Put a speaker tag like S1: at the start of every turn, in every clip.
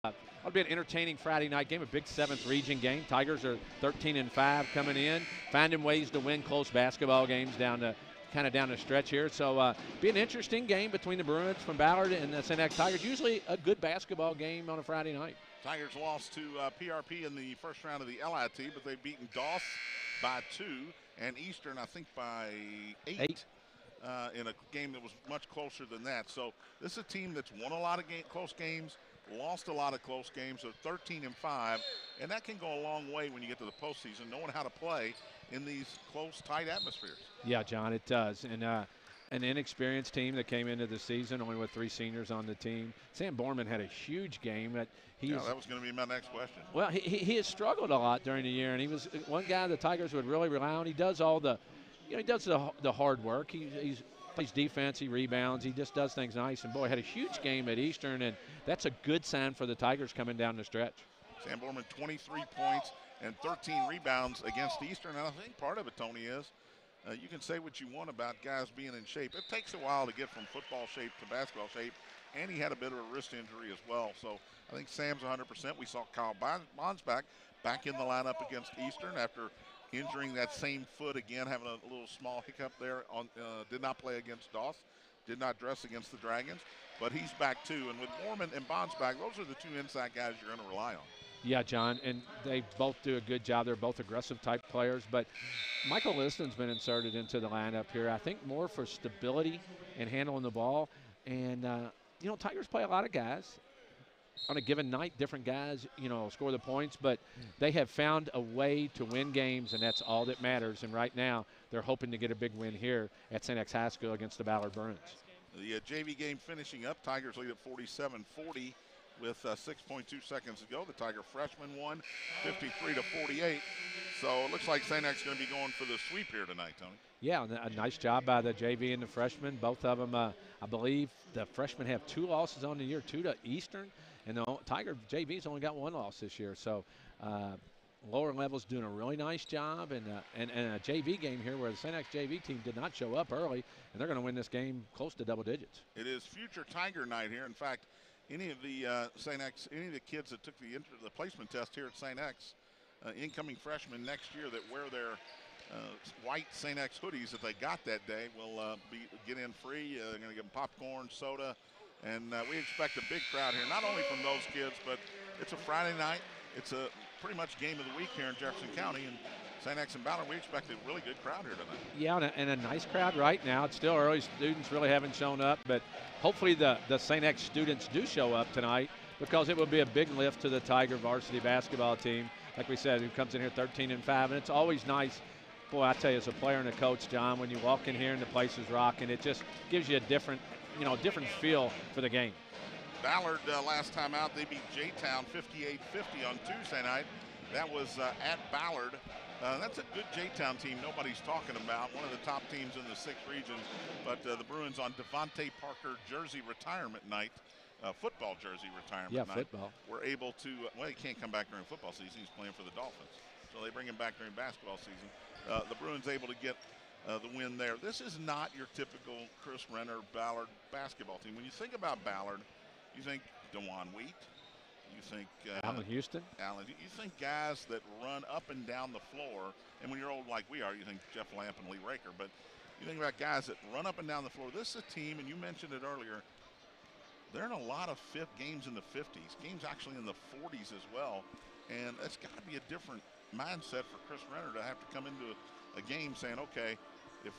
S1: It'll be an entertaining Friday night game, a big 7th region game. Tigers are 13-5 coming in, finding ways to win close basketball games down the stretch here. So be an interesting game between the Bruins from Ballard and the St. X Tigers. Usually a good basketball game on a Friday night.
S2: Tigers lost to PRP in the first round of the LIT, but they've beaten Doss by 2 and Eastern, I think, by 8. In a game that was much closer than that. So this is a team that's won a lot of close games, lost a lot of close games, so 13-5, and that can go a long way when you get to the postseason, knowing how to play in these close, tight atmospheres.
S1: Yeah, John, it does. And an inexperienced team that came into the season only with 3 seniors on the team. Sam Borman had a huge game. That
S2: was going to be my next question.
S1: Well, he has struggled a lot during the year, and he was one guy the Tigers would really rely on. He does all the he does the hard work. He plays defense. He rebounds. He just does things nice. And, boy, had a huge game at Eastern, and that's a good sign for the Tigers coming down the stretch.
S2: Sam Borman, 23 points and 13 rebounds against Eastern. And I think part of it, Tony, is you can say what you want about guys being in shape. It takes a while to get from football shape to basketball shape, and he had a bit of a wrist injury as well. So I think Sam's 100%. We saw Kyle Bonds back in the lineup against Eastern after injuring that same foot again, having a little small hiccup there. Did not play against Doss, did not dress against the Dragons, but he's back too. And with Mormon and Bonds back, those are the 2 inside guys you're going to rely on.
S1: Yeah, John, and they both do a good job. They're both aggressive type players, but Michael Liston's been inserted into the lineup here, I think more for stability and handling the ball. And, Tigers play a lot of guys. On a given night, different guys, score the points, but they have found a way to win games, and that's all that matters. And right now, they're hoping to get a big win here at St. X High School against the Ballard Bruins.
S2: The JV game finishing up. Tigers lead at 47-40 with 6.2 seconds to go. The Tiger freshman won 53-48. So it looks like St. X is going to be going for the sweep here tonight, Tony.
S1: Yeah, a nice job by the JV and the freshmen. Both of them, I believe the freshmen have 2 losses on the year, 2 to Eastern. And the Tiger JV's only got 1 loss this year. So lower levels doing a really nice job. And a JV game here where the St. X JV team did not show up early, and they're going to win this game close to double digits.
S2: It is future Tiger night here. In fact, any of the any of the kids that took the placement test here at St. X, incoming freshmen next year that wear their white St. X hoodies that they got that day will get in free. They're going to give them popcorn, soda. And we expect a big crowd here, not only from those kids, but it's a Friday night. It's a pretty much game of the week here in Jefferson County. And St. X and Ballard, we expect a really good crowd here tonight.
S1: Yeah, and a nice crowd right now. It's still early. Students really haven't shown up, but hopefully the St. X students do show up tonight, because it will be a big lift to the Tiger varsity basketball team. Like we said, who comes in here 13-5, and it's always nice. Boy, I tell you, as a player and a coach, John, when you walk in here and the place is rocking, it just gives you a different feel for the game.
S2: Ballard, last time out, they beat J-Town 58-50 on Tuesday night. That was at Ballard. That's a good J-Town team nobody's talking about, one of the top teams in the 6th region. But the Bruins on Devontae Parker jersey retirement night, football jersey retirement night.
S1: Yeah, football.
S2: Were able to, he can't come back during football season. He's playing for the Dolphins. So they bring him back during basketball season. The Bruins able to get the win there. This is not your typical Chris Renner Ballard basketball team. When you think about Ballard, you think DeJuan Wheat, you think
S1: Allen Houston.
S2: You think guys that run up and down the floor. And when you're old like we are, you think Jeff Lamp and Lee Raker. But you think about guys that run up and down the floor. This is a team, and you mentioned it earlier, they're in a lot of games in the 50s, games actually in the 40s as well. And it's got to be a different mindset for Chris Renner to have to come into a game saying, okay, if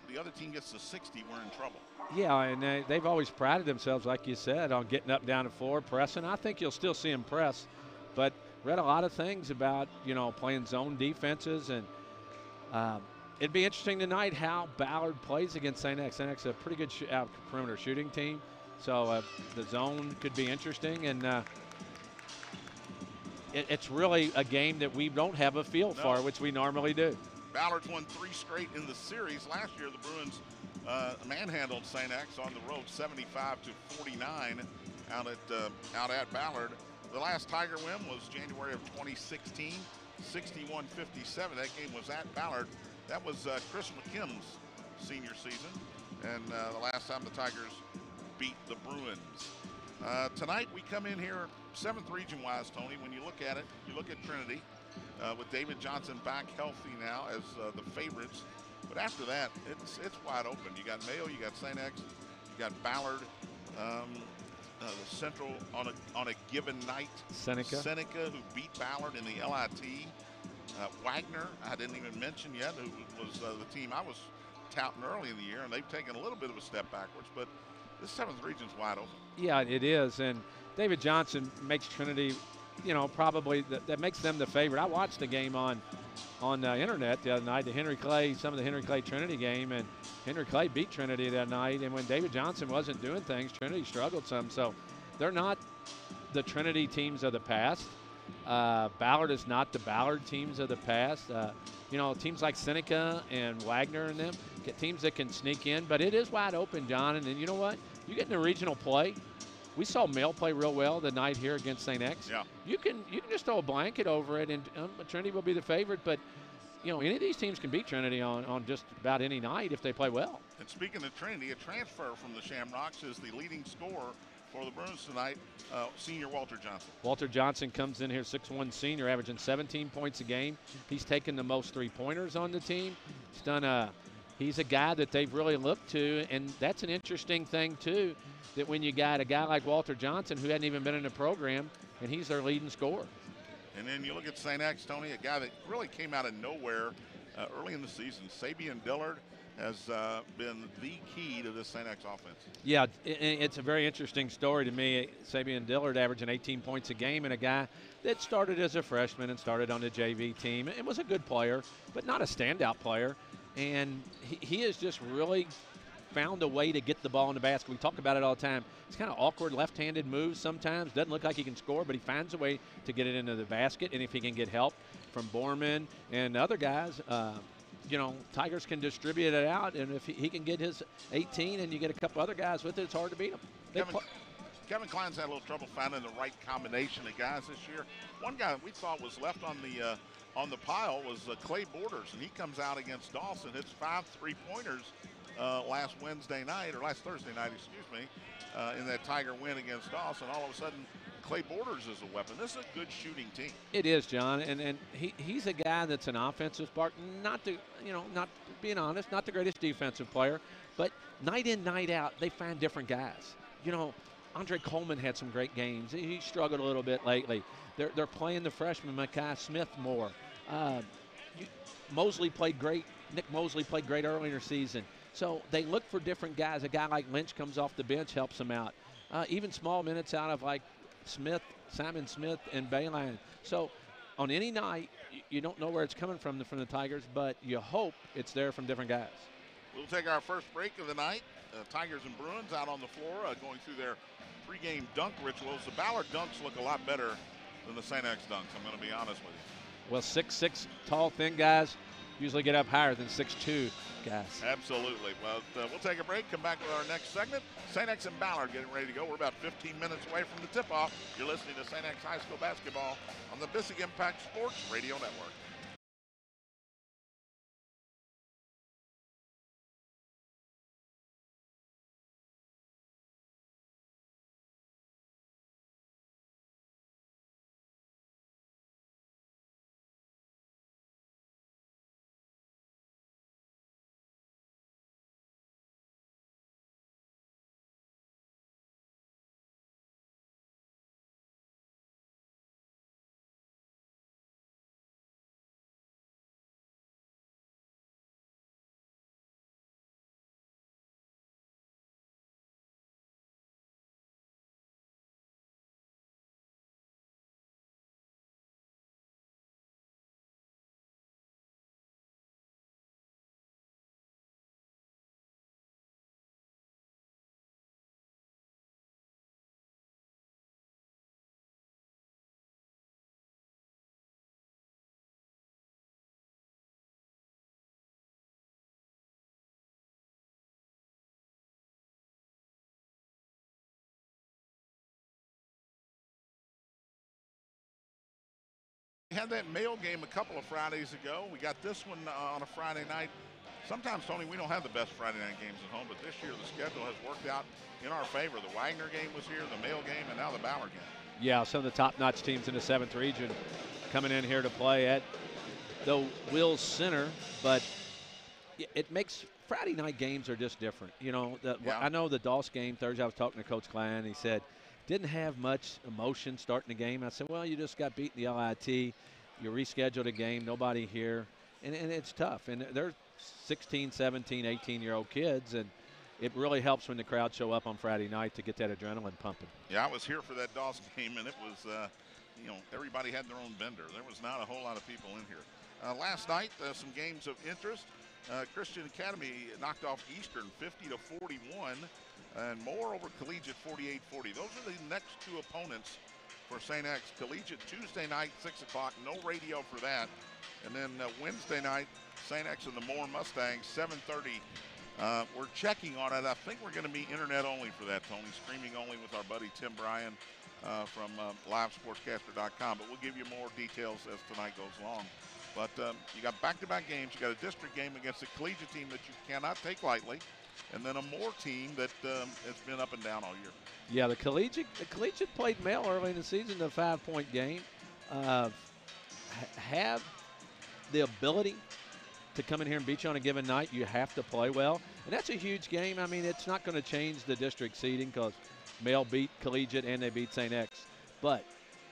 S2: the other team gets to 60, we're in trouble.
S1: Yeah, and they've always prided themselves, like you said, on getting up, down the floor, pressing. I think you'll still see them press, but read a lot of things about, playing zone defenses, and it'd be interesting tonight how Ballard plays against St. X. St. X is a pretty good perimeter shooting team, so the zone could be interesting, and it's really a game that we don't have a feel for, which we normally do.
S2: Ballard's won 3 straight in the series. Last year, the Bruins manhandled St. X on the road 75-49 out at Ballard. The last Tiger win was January of 2016, 61-57. That game was at Ballard. That was Chris McKim's senior season, and the last time the Tigers beat the Bruins. Tonight we come in here 7th region-wise, Tony. When you look at it, you look at Trinity with David Johnson back healthy now as the favorites. But after that, it's wide open. You got Mayo, you got St. X, you got Ballard, the Central on a given night. Seneca, who beat Ballard in the LIT. Wagner, I didn't even mention yet, who was the team I was touting early in the year, and they've taken a little bit of a step backwards. But this 7th region's wide open.
S1: Yeah, it is, and David Johnson makes Trinity, probably that makes them the favorite. I watched the game on the internet the other night, some of the Henry Clay Trinity game, and Henry Clay beat Trinity that night. And when David Johnson wasn't doing things, Trinity struggled some. So they're not the Trinity teams of the past. Ballard is not the Ballard teams of the past. Teams like Seneca and Wagner and them get teams that can sneak in, but it is wide open, John. And then you know what? You get into regional play. We saw Mail play real well the night here against St. X.
S2: Yeah.
S1: You can just throw a blanket over it, and Trinity will be the favorite. But any of these teams can beat Trinity on just about any night if they play well.
S2: And speaking of Trinity, a transfer from the Shamrocks is the leading scorer for the Bruins tonight, senior Walter Johnson.
S1: Walter Johnson comes in here, 6'1" senior, averaging 17 points a game. He's taken the most three-pointers on the team. He's a guy that they've really looked to, and that's an interesting thing, too, that when you got a guy like Walter Johnson who hadn't even been in the program, and he's their leading scorer.
S2: And then you look at St. X, Tony, a guy that really came out of nowhere early in the season. Sabian Dillard has been the key to this St. X offense.
S1: Yeah, it's a very interesting story to me. Sabian Dillard averaging 18 points a game, and a guy that started as a freshman and started on the JV team and was a good player, but not a standout player. And he has just really found a way to get the ball in the basket. We talk about it all the time. It's kind of awkward left-handed moves sometimes. Doesn't look like he can score, but he finds a way to get it into the basket. And if he can get help from Borman and other guys, Tigers can distribute it out. And if he can get his 18 and you get a couple other guys with it, it's hard to beat him.
S2: Kevin Klein's had a little trouble finding the right combination of guys this year. One guy we thought was left on the pile was Clay Borders, and he comes out against Dawson, hits 5 3-pointers last Thursday night, in that Tiger win against Dawson. All of a sudden, Clay Borders is a weapon. This is a good shooting team.
S1: It is, John, and he's a guy that's an offensive spark. Not being honest, not the greatest defensive player, but night in, night out, they find different guys. Andre Coleman had some great games. He struggled a little bit lately. They're playing the freshman Mekhi Smith more. Mosley played great. Nick Mosley played great earlier in the season. So they look for different guys. A guy like Lynch comes off the bench, helps them out. Even small minutes out of like Simon Smith, and Ballard. So on any night, you don't know where it's coming from the Tigers, but you hope it's there from different guys.
S2: We'll take our first break of the night. Tigers and Bruins out on the floor going through their pregame dunk rituals. The Ballard dunks look a lot better than the St. X dunks, I'm going to be honest with you.
S1: Well, 6'6", tall, thin guys usually get up higher than 6'2" guys.
S2: Absolutely. Well, we'll take a break, come back with our next segment. St. X and Ballard getting ready to go. We're about 15 minutes away from the tip-off. You're listening to St. X High School basketball on the Bissig Impact Sports Radio Network. We had that Mayo game a couple of Fridays ago. We got this one on a Friday night. Sometimes, Tony, we don't have the best Friday night games at home, but this year the schedule has worked out in our favor. The Wagner game was here, the Mail game, and now the Ballard game.
S1: Yeah, some of the top-notch teams in the 7th region coming in here to play at the Wills Center, but it makes Friday night games are just different. You know, I know the Doss game Thursday, I was talking to Coach Klein, and he said, didn't have much emotion starting the game. I said, well, you just got beaten the LIT. You rescheduled a game, nobody here, and it's tough. And they're 16, 17, 18-year-old kids, and it really helps when the crowd show up on Friday night to get that adrenaline pumping.
S2: Yeah, I was here for that Doss game, and it was, everybody had their own vendor. There was not a whole lot of people in here. Last night, some games of interest. Christian Academy knocked off Eastern 50-41, and Moore over Collegiate 48-40. Those are the next two opponents for St. X. Collegiate Tuesday night, 6 o'clock, no radio for that. And then Wednesday night, St. X and the Moore Mustangs, 7:30. We're checking on it. I think we're going to be internet only for that, Tony, streaming only with our buddy Tim Bryan from livesportscaster.com. But we'll give you more details as tonight goes along. But you got back-to-back games. You got a district game against a collegiate team that you cannot take lightly, and then a Moore team that has been up and down all year.
S1: Yeah, the collegiate played Male early in the season, the 5-point game. Have the ability to come in here and beat you on a given night. You have to play well, and that's a huge game. I mean, it's not going to change the district seeding because Male beat Collegiate and they beat St. X, but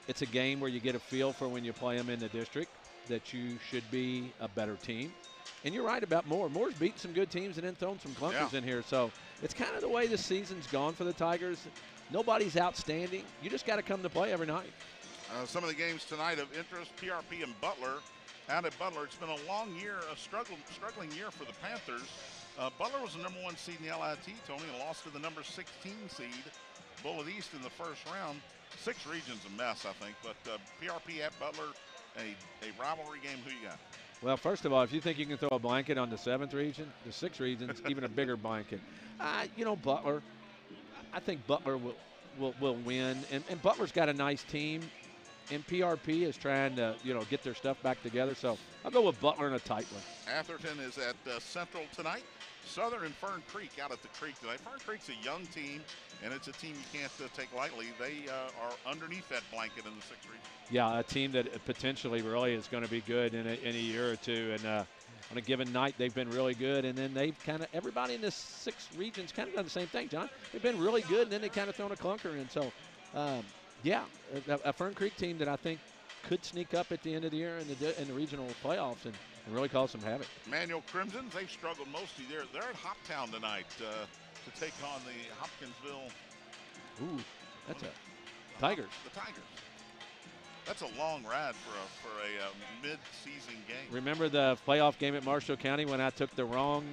S1: it's a game where you get a feel for when you play them in the district that you should be a better team. And you're right about Moore. Moore's beaten some good teams and then thrown some clunkers in here. So it's kind of the way the season's gone for the Tigers. Nobody's outstanding. You just got to come to play every night.
S2: Some of the games tonight of interest, PRP and Butler. Out at Butler, it's been a long year, a struggling year for the Panthers. Butler was the number 1 seed in the LIT, Tony, and lost to the number 16 seed, Bullitt East, in the first round. 6 regions a mess, I think. But PRP at Butler, a rivalry game. Who you got?
S1: Well, first of all, if you think you can throw a blanket on the 7th region, the 6th region's even a bigger blanket. Butler, I think Butler will win. And Butler's got a nice team. And PRP is trying to, get their stuff back together. So I'll go with Butler in a tight one.
S2: Atherton is at Central tonight. Southern and Fern Creek out at the Creek tonight. Fern Creek's a young team, and it's a team you can't take lightly. They are underneath that blanket in the 6th region.
S1: Yeah, a team that potentially really is going to be good in a year or two. And on a given night, they've been really good. And then they've everybody in this 6th region's kind of done the same thing, John. They've been really good, and then they kind of thrown a clunker in. So, a Fern Creek team that I think could sneak up at the end of the year in the regional playoffs and really cause some havoc.
S2: Manual Crimsons, they've struggled mostly. They're at Hoptown tonight to take on the Hopkinsville.
S1: Ooh, that's Tigers.
S2: The Tigers. That's a long ride for a mid-season game.
S1: Remember the playoff game at Marshall County when I took the wrong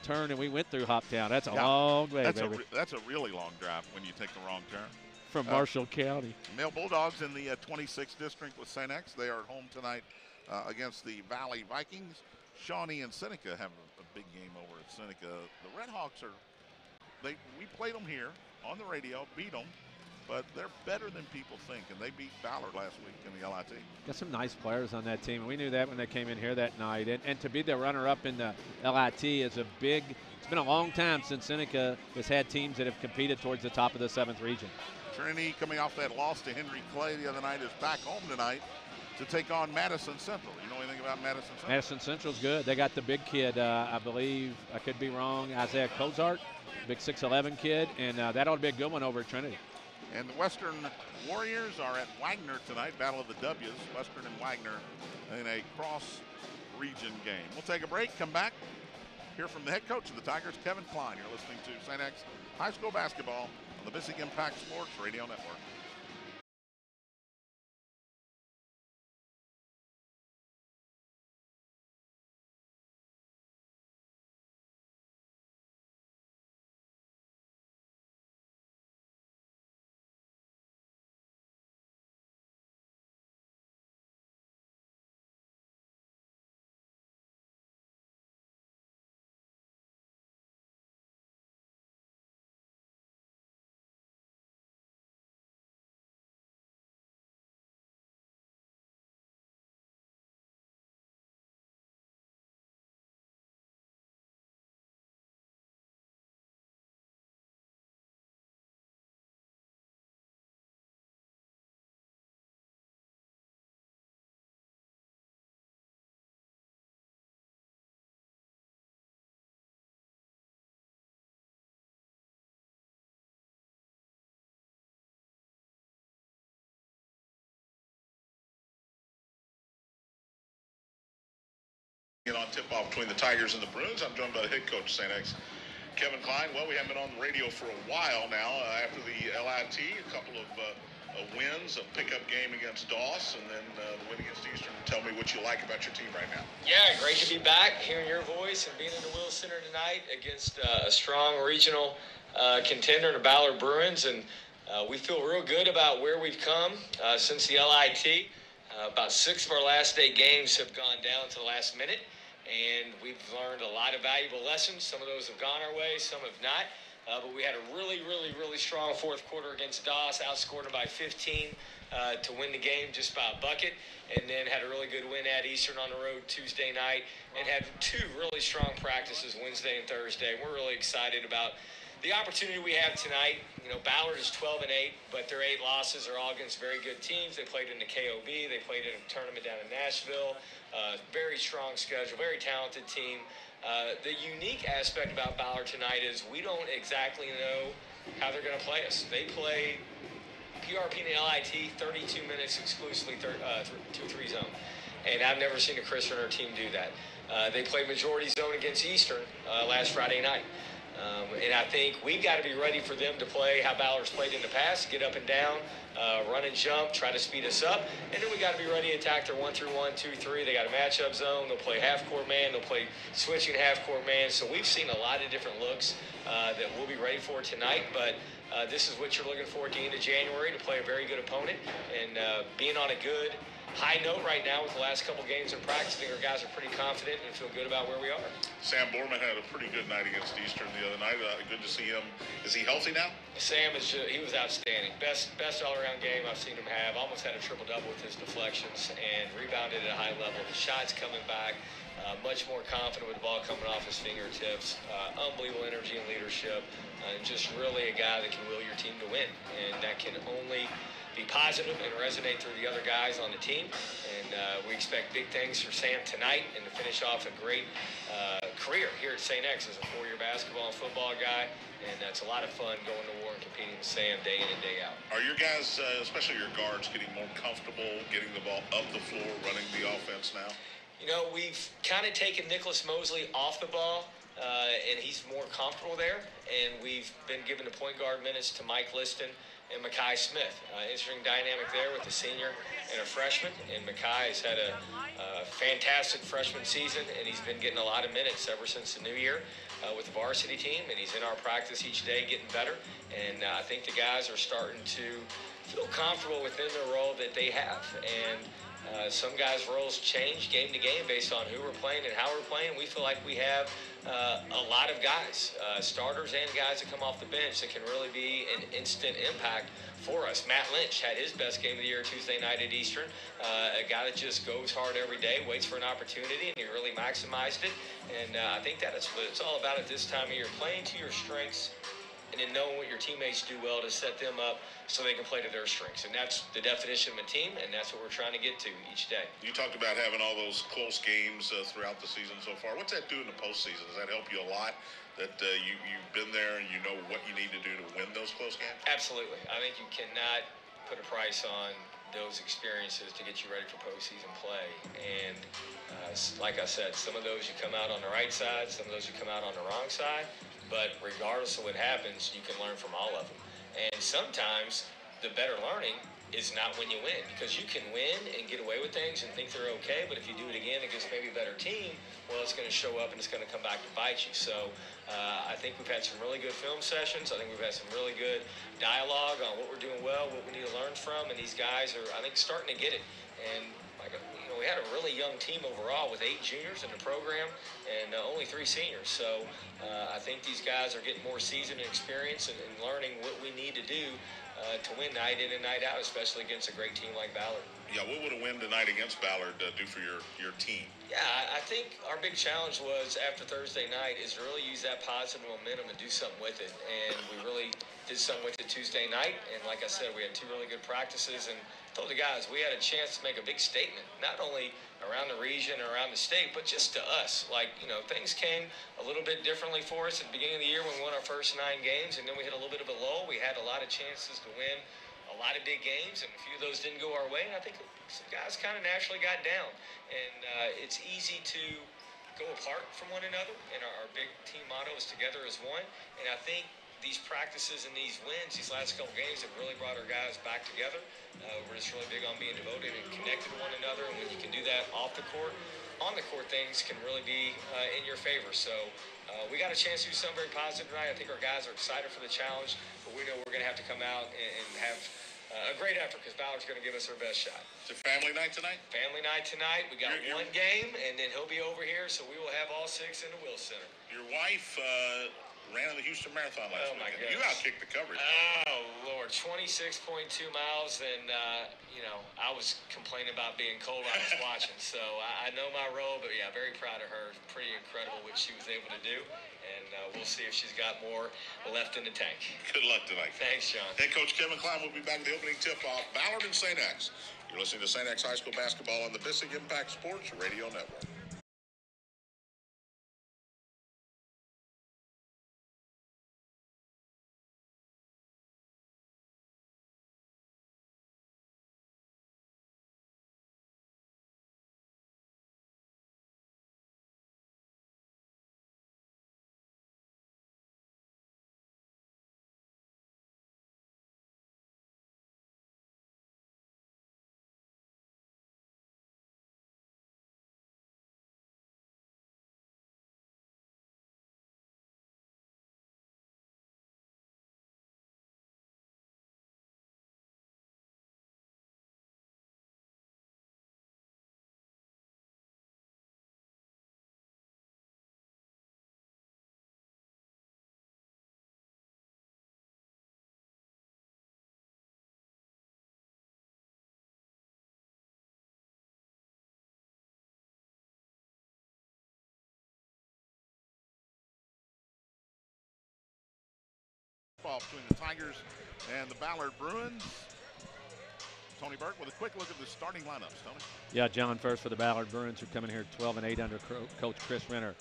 S1: turn and we went through Hoptown? That's a long way, baby.
S2: That's a really long drive when you take the wrong turn.
S1: From Marshall County.
S2: Male Bulldogs in the 26th district with St. X. They are at home tonight against the Valley Vikings. Shawnee and Seneca have a big game over at Seneca. The Red Hawks we played them here on the radio, beat them, but they're better than people think, and they beat Ballard last week in the LIT.
S1: Got some nice players on that team, and we knew that when they came in here that night. And to be the runner-up in the LIT is it's been a long time since Seneca has had teams that have competed towards the top of the 7th region.
S2: Trinity, coming off that loss to Henry Clay the other night, is back home tonight to take on Madison Central. You know anything about Madison Central?
S1: Madison Central's good. They got the big kid, I believe, I could be wrong, Isaiah Cozart, big 6'11" kid, and that ought to be a good one over at Trinity.
S2: And the Western Warriors are at Wagner tonight, battle of the W's, Western and Wagner in a cross-region game. We'll take a break, come back, hear from the head coach of the Tigers, Kevin Klein. You're listening to St. X High School Basketball on the Bissing Impact Sports Radio Network. On tip-off between the Tigers and the Bruins. I'm joined by the head coach of St. X, Kevin Klein. Well, we haven't been on the radio for a while now after the LIT, a couple of wins, a pickup game against Doss, and then the win against Eastern. Tell me what you like about your team right now.
S3: Yeah, great to be back, hearing your voice, and being in the Will Center tonight against a strong regional contender, the Ballard Bruins, and we feel real good about where we've come since the LIT. About 6 of our last 8 games have gone down to the last minute. And we've learned a lot of valuable lessons. Some of those have gone our way, some have not. But we had a really strong fourth quarter against Doss, outscored them by 15 to win the game just by a bucket. And then had a really good win at Eastern on the road Tuesday night. And had 2 really strong practices Wednesday and Thursday. We're really excited about the opportunity we have tonight. You know, Ballard is 12-8, but their 8 losses are all against very good teams. They played in the KOB. They played in a tournament down in Nashville. Very strong schedule, very talented team. The unique aspect about Ballard tonight is we don't exactly know how they're going to play us. They play PRP and LIT 32 minutes exclusively 2-3 zone. And I've never seen a Chris Renner team do that. They played majority zone against Eastern last Friday night. And I think we've got to be ready for them to play how Ballard's played in the past, get up and down, run and jump, try to speed us up. And then we got to be ready to attack their 1-through-1, 2-3. They got a matchup zone. They'll play half-court man. They'll play switching half-court man. So we've seen a lot of different looks that we'll be ready for tonight. But this is what you're looking for at the end of January, to play a very good opponent. And being on a good high note right now with the last couple games in practice, I think our guys are pretty confident and feel good about where we are.
S2: Sam Borman had a pretty good night against Eastern the other night. Good to see him. Is he healthy now?
S3: Sam he was outstanding. Best all-around game I've seen him have. Almost had a triple-double with his deflections and rebounded at a high level. The shots coming back, much more confident with the ball coming off his fingertips. Unbelievable energy and leadership. And just really a guy that can will your team to win. And that can only be positive and resonate through the other guys on the team. And we expect big things for Sam tonight and to finish off a great career here at St. X as a 4-year basketball and football guy. And that's a lot of fun going to war and competing with Sam day in and day out.
S2: Are your guys, especially your guards, getting more comfortable getting the ball up the floor, running the offense now?
S3: You know, we've kind of taken Nicholas Mosley off the ball, and he's more comfortable there. And we've been giving the point guard minutes to Mike Liston and Makai Smith. Interesting dynamic there with a senior and a freshman. And Makai has had a fantastic freshman season, and he's been getting a lot of minutes ever since the new year with the varsity team. And he's in our practice each day getting better. And I think the guys are starting to feel comfortable within the role that they have. And some guys' roles change game to game based on who we're playing and how we're playing. We feel like we have a lot of guys, starters and guys that come off the bench that can really be an instant impact for us. Matt Lynch had his best game of the year Tuesday night at Eastern. A guy that just goes hard every day, waits for an opportunity, and he really maximized it. And I think that is what it's all about at this time of year, playing to your strengths and then knowing what your teammates do well to set them up so they can play to their strengths. And that's the definition of a team, and that's what we're trying to get to each day.
S2: You talked about having all those close games throughout the season so far. What's that do in the postseason? Does that help you a lot, that you've been there and you know what you need to do to win those close games?
S3: Absolutely. I think you cannot put a price on those experiences to get you ready for postseason play. And like I said, some of those you come out on the right side, some of those you come out on the wrong side. But regardless of what happens, you can learn from all of them. And sometimes the better learning is not when you win, because you can win and get away with things and think they're okay, but if you do it again against maybe a better team, well, it's going to show up and it's going to come back to bite you. So I think we've had some really good film sessions. I think we've had some really good dialogue on what we're doing well, what we need to learn from, and these guys are, I think, starting to get it. And we had a really young team overall with 8 juniors in the program and only 3 seniors. So I think these guys are getting more seasoned and experience and learning what we need to do to win night in and night out, especially against a great team like Ballard.
S2: Yeah, what would a win tonight against Ballard do for your team?
S3: Yeah, I think our big challenge was after Thursday night is to really use that positive momentum and do something with it. And we really did something with it Tuesday night. And like I said, we had 2 really good practices and told the guys we had a chance to make a big statement, not only around the region or around the state, but just to us. Like, things came a little bit differently for us at the beginning of the year when we won our first 9 games, and then we hit a little bit of a lull. We had a lot of chances to win a lot of big games, and a few of those didn't go our way, and I think some guys kind of naturally got down. And it's easy to go apart from one another, and our big team motto is together as one. And I think these practices and these wins, these last couple games, have really brought our guys back together. We're just really big on being devoted and connected to one another, and when you can do that off the court, on the court, things can really be in your favor. So we got a chance to do something very positive tonight. I think our guys are excited for the challenge, but we know we're going to have to come out and have a great effort because Ballard's going to give us our best shot.
S2: It's a family night tonight?
S3: Family night tonight. We got one game, and then he'll be over here, so we will have all 6 in the Will Center.
S2: Your wife ran in the Houston Marathon last weekend.
S3: My goodness.
S2: You outkicked the coverage.
S3: Oh, Lord. 26.2 miles, and, I was complaining about being cold while I was watching. So I know my role, but, yeah, very proud of her. Pretty incredible what she was able to do, and we'll see if she's got more left in the tank.
S2: Good luck tonight.
S3: Thanks, John.
S2: Head coach Kevin Klein will be back with the opening tip-off. Ballard and St. X. You're listening to St. X High School basketball on the Bissing Impact Sports Radio Network. Between the Tigers and the Ballard Bruins. Tony Burke with a quick look at the starting lineups. Tony?
S1: Yeah, John, first for the Ballard Bruins, who come in here 12-8 under Coach Chris Renner.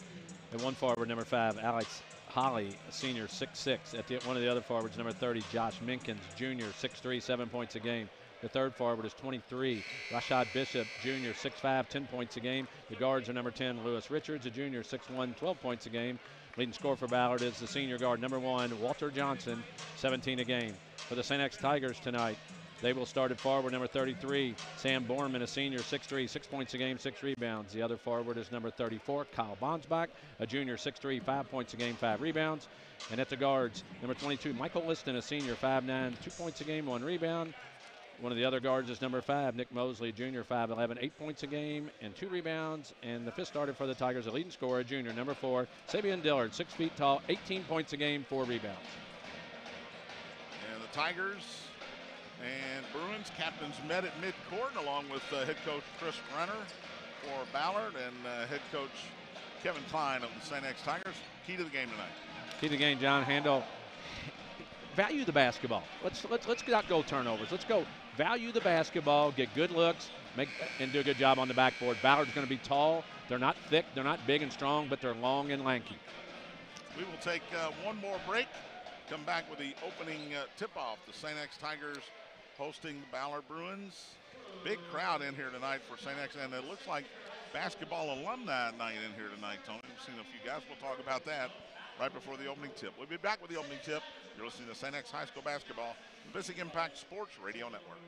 S1: And one forward, number 5, Alex Holly, a senior, 6'6". One of the other forwards, number 30, Josh Minkins, junior, 6'3", 7 points a game. The third forward is 23, Rashad Bishop, junior, 6'5", 10 points a game. The guards are number 10, Lewis Richards, a junior, 6'1", 12 points a game. Leading scorer for Ballard is the senior guard, number 1, Walter Johnson, 17 a game. For the St. X Tigers tonight, they will start at forward, number 33, Sam Borman, a senior, 6'3", 6 points a game, 6 rebounds. The other forward is number 34, Kyle Bonsbach, a junior, 6'3", 5 points a game, 5 rebounds. And at the guards, number 22, Michael Liston, a senior, 5'9", 2 points a game, 1 rebound. One of the other guards is number 5, Nick Mosley, junior, 5'11", 8 points a game and 2 rebounds. And the fifth starter for the Tigers, a leading scorer, junior, number 4, Sabian Dillard, 6 feet tall, 18 points a game, 4 rebounds.
S2: And the Tigers and Bruins captains met at midcourt along with head coach Chris Renner for Ballard and head coach Kevin Klein of the St. X Tigers. Key to the game tonight.
S1: Key to the game, John, value the basketball. Let's not go turnovers. Let's go value the basketball, get good looks, and do a good job on the backboard. Ballard's going to be tall. They're not thick. They're not big and strong, but they're long and lanky.
S2: We will take one more break. Come back with the opening tip-off. The St. X Tigers hosting the Ballard Bruins. Big crowd in here tonight for St. X, and it looks like basketball alumni night in here tonight, Tony. We've seen a few guys. We'll talk about that right before the opening tip. We'll be back with the opening tip. You're listening to St. X High School basketball, the Bissing Impact Sports Radio Network.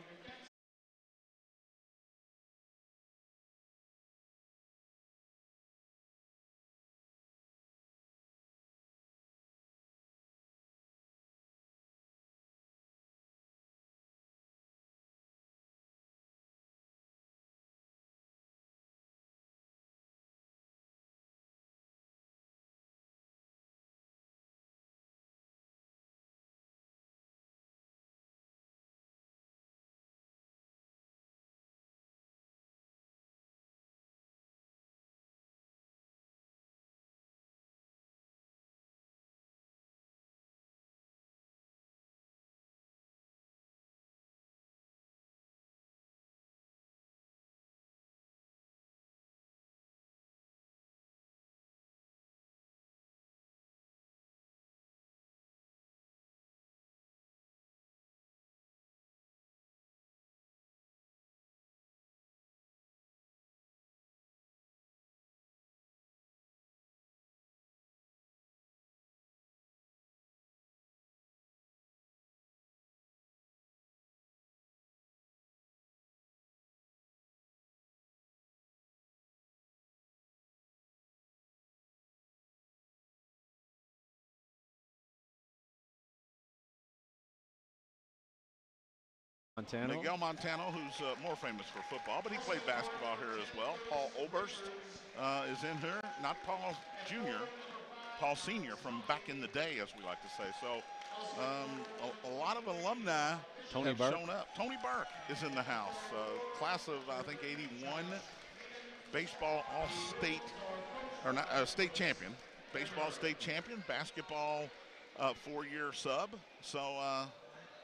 S1: Montano.
S2: Miguel Montano, who's more famous for football, but he played basketball here as well. Paul Oberst is in here. Not Paul Jr., Paul Sr. from back in the day, as we like to say. So a lot of alumni have shown up. Tony Burke is in the house. Class of, I think, 81. Baseball all-state, or not, state champion. Baseball state champion. Basketball 4-year sub. So,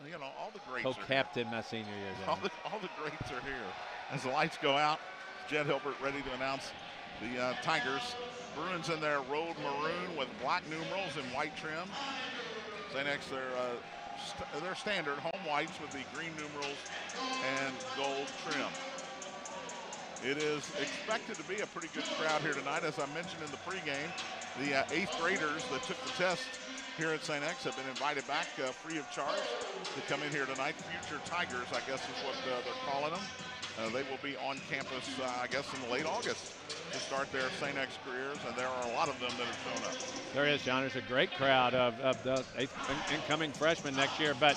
S2: you know, all the greats are
S1: co-captain my senior year.
S2: All the greats are here. As the lights go out, Jed Hilbert ready to announce the Tigers. Bruins in their road maroon with black numerals and white trim. St. X, their standard home whites with the green numerals and gold trim. It is expected to be a pretty good crowd here tonight. As I mentioned in the pregame, the 8th graders that took the test here at St. X have been invited back free of charge to come in here tonight. Future Tigers, I guess is what they're calling them. They will be on campus, I guess, in late August to start their St. X careers, and there are a lot of them that have shown up.
S1: There is, John. There's a great crowd of the incoming freshmen next year. But,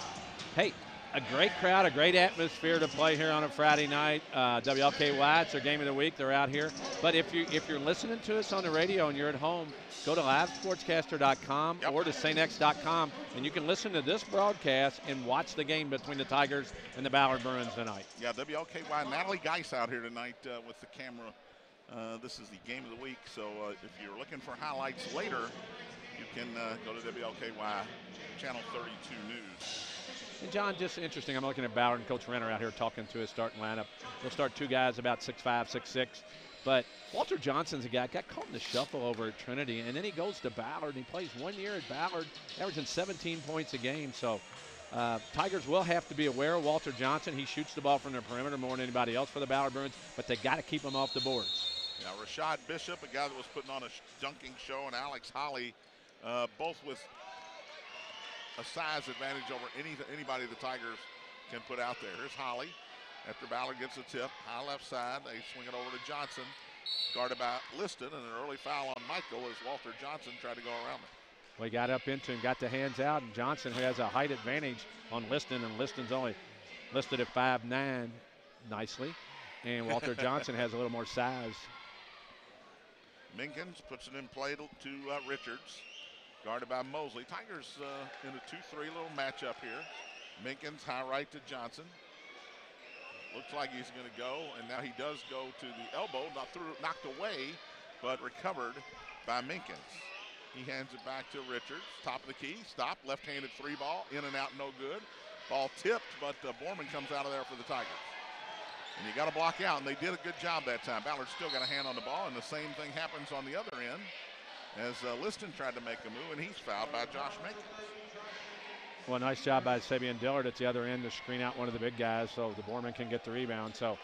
S1: hey, a great crowd, a great atmosphere to play here on a Friday night. WLKY, it's their game of the week. They're out here. But if you're listening to us on the radio and you're at home, go to livesportscaster.com or to stx.com, and you can listen to this broadcast and watch the game between the Tigers and the Ballard Bruins tonight.
S2: Yeah, WLKY, Natalie Geis out here tonight with the camera. This is the game of the week, so if you're looking for highlights later, you can go to WLKY Channel 32 News.
S1: And John, just interesting, I'm looking at Ballard and Coach Renner out here talking to his starting lineup. They'll start 2 guys about 6'5", 6'6", but Walter Johnson's a guy got caught in the shuffle over at Trinity, and then he goes to Ballard, and he plays 1 year at Ballard, averaging 17 points a game. So Tigers will have to be aware of Walter Johnson. He shoots the ball from the perimeter more than anybody else for the Ballard Bruins, but they got to keep him off the boards.
S2: Now, Rashad Bishop, a guy that was putting on a dunking show, and Alex Holly, both with a size advantage over anybody the Tigers can put out there. Here's Holly. After Ballard gets a tip, high left side, they swing it over to Johnson. Guarded by Liston, and an early foul on Michael as Walter Johnson tried to go around it.
S1: Well, he got up into him, got the hands out, and Johnson, who has a height advantage on Liston, and Liston's only listed at 5'9", nicely, and Walter Johnson has a little more size.
S2: Minkins puts it in play to Richards. Guarded by Mosley. Tigers in a 2-3 little matchup here. Minkins high right to Johnson. Looks like he's going to go, and now he does go to the elbow, knocked away, but recovered by Minkins. He hands it back to Richards. Top of the key, stop, left-handed 3-ball, in and out, no good. Ball tipped, but Borman comes out of there for the Tigers. And you got to block out, and they did a good job that time. Ballard still got a hand on the ball, and the same thing happens on the other end as Liston tried to make a move, and he's fouled by Josh Minkins.
S1: Well, nice job by Sabian Dillard at the other end to screen out one of the big guys so the Borman can get the rebound. So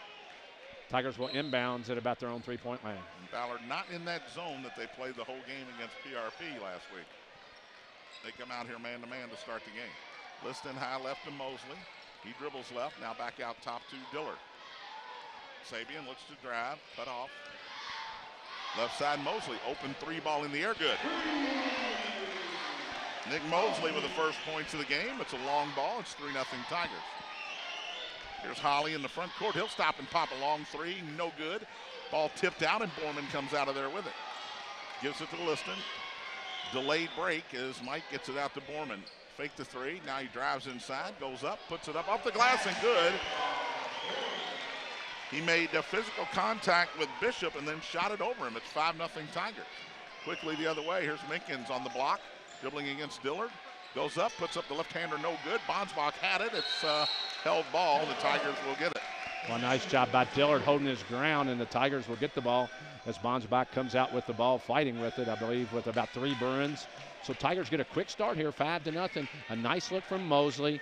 S1: Tigers will inbounds at about their own 3-point line.
S2: And Ballard not in that zone that they played the whole game against PRP last week. They come out here man-to-man to start the game. Liston high left to Mosley. He dribbles left, now back out top to Dillard. Sabian looks to drive, cut off. Left side Mosley, open 3-ball in the air, good. Nick Mosley with the first points of the game. It's a long ball, it's 3-0 Tigers. Here's Holly in the front court. He'll stop and pop a long 3, no good. Ball tipped out and Borman comes out of there with it. Gives it to Liston. Delayed break as Mike gets it out to Borman. Fake the 3, now he drives inside, goes up, puts it up off the glass and good. He made a physical contact with Bishop and then shot it over him. It's 5-0 Tigers. Quickly the other way. Here's Minkins on the block, dribbling against Dillard. Goes up, puts up the left-hander, no good. Bonsbach had it. It's held ball. The Tigers will get it.
S1: Well, nice job by Dillard holding his ground, and the Tigers will get the ball as Bonsbach comes out with the ball, fighting with it, I believe, with about 3 Bruins. So Tigers get a quick start here, 5-0. A nice look from Mosley,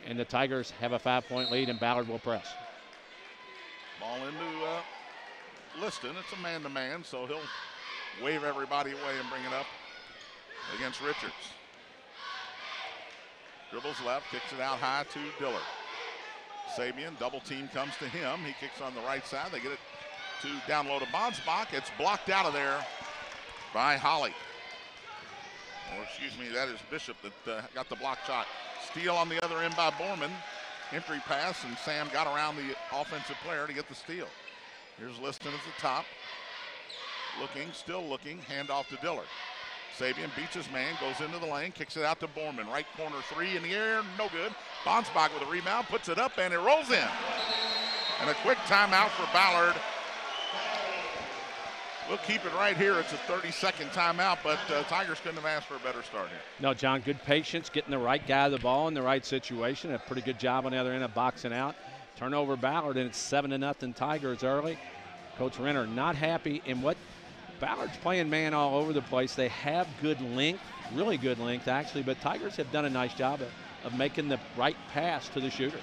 S1: and the Tigers have a 5-point lead, and Ballard will press.
S2: Ball into Liston. It's a man-to-man, so he'll wave everybody away and bring it up against Richards. Dribbles left, kicks it out high to Dillard. Sabian, double team comes to him. He kicks on the right side. They get it to down low to Bonsbach. It's blocked out of there by Holly. Or excuse me, that is Bishop that got the block shot. Steal on the other end by Borman. entry pass, and Sam got around the offensive player to get the steal. Here's Liston at the top. Looking, still looking, handoff to Dillard. Sabian beats his man, goes into the lane, kicks it out to Borman. Right corner three in the air, no good. Bonsbach with a rebound, puts it up, and it rolls in. And a quick timeout for Ballard. We'll keep it right here. It's a 30-second timeout, but Tigers couldn't have asked for a better start here.
S1: No, John, good patience, getting the right guy the ball in the right situation. A pretty good job on the other end of boxing out. Turnover Ballard, and it's 7-0 Tigers early. Coach Renner not happy in what Ballard's playing man all over the place. They have good length, really good length actually, but Tigers have done a nice job of making the right pass to the shooter.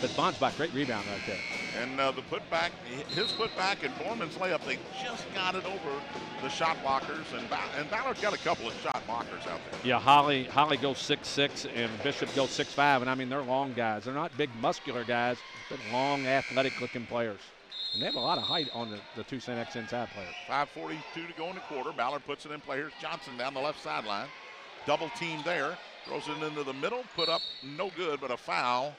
S1: But Bonsbach, great rebound right there.
S2: And the putback, his putback and Borman's layup, they just got it over the shot blockers, and Ballard got a couple of shot blockers out there.
S1: Yeah, Holly goes 6'6", and Bishop goes 6'5", and I mean, they're long guys. They're not big muscular guys, but long, athletic-looking players. And they have a lot of height on the two St. X inside players.
S2: 5:42 to go in the quarter. Ballard puts it in play. Here's Johnson down the left sideline. Double team there. Throws it into the middle. Put up, no good, but a foul.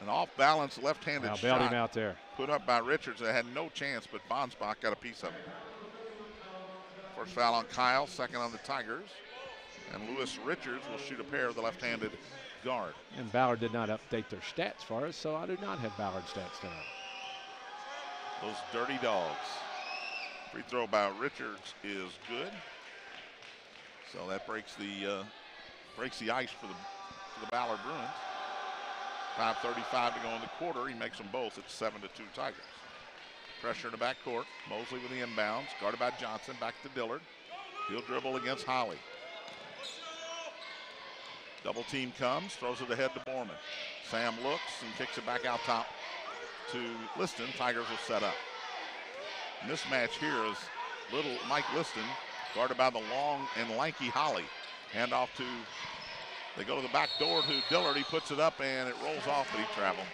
S2: An off-balance left-handed shot.
S1: Bailed him out there.
S2: Put up by Richards. That had no chance, but Bonsbach got a piece of it. First foul on Kyle, second on the Tigers. And Lewis Richards will shoot a pair of the left-handed guard.
S1: And Ballard did not update their stats for us, so I do not have Ballard stats tonight.
S2: Those dirty dogs. Free throw by Richards is good. So that breaks the ice for the Ballard Bruins. 5:35 to go in the quarter. He makes them both. It's 7-2 Tigers. Pressure in the backcourt. Mosley with the inbounds. Guarded by Johnson. Back to Dillard. He'll dribble against Holly. Double team comes. Throws it ahead to Borman. Sam looks and kicks it back out top to Liston. Tigers will set up. Mismatch here is little Mike Liston, guarded by the long and lanky Holly. Handoff to, they go to the back door to Dillard. He puts it up and it rolls off, but he traveled.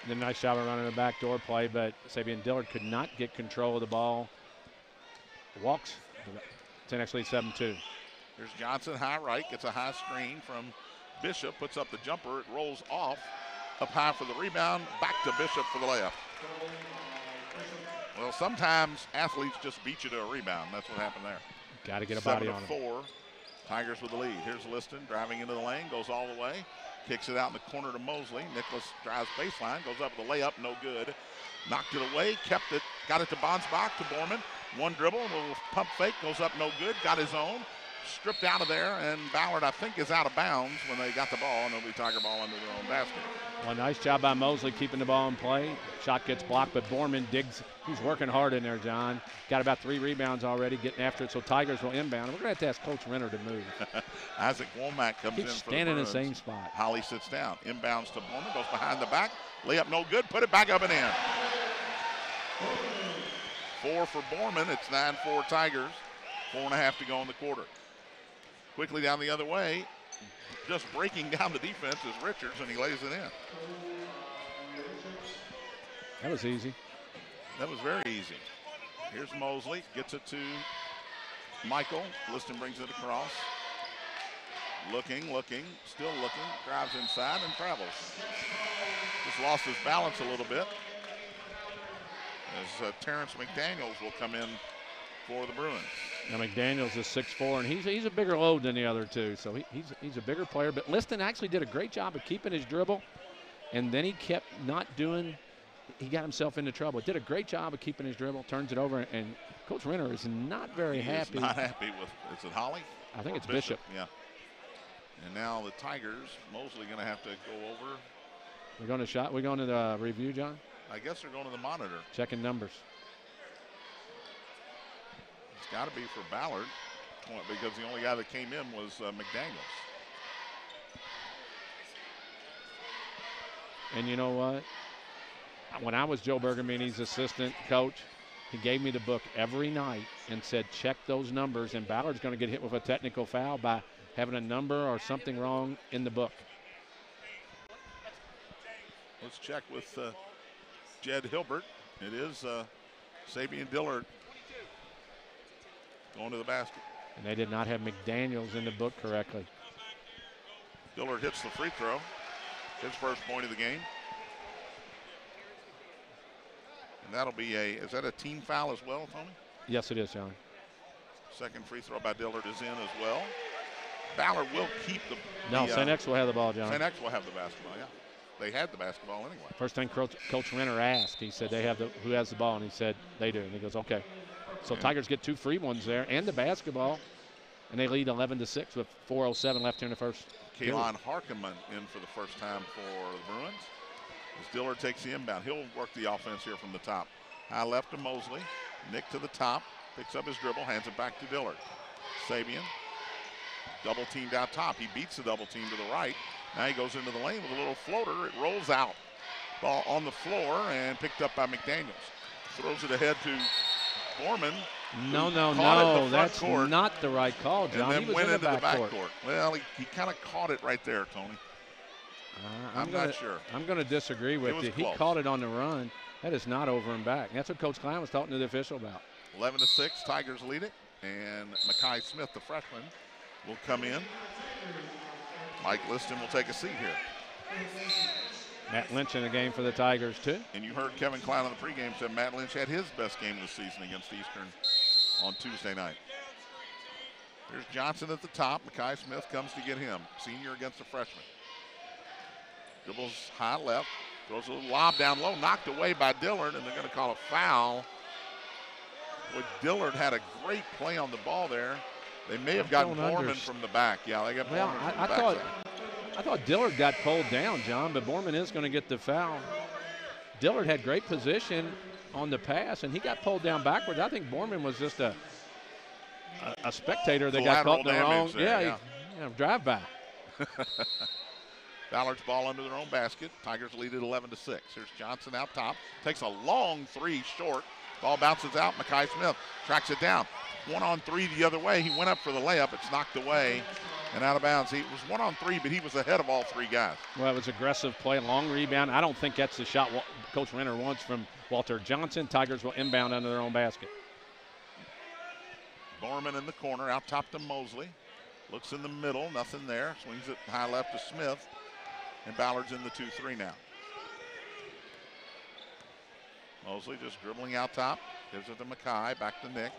S1: Did a nice job of running the backdoor play, but Sabian Dillard could not get control of the ball. Walks. St. X lead 7-2.
S2: Here's Johnson, high right, gets a high screen from Bishop, puts up the jumper. It rolls off. Up high for the rebound, back to Bishop for the layup. Well, sometimes athletes just beat you to a rebound. That's what happened there.
S1: Got to get a body on him.
S2: 7-4, Tigers with the lead. Here's Liston driving into the lane, goes all the way, kicks it out in the corner to Mosley. Nicholas drives baseline, goes up with a layup, no good. Knocked it away, kept it, got it to Bonsbach, to Borman. One dribble, a little pump fake, goes up, no good, got his own. Stripped out of there, and Ballard, I think, is out of bounds when they got the ball, and it'll be Tiger ball into their own basket.
S1: Well, nice job by Mosley keeping the ball in play. Shot gets blocked, but Borman digs. He's working hard in there, John. Got about 3 rebounds already, getting after it, so Tigers will inbound. We're going to have to ask Coach Renner to move.
S2: Isaac Womack comes in for the
S1: standing in the
S2: Bruins.
S1: same spot.
S2: Holly sits down. Inbounds to Borman, goes behind the back. Layup no good, put it back up and in. 4 for Borman, it's 9-4 Tigers. 4.5 to go in the quarter. Quickly down the other way, just breaking down the defense is Richards, and he lays it in.
S1: That was easy.
S2: That was very easy. Here's Mosley, gets it to Michael. Liston brings it across. Looking, still looking, drives inside and travels. Just lost his balance a little bit. As Terrence McDaniels will come in for the Bruins.
S1: Now McDaniels is 6'4", and he's a bigger load than the other two, so he's a bigger player. But Liston actually did a great job of keeping his dribble, and then he kept not doing. He got himself into trouble. Did a great job of keeping his dribble, turns it over, and Coach Renner is not very happy.
S2: Is not happy with. Is it Holly?
S1: I think it's Bishop.
S2: Yeah. And now the Tigers, Mosley going to have to go over.
S1: We're going to shot. We're going to the review, John.
S2: I guess they're going to the monitor.
S1: Checking numbers.
S2: It's got to be for Ballard, because the only guy that came in was McDaniels.
S1: And you know what? When I was Joe Bergamini's assistant coach, he gave me the book every night and said, check those numbers, and Ballard's going to get hit with a technical foul by having a number or something wrong in the book.
S2: Let's check with Jed Hilbert. It is Sabian Dillard going to the basket.
S1: And they did not have McDaniels in the book correctly.
S2: Dillard hits the free throw. His first point of the game. And that'll be is that a team foul as well, Tony?
S1: Yes, it is, John.
S2: Second free throw by Dillard is in as well. Ballard will keep the.
S1: No, St. X will have the ball, John.
S2: St. X will have the basketball, yeah. They had the basketball anyway.
S1: First thing Coach Renner asked, he said, who has the ball? And he said, they do. And he goes, okay. So Tigers get 2 free ones there and the basketball, and they lead 11-6 with 4:07 left here in the first.
S2: Kalon Harkiman in for the first time for the Bruins. As Dillard takes the inbound, he'll work the offense here from the top. High left to Mosley. Nick to the top, picks up his dribble, hands it back to Dillard. Sabian, double teamed out top. He beats the double team to the right. Now he goes into the lane with a little floater. It rolls out. Ball on the floor and picked up by McDaniels. Throws it ahead to Borman.
S1: No. That's
S2: court,
S1: not the right call, John.
S2: And then
S1: he was
S2: went
S1: in
S2: into
S1: the
S2: the backcourt. Well, he kind of caught it right there, Tony. I'm not sure.
S1: I'm going to disagree with you. He caught it on the run. That is not over and back. That's what Coach Klein was talking to the official about.
S2: 11-6, Tigers lead it. And Makai Smith, the freshman, will come in. Mike Liston will take a seat here.
S1: Matt Lynch in the game for the Tigers, too.
S2: And you heard Kevin Klein on the pregame said Matt Lynch had his best game of the season against Eastern on Tuesday night. There's Johnson at the top. Makai Smith comes to get him. Senior against a freshman. Dribbles high left. Throws a little lob down low. Knocked away by Dillard, and they're going to call a foul. Boy, Dillard had a great play on the ball there. They may have gotten Borman from the back. Yeah, they got Borman from the back.
S1: I thought Dillard got pulled down, John, but Borman is going to get the foul. Dillard had great position on the pass, and he got pulled down backwards. I think Borman was just a spectator that got caught in the wrong. Drive by.
S2: Ballard's ball under their own basket. Tigers lead it 11-6. Here's Johnson out top. Takes a long three short. Ball bounces out. Makai Smith tracks it down. 1-on-3 the other way. He went up for the layup. It's knocked away and out of bounds. He was 1-on-3, but he was ahead of all 3 guys.
S1: Well, it was aggressive play, long rebound. I don't think that's the shot Coach Renner wants from Walter Johnson. Tigers will inbound under their own basket.
S2: Borman in the corner, out top to Mosley. Looks in the middle, nothing there. Swings it high left to Smith. And Ballard's in the 2-3 now. Mosley just dribbling out top. Gives it to Makai, back to Nick.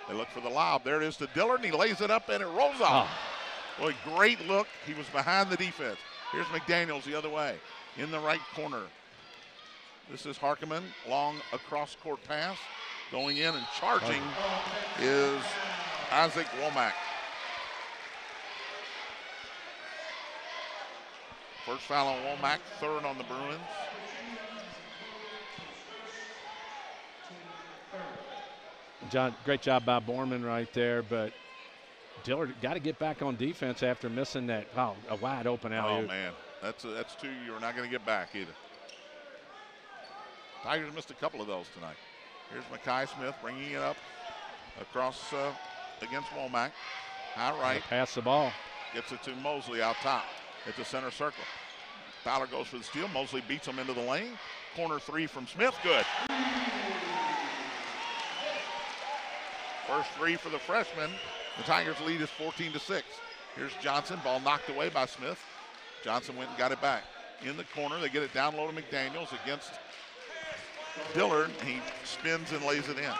S2: They look for the lob. There it is to Dillard, and he lays it up, and it rolls off. Boy, great look. He was behind the defense. Here's McDaniels the other way, in the right corner. This is Harkiman, long across court pass. Going in and charging is Isaac Womack. First foul on Womack, third on the Bruins.
S1: John, great job by Borman right there, but Dillard got to get back on defense after missing that, a wide open alley-oop.
S2: Oh, man, that's 2 you're not going to get back either. Tigers missed a couple of those tonight. Here's Makai Smith bringing it up across against Womack. High right.
S1: Pass the ball.
S2: Gets it to Mosley out top. It's a center circle. Ballard goes for the steal. Mosley beats him into the lane. Corner 3 from Smith. Good. First 3 for the freshman. The Tigers lead is 14-6. Here's Johnson. Ball knocked away by Smith. Johnson went and got it back. In the corner, they get it down low to McDaniels against Dillard. He spins and lays it in.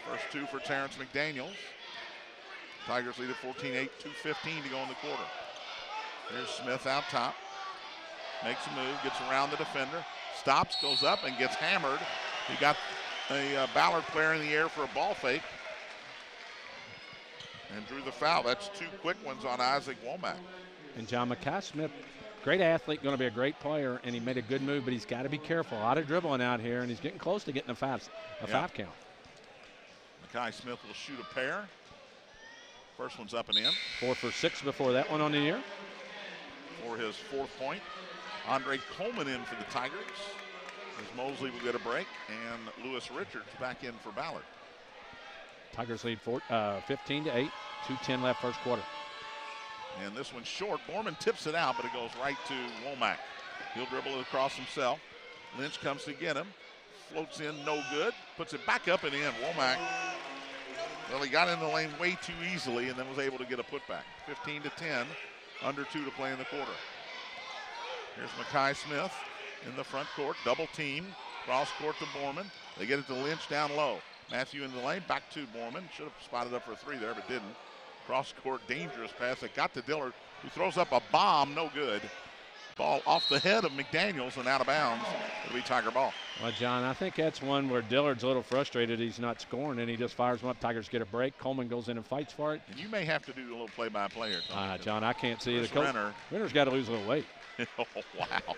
S2: First 2 for Terrence McDaniels. Tigers lead at 14-8, 2:15 to go in the quarter. Here's Smith out top. Makes a move, gets around the defender. Stops, goes up, and gets hammered. He got a Ballard player in the air for a ball fake. And drew the foul. That's 2 quick ones on Isaac Womack.
S1: And John, Makai Smith, great athlete, going to be a great player, and he made a good move, but he's got to be careful. A lot of dribbling out here, and he's getting close to getting a 5 count.
S2: Makai Smith will shoot a pair. First one's up and in.
S1: 4 for 6 before that one on the year.
S2: For his 4th point. Andre Coleman in for the Tigers. As Mosley will get a break, and Lewis Richards back in for Ballard.
S1: Tigers lead 15-8, 2:10 left first quarter.
S2: And this one's short. Borman tips it out, but it goes right to Womack. He'll dribble it across himself. Lynch comes to get him. Floats in, no good. Puts it back up and in. Womack, well, he got in the lane way too easily and then was able to get a putback. 15-10, under 2 to play in the quarter. Here's Mackay Smith in the front court, double team, cross court to Borman. They get it to Lynch down low. Matthew in the lane, back to Borman. Should have spotted up for a three there, but didn't. Cross court, dangerous pass. It got to Dillard, who throws up a bomb, no good. Ball off the head of McDaniels and out of bounds. It'll be Tiger ball.
S1: Well, John, I think that's one where Dillard's a little frustrated he's not scoring, and he just fires them up. Tigers get a break. Coleman goes in and fights for it.
S2: And you may have to do a little play-by-play here, Tony.
S1: John, I can't see it.
S2: Renner's
S1: got to lose a little weight.
S2: Oh, wow.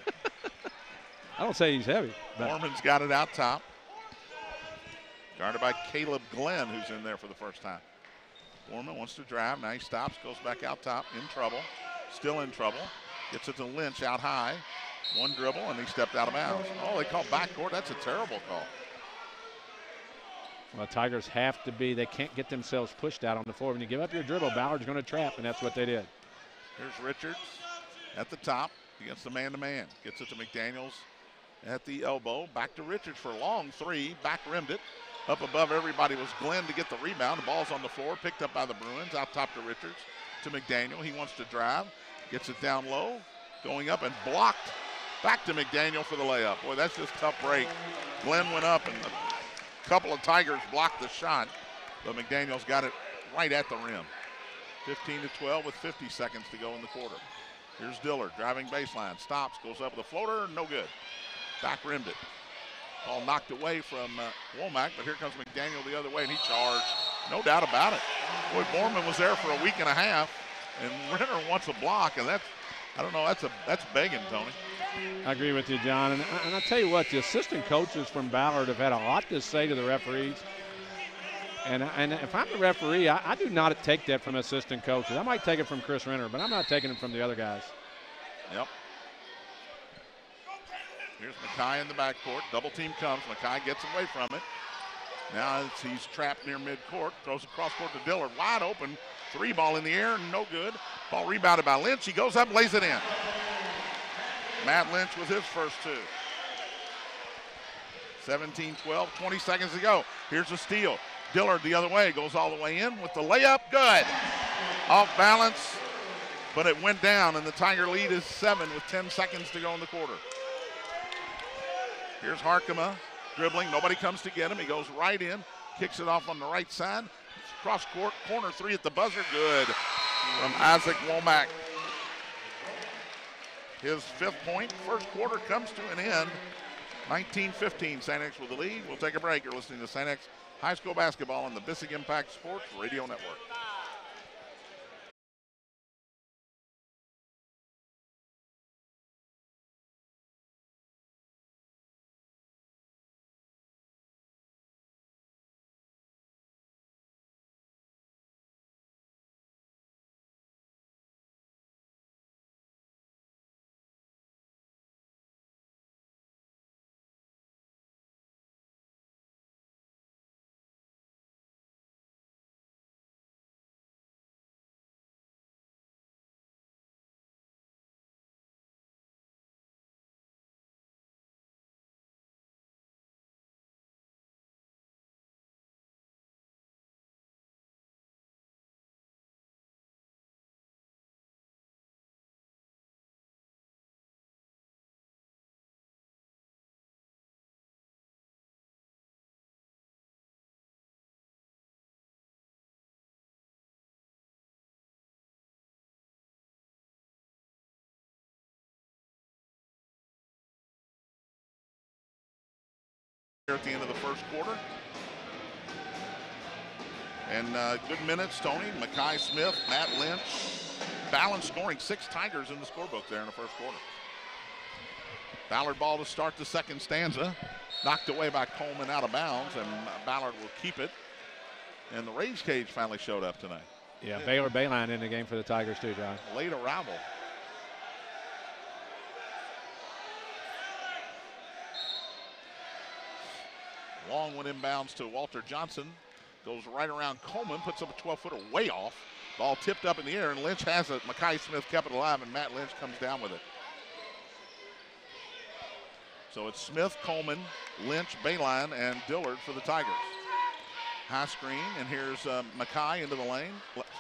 S1: I don't say he's heavy.
S2: Borman's got it out top. Guarded by Caleb Glenn, who's in there for the first time. Borman wants to drive. Now he stops, goes back out top. In trouble. Still in trouble. Gets it to Lynch out high. One dribble, and he stepped out of bounds. Oh, they call backcourt. That's a terrible call.
S1: Well, Tigers have to be. They can't get themselves pushed out on the floor. When you give up your dribble, Ballard's going to trap, and that's what they did.
S2: Here's Richards at the top against the man-to-man. Gets it to McDaniels at the elbow. Back to Richards for a long three. Back rimmed it. Up above everybody was Glenn to get the rebound. The ball's on the floor, picked up by the Bruins. Out top to Richards, to McDaniel. He wants to drive. Gets it down low. Going up and blocked. Back to McDaniel for the layup. Boy, that's just tough break. Glenn went up and a couple of Tigers blocked the shot. But McDaniel's got it right at the rim. 15-12 with 50 seconds to go in the quarter. Here's Dillard driving baseline. Stops, goes up with a floater. No good. Back rimmed it. Ball knocked away from Womack, but here comes McDaniel the other way, and he charged. No doubt about it. Boy, Borman was there for a week and a half, and Renner wants a block, and that's, I don't know, that's begging, Tony.
S1: I agree with you, John. And I'll tell you what, the assistant coaches from Ballard have had a lot to say to the referees. And if I'm the referee, I do not take that from assistant coaches. I might take it from Chris Renner, but I'm not taking it from the other guys.
S2: Yep. Here's Mackay in the backcourt. Double team comes. Mackay gets away from it. Now he's trapped near midcourt. Throws a cross court to Dillard. Wide open. Three ball in the air. No good. Ball rebounded by Lynch. He goes up, lays it in. Matt Lynch with his first two. 17-12, 20 seconds to go. Here's a steal. Dillard the other way. Goes all the way in with the layup. Good. Off balance, but it went down, and the Tiger lead is 7 with 10 seconds to go in the quarter. Here's Harkema dribbling. Nobody comes to get him. He goes right in, kicks it off on the right side. Cross court, corner three at the buzzer. Good from Isaac Womack. His 5th point. First quarter comes to an end. 19-15, St. X with the lead. We'll take a break. You're listening to St. X High School Basketball on the Bissig Impact Sports Radio Network. Here at the end of the first quarter. And good minutes, Tony. Mackay Smith, Matt Lynch. Ballard scoring 6 Tigers in the scorebook there in the first quarter. Ballard ball to start the second stanza. Knocked away by Coleman out of bounds, and Ballard will keep it. And the Rage Cage finally showed up tonight.
S1: Yeah, Baylor Bayline in the game for the Tigers too, John.
S2: Late arrival. Long one inbounds to Walter Johnson. Goes right around Coleman, puts up a 12-footer way off. Ball tipped up in the air, and Lynch has it. Mackay Smith kept it alive, and Matt Lynch comes down with it. So it's Smith, Coleman, Lynch, Bayline, and Dillard for the Tigers. High screen, and here's Mackay into the lane.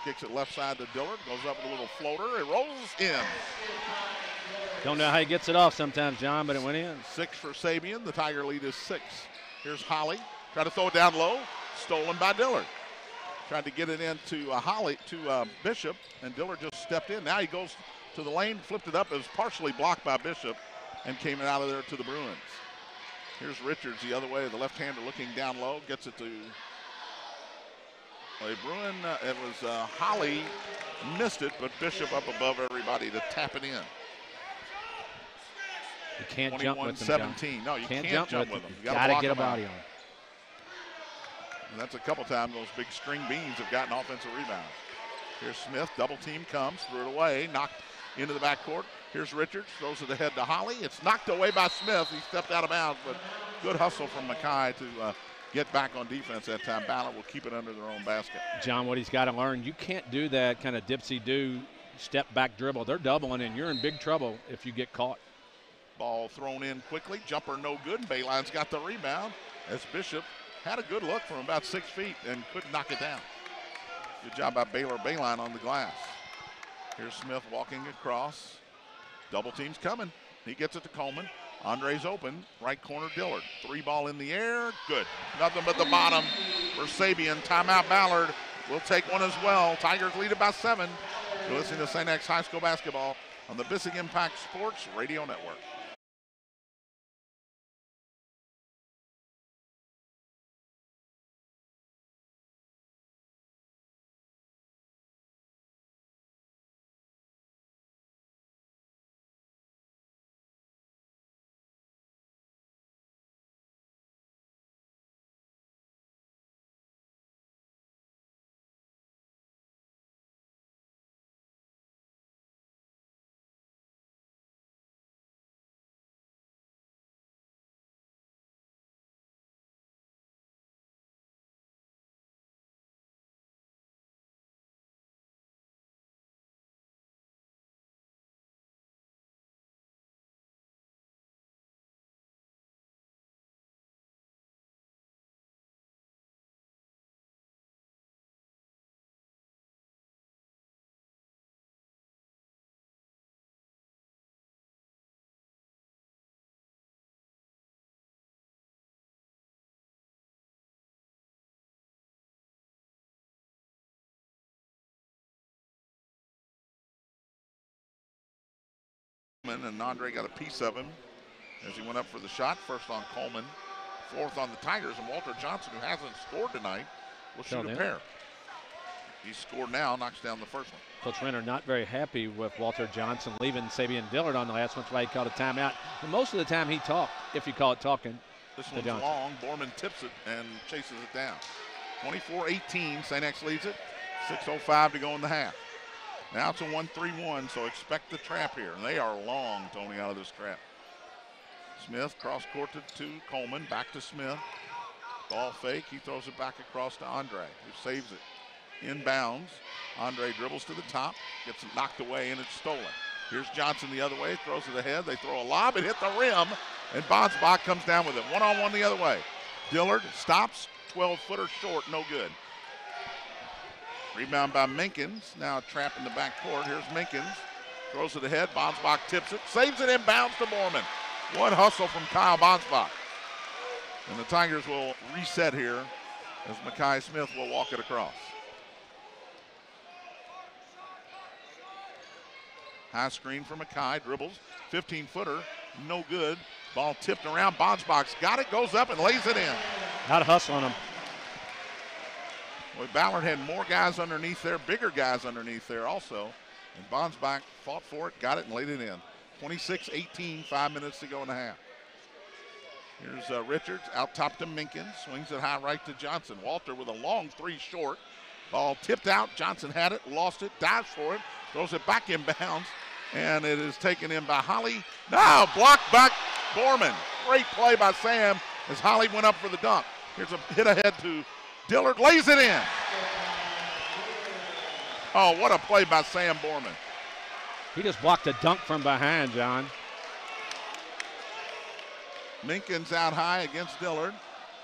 S2: Kicks it left side to Dillard. Goes up with a little floater. It rolls in.
S1: Don't know how he gets it off sometimes, John, but it went in.
S2: 6 for Sabian. The Tiger lead is 6. Here's Holly. Try to throw it down low. Stolen by Dillard. Tried to get it into Bishop, and Dillard just stepped in. Now he goes to the lane, flipped it up. It was partially blocked by Bishop and came out of there to the Bruins. Here's Richards the other way, the left-hander looking down low. Gets it to a Bruin. It was Holly missed it, but Bishop up above everybody to tap it in.
S1: You can't jump with them,
S2: 21-17. No, you can't jump with them.
S1: You got to get a body on.
S2: And that's a couple times those big string beans have gotten offensive rebounds. Here's Smith, double team comes, threw it away, knocked into the backcourt. Here's Richards, throws it ahead to Holly. It's knocked away by Smith. He stepped out of bounds, but good hustle from Mackay to get back on defense that time. Ballard will keep it under their own basket.
S1: John, what he's got to learn, you can't do that kind of dipsy-do step back dribble. They're doubling, and you're in big trouble if you get caught.
S2: Ball thrown in quickly, jumper no good, and Bayline's got the rebound as Bishop had a good look from about 6 feet and couldn't knock it down. Good job by Bayline on the glass. Here's Smith walking across. Double team's coming. He gets it to Coleman. Andre's open. Right corner, Dillard. 3 ball in the air. Good. Nothing but the bottom for Sabian. Timeout Ballard will take one as well. Tigers lead it by 7. You're listening to St. X High School basketball on the Bissing Impact Sports Radio Network. And Andre got a piece of him as he went up for the shot. First on Coleman, 4th on the Tigers, and Walter Johnson, who hasn't scored tonight, will shoot a pair. He's scored now, knocks down the first one.
S1: Coach Renner not very happy with Walter Johnson leaving Sabian Dillard on the last one. That's why he called a timeout. And most of the time he talked, if you call it talking.
S2: This one's long. Borman tips it and chases it down. 24-18, St. X leads it. 6:05 to go in the half. Now it's a 1-3-1, so expect the trap here. And they are long, Tony, out of this trap. Smith cross court to Coleman, back to Smith. Ball fake, he throws it back across to Andre, who saves it. Inbounds, Andre dribbles to the top, gets it knocked away, and it's stolen. Here's Johnson the other way, throws it ahead. They throw a lob, it hit the rim, and Bonsbach comes down with it. One-on-one the other way. Dillard stops, 12-footer short, no good. Rebound by Minkins. Now a trap in the backcourt. Here's Minkins. Throws it ahead. Bonsbach tips it. Saves it inbounds to Borman. What hustle from Kyle Bonsbach. And the Tigers will reset here as Mackay Smith will walk it across. High screen for Mackay. Dribbles. 15-footer. No good. Ball tipped around. Bonsbach's got it. Goes up and lays it in.
S1: Not a hustle on him.
S2: Well, Ballard had more guys underneath there, bigger guys underneath there also. And Bonsbach fought for it, got it, and laid it in. 26-18, 5 minutes to go in the half. Here's Richards, out top to Minkins, swings it high right to Johnson. Walter with a long 3 short. Ball tipped out, Johnson had it, lost it, dives for it, throws it back inbounds, and it is taken in by Holly. Now blocked back Borman. Great play by Sam as Holly went up for the dunk. Here's a hit ahead to Dillard, lays it in. Oh, what a play by Sam Borman.
S1: He just blocked a dunk from behind, John.
S2: Minkins out high against Dillard.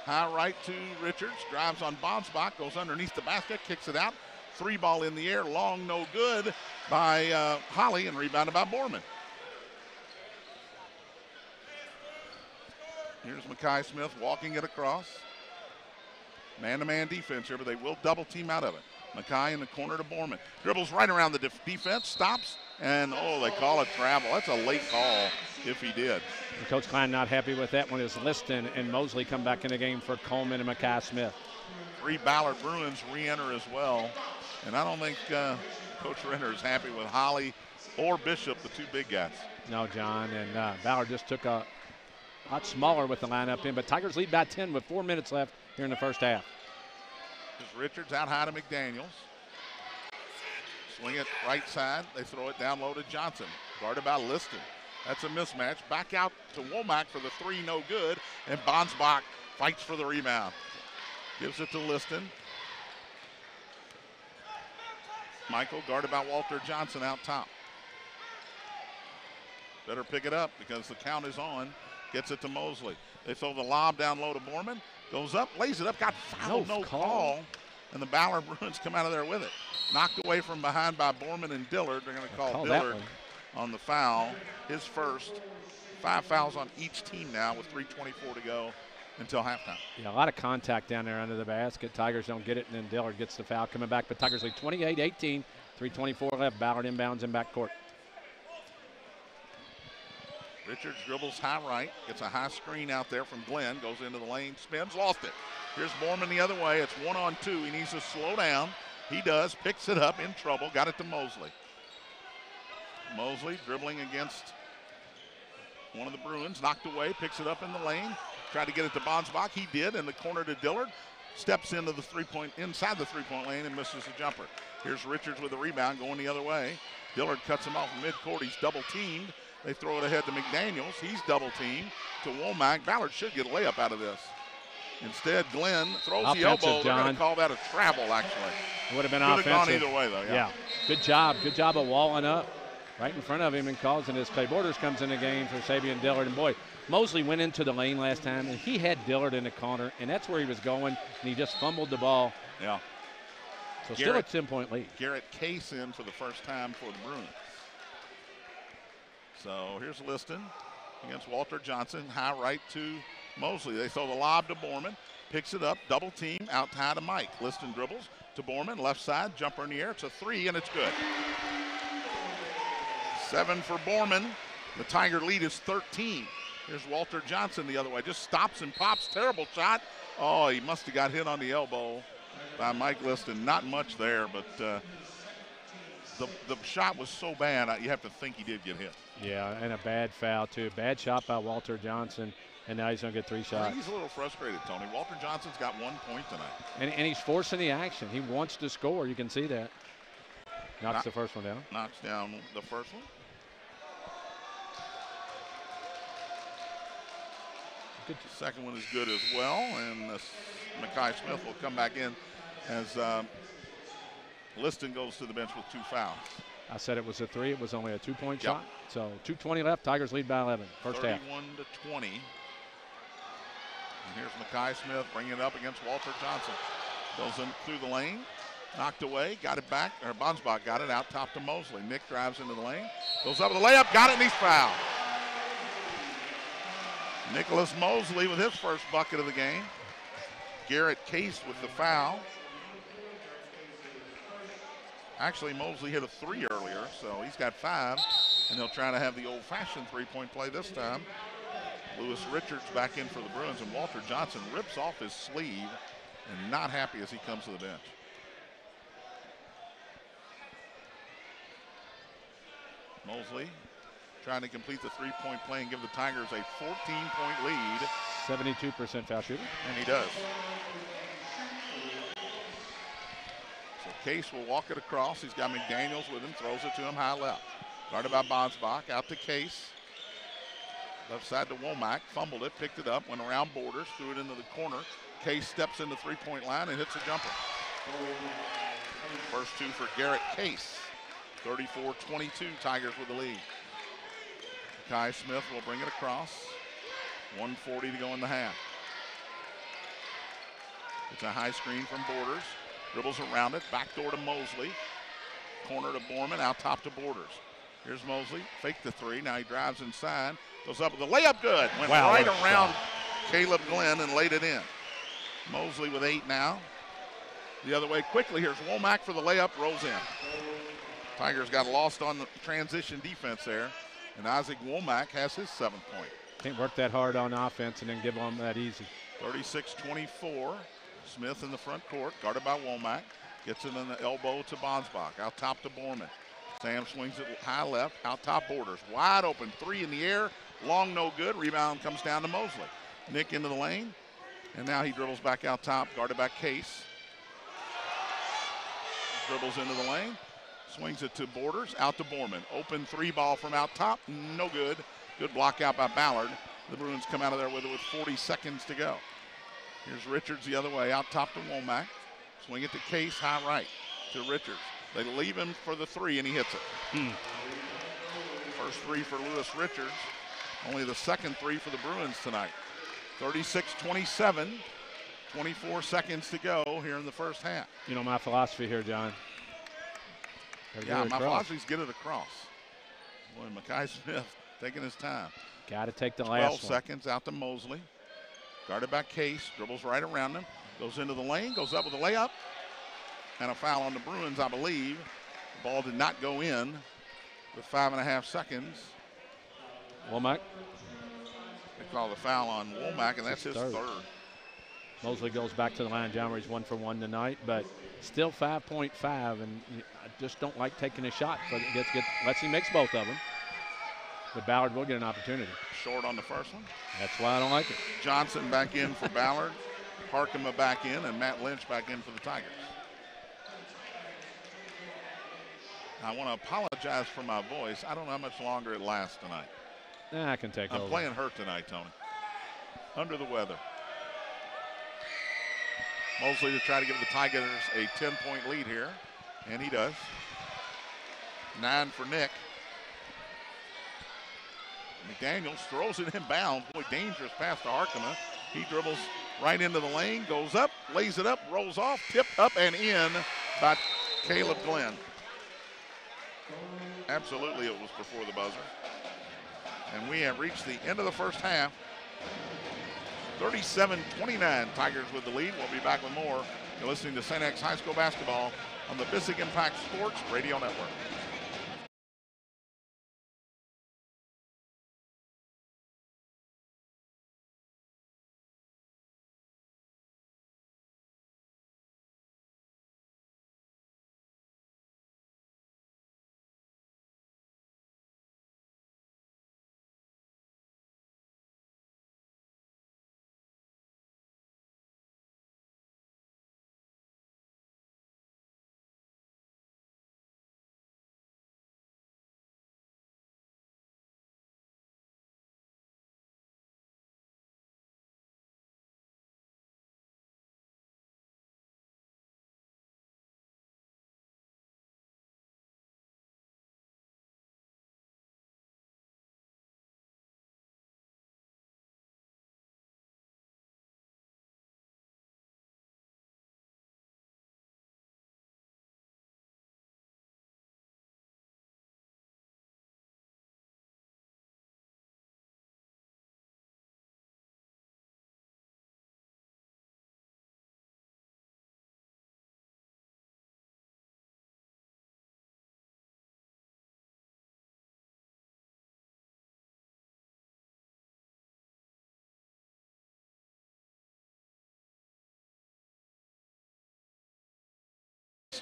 S2: High right to Richards, drives on Bonsbach, goes underneath the basket, kicks it out. 3 ball in the air, long, no good by Holly, and rebounded by Borman. Here's Mekhi Smith walking it across. Man-to-man defense here, but they will double team out of it. Mekhi in the corner to Borman. Dribbles right around the defense, stops, and they call it travel. That's a late call if he did.
S1: And Coach Klein not happy with that one as Liston and Mosley come back in the game for Coleman and Mekhi Smith. 3
S2: Ballard Bruins re-enter as well. And I don't think Coach Renner is happy with Holly or Bishop, the 2 big guys.
S1: No, John, and Ballard just took a lot smaller with the lineup in, but Tigers lead by 10 with 4 minutes left here in the first half.
S2: Here's Richards out high to McDaniels. Swing it right side. They throw it down low to Johnson. Guarded by Liston. That's a mismatch. Back out to Womack for the 3, no good. And Bonsbach fights for the rebound. Gives it to Liston. Michael guarded by Walter Johnson out top. Better pick it up because the count is on. Gets it to Mosley. They throw the lob down low to Borman. Goes up, lays it up, got fouled, no call. And the Ballard Bruins come out of there with it. Knocked away from behind by Borman and Dillard. They're going to call Dillard on the foul. His first. 5 fouls on each team now with 3:24 to go until halftime.
S1: Yeah, a lot of contact down there under the basket. Tigers don't get it, and then Dillard gets the foul coming back. But Tigers lead 28-18, 3:24 left. Ballard inbounds in backcourt.
S2: Richards dribbles high right, gets a high screen out there from Glenn, goes into the lane, spins, lost it. Here's Borman the other way. It's 1-on-2. He needs to slow down. He does, picks it up, in trouble, got it to Mosley. Mosley dribbling against one of the Bruins, knocked away, picks it up in the lane, tried to get it to Bonsbach. He did, in the corner to Dillard, steps into the inside the three-point lane and misses the jumper. Here's Richards with the rebound going the other way. Dillard cuts him off midcourt. He's double-teamed. They throw it ahead to McDaniels. He's double-teamed to Womack. Ballard should get a layup out of this. Instead, Glenn throws the elbow. They're going to call that a travel, actually.
S1: It would have been
S2: offensive.
S1: Could
S2: have gone either way, though.
S1: Yeah. Good job. Good job of walling up right in front of him and causing this. Clay Borders comes in the game for Sabian Dillard. And, boy, Mosley went into the lane last time, and he had Dillard in the corner, and that's where he was going, and he just fumbled the ball.
S2: Yeah.
S1: So still a 10-point lead.
S2: Garrett Case in for the first time for the Bruins. So here's Liston against Walter Johnson. High right to Mosley. They throw the lob to Borman. Picks it up, double team, out high to Mike. Liston dribbles to Borman, left side, jumper in the air. It's a 3, and it's good. 7 for Borman. The Tiger lead is 13. Here's Walter Johnson the other way. Just stops and pops. Terrible shot. Oh, he must have got hit on the elbow by Mike Liston. Not much there, but the shot was so bad, you have to think he did get hit.
S1: Yeah, and a bad foul, too. Bad shot by Walter Johnson, and now he's going to get 3 shots.
S2: He's a little frustrated, Tony. Walter Johnson's got 1 point tonight.
S1: And he's forcing the action. He wants to score. You can see that. Knocks the first one down.
S2: Knocks down the first one. Good. The second one is good as well, and Mekhi Smith will come back in as Liston goes to the bench with 2 fouls.
S1: I said it was a 3. It was only a 2-point shot. So 2:20 left. Tigers lead by 11. First half.
S2: 31-20. And here's Mekhi Smith bringing it up against Walter Johnson. Goes in through the lane. Knocked away. Got it back. Or Bonsbach got it out top to Mosley. Nick drives into the lane. Goes up with a layup. Got it, and he's fouled. Nicholas Mosley with his first bucket of the game. Garrett Case with the foul. Actually, Mosley hit a 3 earlier, so he's got 5, and they'll try to have the old-fashioned 3-point play this time. Lewis Richards back in for the Bruins, and Walter Johnson rips off his sleeve and not happy as he comes to the bench. Mosley trying to complete the 3-point play and give the Tigers a 14-point lead.
S1: 72% foul shooter.
S2: And he does. So Case will walk it across. He's got McDaniels with him, throws it to him high left. Guarded by Bonsbach, out to Case. Left side to Womack, fumbled it, picked it up, went around Borders, threw it into the corner. Case steps in the 3-point line and hits a jumper. First 2 for Garrett Case. 34-22, Tigers with the lead. Kai Smith will bring it across. 1:40 to go in the half. It's a high screen from Borders. Dribbles around it, backdoor to Mosley. Corner to Borman, out top to Borders. Here's Mosley, fake the 3, now he drives inside. Goes up with a layup, good. Went right around Caleb Glenn and laid it in. Mosley with 8 now. The other way quickly. Here's Womack for the layup, rolls in. Tigers got lost on the transition defense there, and Isaac Womack has his 7th point.
S1: Can't work that hard on offense and then give them that easy.
S2: 36-24. Smith in the front court, guarded by Womack. Gets it in the elbow to Bonsbach. Out top to Borman. Sam swings it high left, out top Borders. Wide open, 3 in the air. Long, no good. Rebound comes down to Mosley. Nick into the lane, and now he dribbles back out top, guarded by Case. Dribbles into the lane, swings it to Borders, out to Borman. Open 3 ball from out top, no good. Good block out by Ballard. The Bruins come out of there with it with 40 seconds to go. Here's Richards the other way, out top to Womack. Swing it to Case, high right to Richards. They leave him for the 3, and he hits it. First 3 for Lewis Richards. Only the second 3 for the Bruins tonight. 36-27. 24 seconds to go here in the first half.
S1: You know my philosophy here, John.
S2: Yeah, my philosophy is get it across. Boy, Makai Smith taking his time.
S1: Got to take the
S2: 12
S1: last
S2: seconds out to Mosley. Guarded by Case, dribbles right around him. Goes into the lane, goes up with a layup. And a foul on the Bruins, I believe. The ball did not go in with 5.5 seconds.
S1: Womack.
S2: They call the foul on Womack, and that's his third.
S1: Mosley goes back to the line, John, where he's 1 for 1 tonight, but still 5.5, and I just don't like taking a shot, but lets he makes both of them. But Ballard will get an opportunity.
S2: Short on the first one.
S1: That's why I don't like it.
S2: Johnson back in for Ballard. Harkema back in, and Matt Lynch back in for the Tigers. I want to apologize for my voice. I don't know how much longer it lasts tonight.
S1: I can take over.
S2: I'm playing hurt tonight, Tony. Under the weather. Mosley to try to give the Tigers a 10-point lead here, and he does. 9 for Nick. McDaniels throws it inbound. Boy, dangerous pass to Harkema. He dribbles right into the lane, goes up, lays it up, rolls off, tipped up and in by Caleb Glenn. Absolutely, it was before the buzzer. And we have reached the end of the first half. 37-29, Tigers with the lead. We'll be back with more. You're listening to St. X High School basketball on the Bissig Impact Sports Radio Network.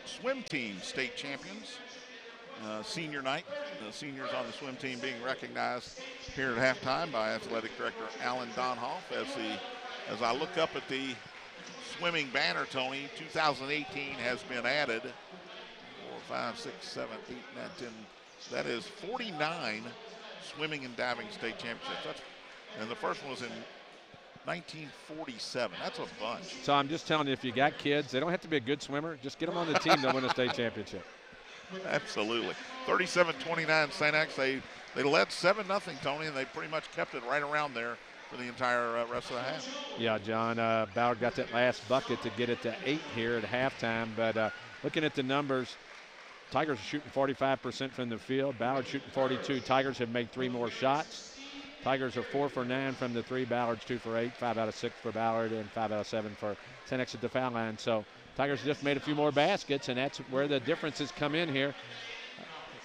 S2: Swim team state champions. Senior night. The seniors on the swim team being recognized here at halftime by Athletic Director Alan Donhoff. As I look up at the swimming banner, Tony, 2018 has been added. 4, 5, 6, 7, 8, 9, 10. That is 49 swimming and diving state championships. And the first one was in 1947. That's a bunch.
S1: So I'm just telling you, if you got kids, they don't have to be a good swimmer. Just get them on the team to win a state championship.
S2: Absolutely. 37-29 St. X. They led 7-0, Tony, and they pretty much kept it right around there for the entire rest of the half.
S1: Yeah, John, Ballard got that last bucket to get it to 8 here at halftime. But looking at the numbers, Tigers are shooting 45% from the field. Ballard shooting 42. Tigers have made 3 more shots. Tigers are 4 for 9 from the 3. Ballard's 2 for 8, 5 out of 6 for Ballard, and 5 out of 7 for St. X at the foul line. So Tigers just made a few more baskets, and that's where the differences come in here.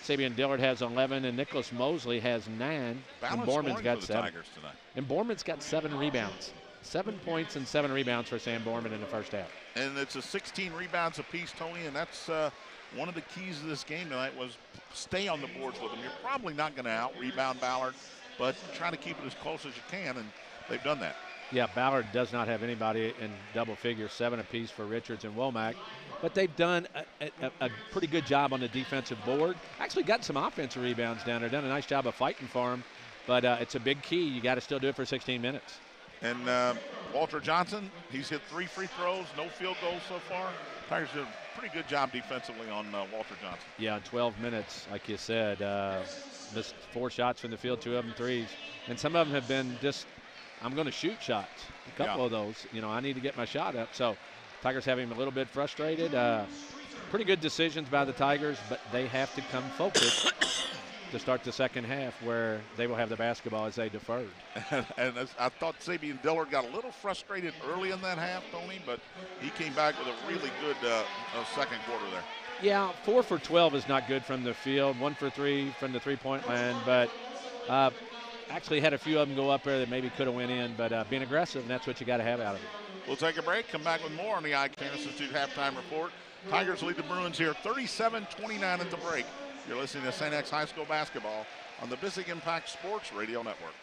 S1: Sabian Dillard has 11, and Nicholas Mosley has 9.
S2: Balance
S1: and Borman's got
S2: for the
S1: 7.
S2: Tigers tonight.
S1: And Borman's got 7 rebounds. 7 points and 7 rebounds for Sam Borman in the first half.
S2: And it's a 16 rebounds apiece, Tony, and that's one of the keys of this game tonight was stay on the boards with them. You're probably not going to out-rebound Ballard, but try to keep it as close as you can, and they've done that.
S1: Yeah, Ballard does not have anybody in double figures, 7 apiece for Richards and Womack. But they've done a pretty good job on the defensive board. Actually got some offensive rebounds down there, done a nice job of fighting for them. But it's a big key. You got to still do it for 16 minutes.
S2: And Walter Johnson, he's hit 3 free throws, no field goals so far. Tigers did a pretty good job defensively on Walter Johnson.
S1: Yeah, in 12 minutes, like you said, missed 4 shots from the field, 2 of them threes. And some of them have been just, I'm going to shoot shots. A couple of those, I need to get my shot up. So Tigers have him a little bit frustrated. Pretty good decisions by the Tigers, but they have to come focused to start the second half where they will have the basketball as they deferred.
S2: And I thought Sabian Dillard got a little frustrated early in that half, Tony, but he came back with a really good second quarter there.
S1: Yeah, 4 for 12 is not good from the field. 1 for 3 from the three-point line, but actually had a few of them go up there that maybe could have went in, but being aggressive, and that's what you got to have out of it.
S2: We'll take a break, come back with more on the Eye Care Institute halftime report. Tigers lead the Bruins here 37-29 at the break. You're listening to St. X High School basketball on the Bissing Impact Sports Radio Network.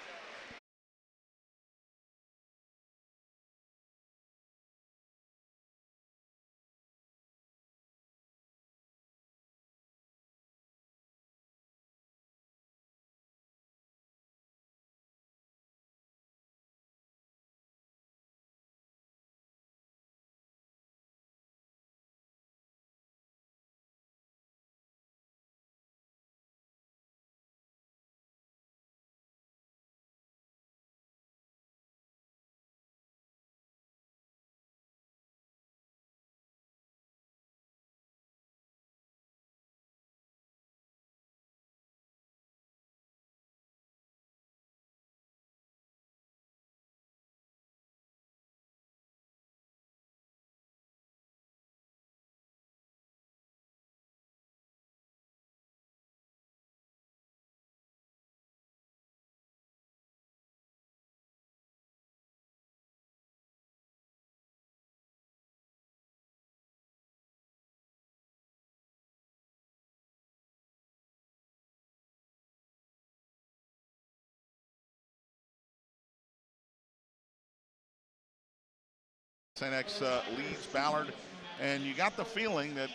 S2: St. X leads Ballard, and you got the feeling that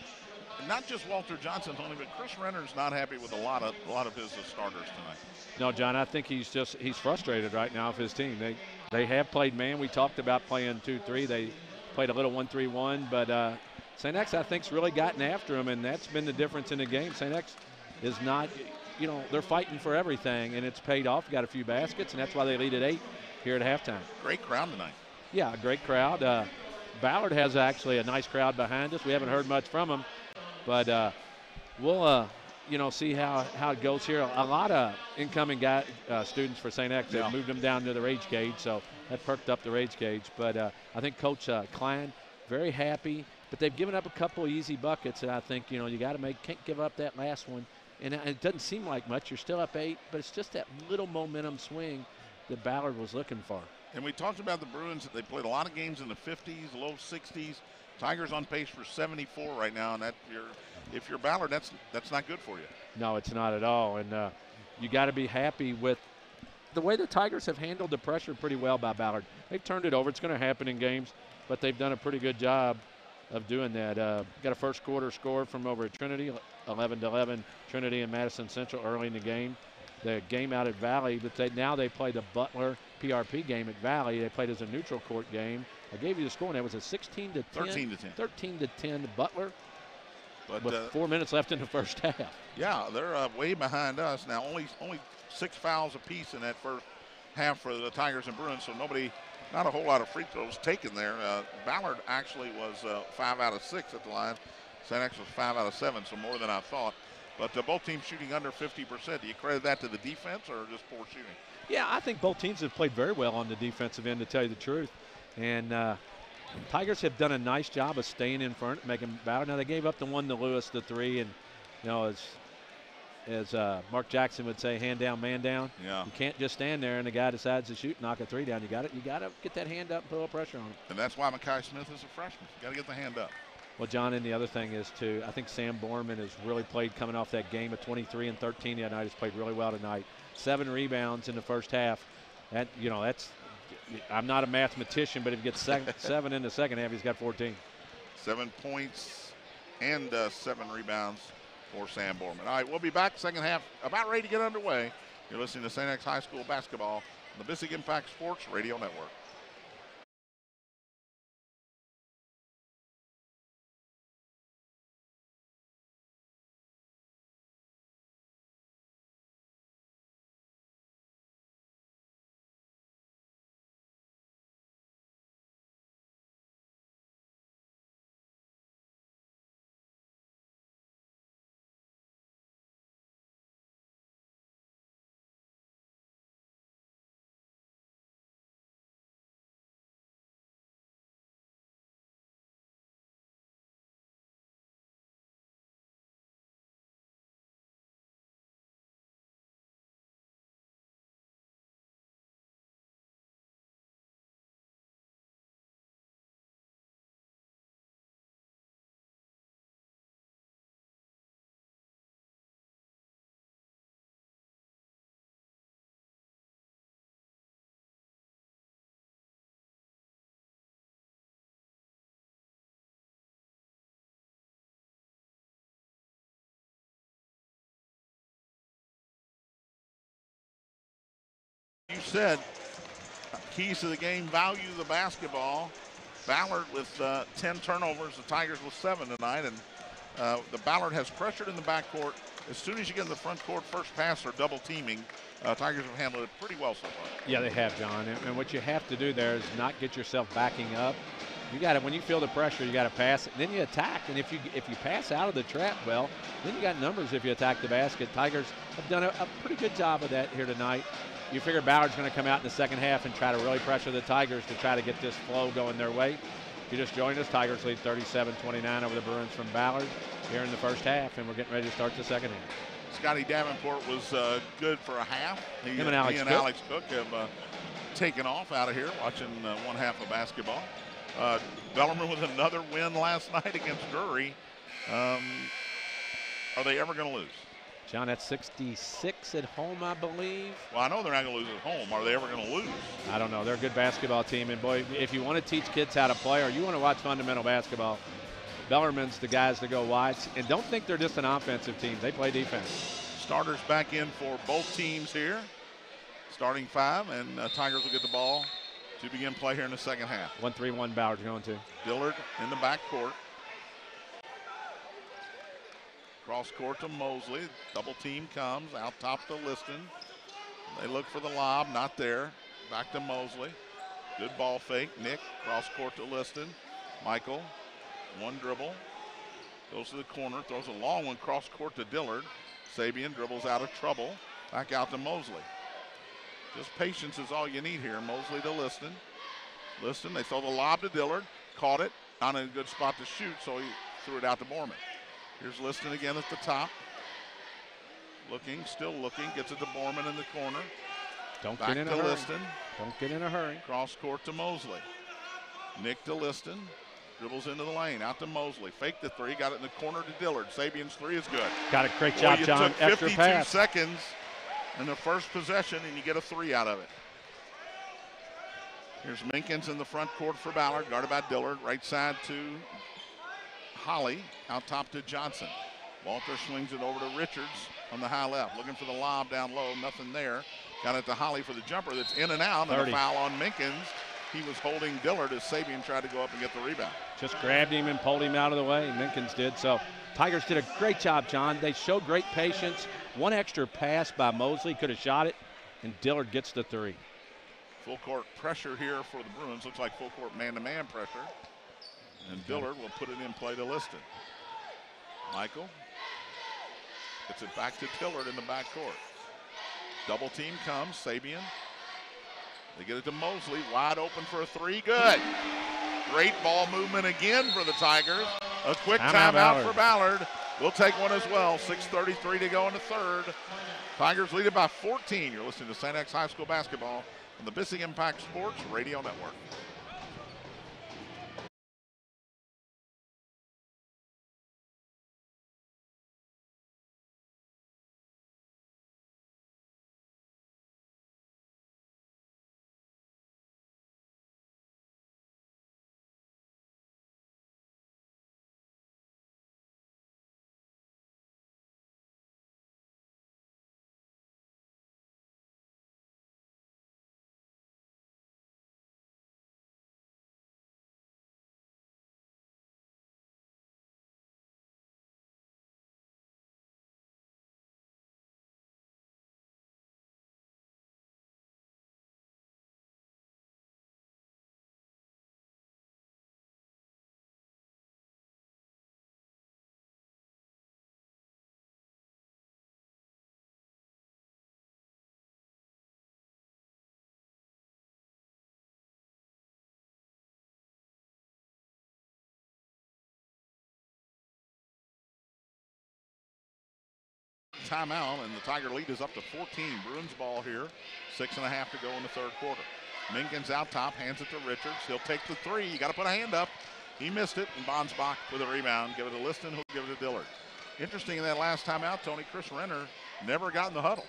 S2: not just Walter Johnson, Tony, but Chris Renner's not happy with a lot of his starters tonight.
S1: No, John, I think he's frustrated right now with his team. They have played man. We talked about playing 2-3. They played a little 1-3-1, but St. X, I think, has really gotten after him, and that's been the difference in the game. St. X is not, they're fighting for everything, and it's paid off. Got a few baskets, and that's why they lead at 8 here at halftime.
S2: Great crowd tonight.
S1: Yeah, a great crowd. Ballard has actually a nice crowd behind us. We haven't heard much from them, but we'll see how it goes here. A lot of incoming students for St. X have moved them down to the rage cage, so that perked up the rage cage. But I think Coach Klein very happy, but they've given up a couple easy buckets, and I think you got to can't give up that last one. And it doesn't seem like much. You're still up 8, but it's just that little momentum swing that Ballard was looking for.
S2: And we talked about the Bruins. They played a lot of games in the 50s, low 60s. Tigers on pace for 74 right now, and if you're Ballard, that's not good for you.
S1: No, it's not at all. And you got to be happy with the way the Tigers have handled the pressure pretty well by Ballard. They've turned it over. It's going to happen in games, but they've done a pretty good job of doing that. Got a first quarter score from over at Trinity, 11-11, Trinity and Madison Central early in the game. The game out at Valley, but now they play the Butler PRP game at Valley. They played as a neutral court game. I gave you the score, and it was a 16-10. 13-10 Butler. But with 4 minutes left in the first half.
S2: Yeah, they're way behind us now. Only 6 fouls apiece in that first half for the Tigers and Bruins, so not a whole lot of free throws taken there. Ballard actually was 5 out of 6 at the line. St. X was 5 out of 7, so more than I thought. But both teams shooting under 50%. Do you credit that to the defense or just poor shooting?
S1: Yeah, I think both teams have played very well on the defensive end, to tell you the truth. And Tigers have done a nice job of staying in front, making Ballard. Now, they gave up the one to Lewis, the three, and, you know, as Mark Jackson would say, hand down, man down.
S2: Yeah.
S1: You can't just stand there and the guy decides to shoot, knock a three down. You got to get that hand up and put a little pressure on him.
S2: And that's why Mekhi Smith is a freshman. You got to get the hand up.
S1: Well, John, and the other thing is, too, I think Sam Borman has really played coming off that game of 23 and 13 the other night. He's played really well tonight. 7 rebounds in the first half. That, you know, that's – I'm not a mathematician, but if he gets 7 in the second half, he's got 14.
S2: 7 points and 7 rebounds for Sam Borman. All right, we'll be back second half, about ready to get underway. You're listening to St. X High School basketball on the Bissell Impact Sports Radio Network. You said keys to the game, value the basketball. Ballard with 10 turnovers, the Tigers with 7 tonight, and the Ballard has pressured in the backcourt. As soon as you get in the front court, first pass or double teaming, Tigers have handled it pretty well so far.
S1: Yeah, they have, John. And what you have to do there is not get yourself backing up. You got to, when you feel the pressure, you got to pass it, and then you attack. And if you pass out of the trap, well, then you got numbers if you attack the basket. Tigers have done a pretty good job of that here tonight. You figure Ballard's going to come out in the second half and try to really pressure the Tigers to try to get this flow going their way. If you just joined us, Tigers lead 37-29 over the Bruins from Ballard here in the first half, and we're getting ready to start the second half.
S2: Scotty Davenport was good for a half. He and Alex Cook have taken off out of here watching one half of basketball. Bellarmine with another win last night against Drury. Are they ever going to lose?
S1: John, that's 66 at home, I believe.
S2: Well, I know they're not going to lose at home. Are they ever going to lose?
S1: I don't know. They're a good basketball team. And, boy, if you want to teach kids how to play or you want to watch fundamental basketball, Bellarmine's the guys to go wide. And don't think they're just an offensive team. They play defense.
S2: Starters back in for both teams here. Starting 5, and Tigers will get the ball to begin play here in the second half.
S1: 1-3-1 Ballard's going to.
S2: Dillard in the backcourt. Cross court to Mosley. Double team comes out top to Liston. They look for the lob, not there. Back to Mosley. Good ball fake. Nick cross court to Liston. Michael, one dribble. Goes to the corner, throws a long one cross court to Dillard. Sabian dribbles out of trouble. Back out to Mosley. Just patience is all you need here. Mosley to Liston. Liston, they throw the lob to Dillard. Caught it. Not in a good spot to shoot, so he threw it out to Borman. Here's Liston again at the top. Looking, still looking. Gets it to Borman in the corner.
S1: Don't
S2: Back
S1: get in a
S2: to
S1: hurry.
S2: Liston.
S1: Don't get in a hurry.
S2: Cross court to Mosley. Nick to Liston. Dribbles into the lane. Out to Mosley. Fake the three. Got it in the corner to Dillard. Sabian's three is good.
S1: Got a great job, John.
S2: Took
S1: Extra
S2: 52
S1: pass.
S2: seconds in the first possession, and you get a three out of it. Here's Minkins in the front court for Ballard. Guarded by Dillard. Right side to Holly. Out top to Johnson. Walter swings it over to Richards on the high left. Looking for the lob down low. Nothing there. Got it to Holly for the jumper that's in and out.
S1: 30.
S2: And a foul on Minkins. He was holding Dillard as Sabian tried to go up and get the rebound.
S1: Just grabbed him and pulled him out of the way. Minkins did. So Tigers did a great job, John. They showed great patience. One extra pass by Mosley. Could have shot it. And Dillard gets the three.
S2: Full court pressure here for the Bruins. Looks like full court man-to-man pressure. And Dillard will put it in play to Liston. Michael Gets it back to Dillard in the backcourt. Double team comes, Sabian. They get it to Mosley, wide open for a three, good. Great ball movement again for the Tigers. A quick timeout for Ballard. We'll take one as well. 6:33 to go in the third. Tigers lead it by 14. You're listening to St. X High School basketball on the Bissing Impact Sports Radio Network. Timeout, and the Tiger lead is up to 14. Bruins ball here. 6.5 to go in the third quarter. Minkins out top, hands it to Richards. He'll take the three. You got to put a hand up. He missed it, and Bonsbach with a rebound. Give it to Liston, who'll give it to Dillard. Interesting in that last timeout, Tony, Chris Renner never got in the huddle.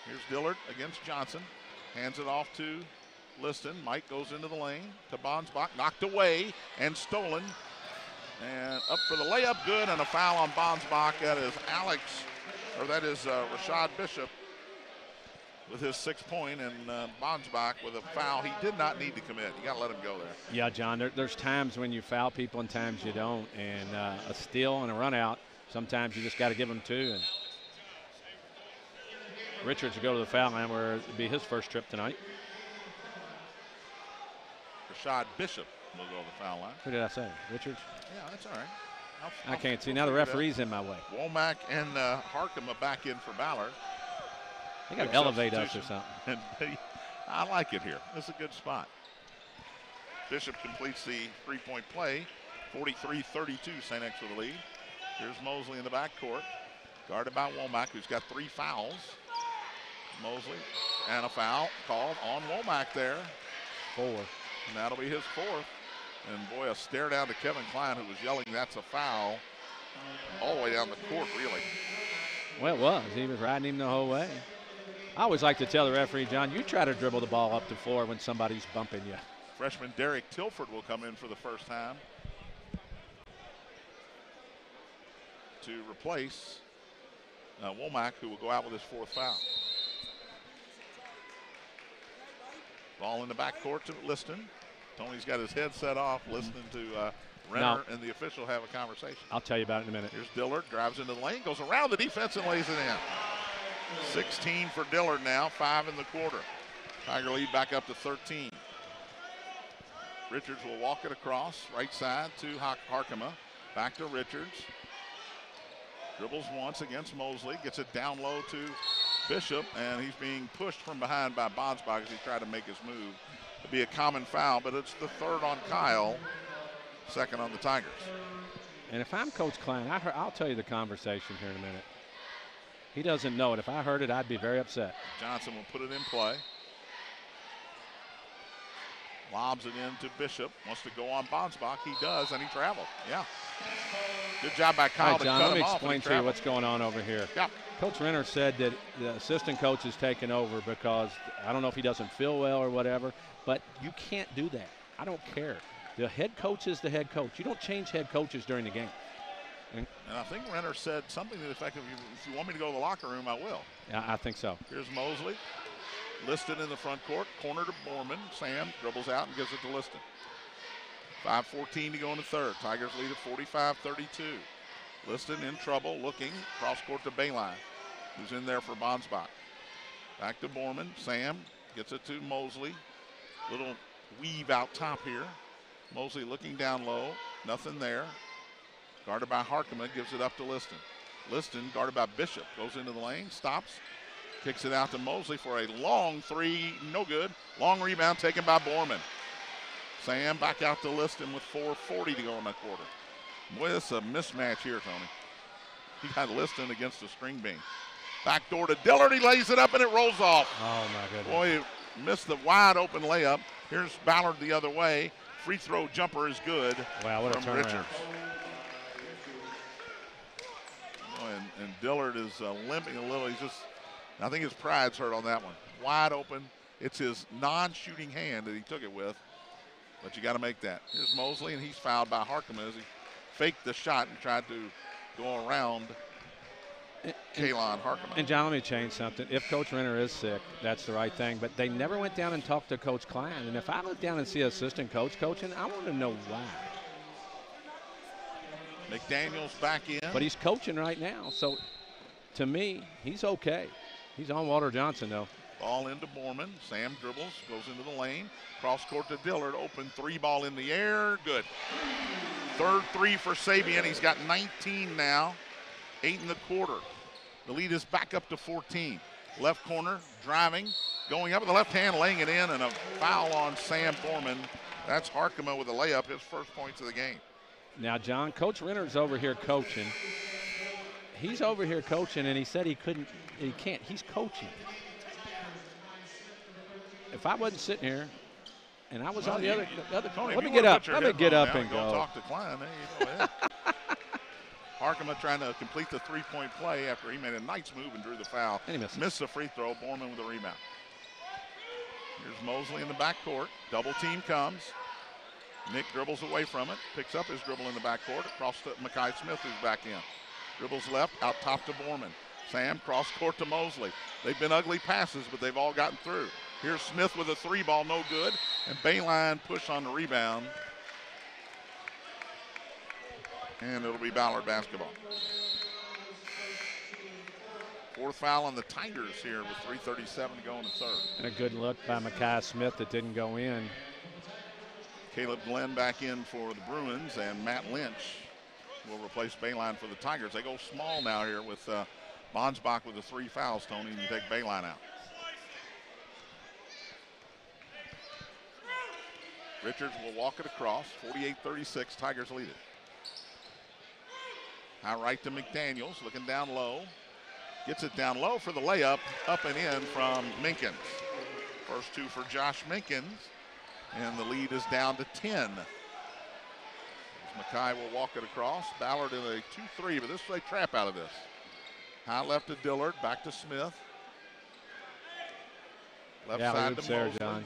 S2: Here's Dillard against Johnson. Hands it off to Liston. Mike goes into the lane to Bonsbach. Knocked away and stolen. And up for the layup, good, and a foul on Bonsbach. That is Rashad Bishop with his 6 point, and Bonsbach with a foul he did not need to commit. You got to let him go there.
S1: Yeah, John, there's times when you foul people and times you don't. And a steal and a run out, sometimes you just got to give them two. And Richards will go to the foul line where it'll be his first trip tonight.
S2: Rashad Bishop will go to the foul line.
S1: Who did I say? Richards?
S2: Yeah, that's all right.
S1: I can't see. Now the referee's in my way.
S2: Womack and Harkham are back in for Ballard.
S1: They got to elevate us or something.
S2: And I like it here. This is a good spot. Bishop completes the three-point play. 43-32, St. X with the lead. Here's Mosley in the backcourt. Guarded by Womack, who's got 3 fouls. Mosley, and a foul called on Womack there.
S1: 4.
S2: And that'll be his 4th. And boy, a stare down to Kevin Klein, who was yelling, "That's a foul," all the way down the court, really.
S1: Well, it was. He was riding him the whole way. I always like to tell the referee, John, you try to dribble the ball up the floor when somebody's bumping you.
S2: Freshman Derek Tilford will come in for the first time to replace Womack, who will go out with his 4th foul. Ball in the backcourt to Liston. Tony's got his headset off, listening to Renner and the official have a conversation.
S1: I'll tell you about it in a minute.
S2: Here's Dillard, drives into the lane, goes around the defense and lays it in. 16 for Dillard now, 5 in the quarter. Tiger lead back up to 13. Richards will walk it across, right side to Harkema. Back to Richards. Dribbles once against Mosley, gets it down low to Bishop, and he's being pushed from behind by Bonsbach as he tried to make his move. It'd be a common foul, but it's the 3rd on Kyle, 2nd on the Tigers.
S1: And if I'm Coach Klein, I'll tell you the conversation here in a minute. He doesn't know it. If I heard it, I'd be very upset.
S2: Johnson will put it in play. Lobs it in to Bishop. Wants to go on Bonsbach. He does, and he traveled. Yeah. Good job by Kyle to
S1: John,
S2: cut
S1: let me
S2: him off.
S1: explain to you what's going on over here.
S2: Yeah.
S1: Coach Renner said that the assistant coach is taking over because I don't know if he doesn't feel well or whatever, but you can't do that. I don't care. The head coach is the head coach. You don't change head coaches during the game.
S2: And I think Renner said something to the effect of, if you want me to go to the locker room, I will.
S1: Yeah, I think so.
S2: Here's Mosley. Liston in the front court. Corner to Borman. Sam dribbles out and gives it to Liston. 5:14 to go in the third. Tigers lead at 45-32. Liston in trouble, looking. Cross court to Bayline, who's in there for Bonsbach. Back to Borman. Sam gets it to Mosley. Little weave out top here. Mosley looking down low. Nothing there. Guarded by Harkema, gives it up to Liston. Liston, guarded by Bishop, goes into the lane, stops, kicks it out to Mosley for a long three, no good. Long rebound taken by Borman. Sam back out to Liston with 4:40 to go in that quarter. Boy, this is a mismatch here, Tony. He got Liston against the string bean. Back door to Dillard, he lays it up and it rolls off.
S1: Oh my goodness.
S2: Boy, he missed the wide open layup. Here's Ballard the other way. Free throw jumper is good.
S1: Wow, what a
S2: from
S1: turnaround.
S2: Richards. And Dillard is limping a little. I think his pride's hurt on that one. Wide open. It's his non-shooting hand that he took it with. But you got to make that. Here's Mosley, and he's fouled by Harkema as he faked the shot and tried to go around Kalon Harkema.
S1: And John, let me change something. If Coach Renner is sick, that's the right thing. But they never went down and talked to Coach Klein. And if I look down and see assistant coach coaching, I want to know why.
S2: McDaniel's back in.
S1: But he's coaching right now. So, to me, he's okay. He's on Walter Johnson, though.
S2: Ball into Borman. Sam dribbles, goes into the lane. Cross court to Dillard. Open three ball in the air. Good. Third three for Sabian. He's got 19 now. 8 in the quarter. The lead is back up to 14. Left corner, driving, going up with the left hand, laying it in, and a foul on Sam Borman. That's Harkema with a layup, his first points of the game.
S1: Now, John, Coach Renner's over here coaching. He's over here coaching, and he said he can't. He's coaching. If I wasn't sitting here, and I was on the other
S2: Tony,
S1: let me get up. Let me get up and
S2: go.
S1: go.
S2: Talk to Klein. There you go. Harkema trying to complete the three-point play after he made a nice move and drew the foul.
S1: And he
S2: missed the free throw. Borman with the rebound. Here's Mosley in the backcourt. Double team comes. Nick dribbles away from it. Picks up his dribble in the backcourt. Across to Makai Smith, who's back in. Dribbles left, out top to Borman. Sam cross court to Mosley. They've been ugly passes, but they've all gotten through. Here's Smith with a three ball, no good. And Bayline push on the rebound. And it'll be Ballard basketball. Fourth foul on the Tigers here with 3:37 to go in the third.
S1: And a good look by Makai Smith that didn't go in.
S2: Caleb Glenn back in for the Bruins, and Matt Lynch will replace Bayline for the Tigers. They go small now here with Bonsbach with the 3 fouls, Tony, and you take Bayline out. Richards will walk it across. 48-36, Tigers lead it. High right to McDaniels, looking down low. Gets it down low for the layup, up and in from Minkins. First two for Josh Minkins, and the lead is down to 10. Mackay will walk it across. Ballard in a 2-3, but this is a trap out of this. High left to Dillard, back to Smith. Left side to Mosley.
S1: John.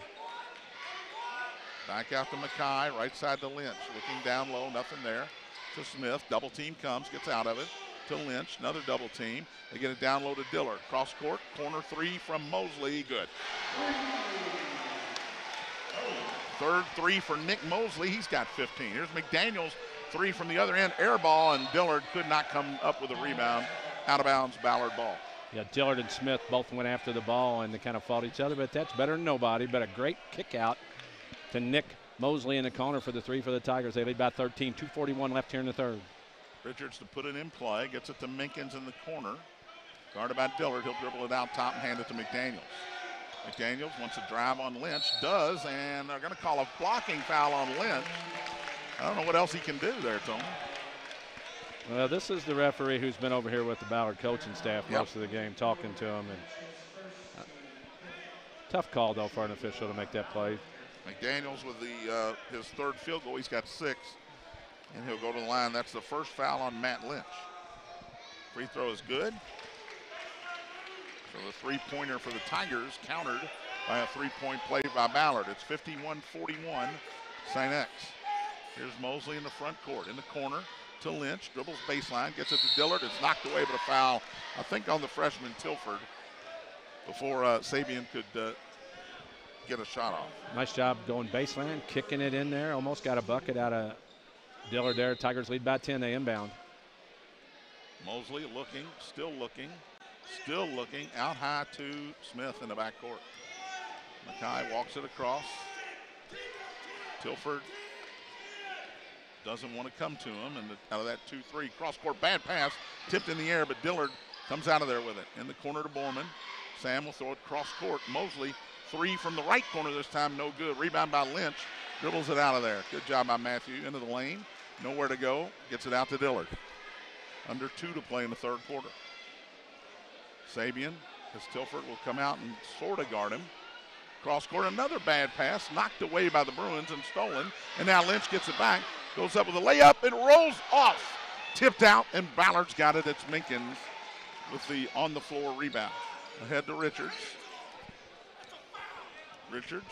S2: Back out to Mackay, right side to Lynch. Looking down low, nothing there. To Smith, double team comes, gets out of it. To Lynch, another double team. They get it down low to Dillard. Cross court, corner three from Mosley, good. Third three for Nick Mosley, he's got 15. Here's McDaniels, three from the other end, air ball, and Dillard could not come up with a rebound. Out of bounds, Ballard ball.
S1: Yeah, Dillard and Smith both went after the ball and they kind of fought each other, but that's better than nobody. But a great kick out to Nick Mosley in the corner for the three for the Tigers. They lead by 13, 2:41 left here in the third.
S2: Richards to put it in play, gets it to Minkins in the corner. Guarded by Dillard, he'll dribble it out top and hand it to McDaniels. McDaniels wants to drive on Lynch, does, and they're going to call a blocking foul on Lynch. I don't know what else he can do there, Tony.
S1: Well, this is the referee who's been over here with the Ballard coaching staff most of the game, talking to him. And tough call, though, for an official to make that play.
S2: McDaniels with his third field goal. He's got 6, and he'll go to the line. That's the first foul on Matt Lynch. Free throw is good. So the three-pointer for the Tigers countered by a three-point play by Ballard. It's 51-41, St. X. Here's Mosley in the front court, in the corner to Lynch, dribbles baseline, gets it to Dillard. It's knocked away, but a foul, I think, on the freshman Tilford before Sabian could get a shot off.
S1: Nice job going baseline, kicking it in there. Almost got a bucket out of Dillard there. Tigers lead by 10. They inbound.
S2: Mosley looking, still looking, out high to Smith in the backcourt. Mackay walks it across. Tilford doesn't want to come to him, and out of that 2-3 cross court, bad pass, tipped in the air, but Dillard comes out of there with it. In the corner to Borman. Sam will throw it cross court. Mosley, 3 from the right corner this time, no good. Rebound by Lynch, dribbles it out of there. Good job by Matthew. Into the lane, nowhere to go, gets it out to Dillard. Under 2 to play in the third quarter. Sabian, as Tilford will come out and sort of guard him. Cross court, another bad pass, knocked away by the Bruins and stolen. And now Lynch gets it back, goes up with a layup, and rolls off. Tipped out, and Ballard's got it. It's Minkins with the on-the-floor rebound. Ahead to Richards. Richards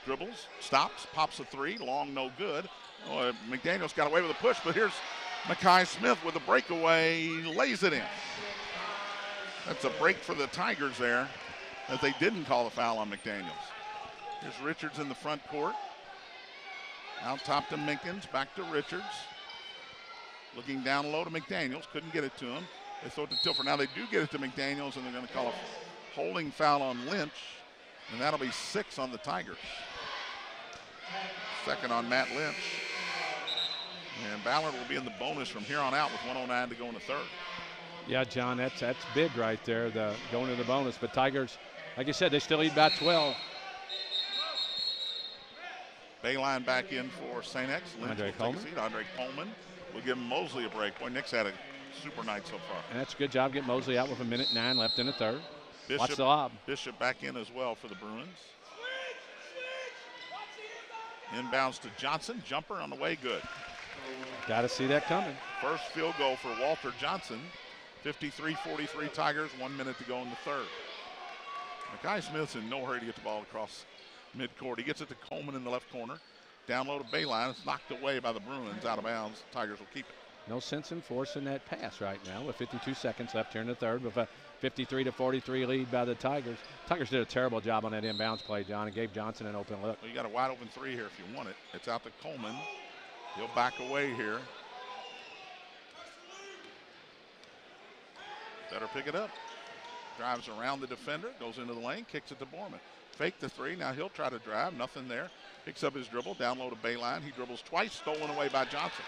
S2: dribbles, stops, pops a 3, long, no good. Oh, McDaniels got away with a push, but here's Makai Smith with a breakaway, lays it in. That's a break for the Tigers there, as they didn't call the foul on McDaniels. Here's Richards in the front court. Out top to Minkins, back to Richards. Looking down low to McDaniels, couldn't get it to him. They throw it to Tilford. Now they do get it to McDaniels, and they're going to call a holding foul on Lynch, and that'll be 6 on the Tigers. Second on Matt Lynch. And Ballard will be in the bonus from here on out with 1:09 to go in the third.
S1: Yeah, John, that's big right there, going to the bonus. But Tigers, like I said, they still lead by 12.
S2: Bayline back in for St. X. Lynch
S1: Andre
S2: will
S1: Coleman.
S2: take a seat. Andre Coleman will give Mosley a break. Boy, Nick's had a super night so far.
S1: And that's a good job getting Mosley out with 1:09 left in the third. Watch the lob.
S2: Bishop back in as well for the Bruins. Inbounds to Johnson. Jumper on the way, good.
S1: Got to see that coming.
S2: First field goal for Walter Johnson. 53-43 Tigers, 1 minute to go in the third. Makai Smith's in no hurry to get the ball across midcourt. He gets it to Coleman in the left corner. Down low to Bayline. It's knocked away by the Bruins, out of bounds. Tigers will keep it.
S1: No sense in forcing that pass right now with 52 seconds left here in the third with a 53-43 lead by the Tigers. Tigers did a terrible job on that inbounds play, John, and gave Johnson an open look.
S2: Well, you got a wide open 3 here if you want it. It's out to Coleman. He'll back away here. Better pick it up. Drives around the defender, goes into the lane, kicks it to Borman. Fake the 3, now he'll try to drive, nothing there. Picks up his dribble, down low to Bayline. He dribbles twice, stolen away by Johnson.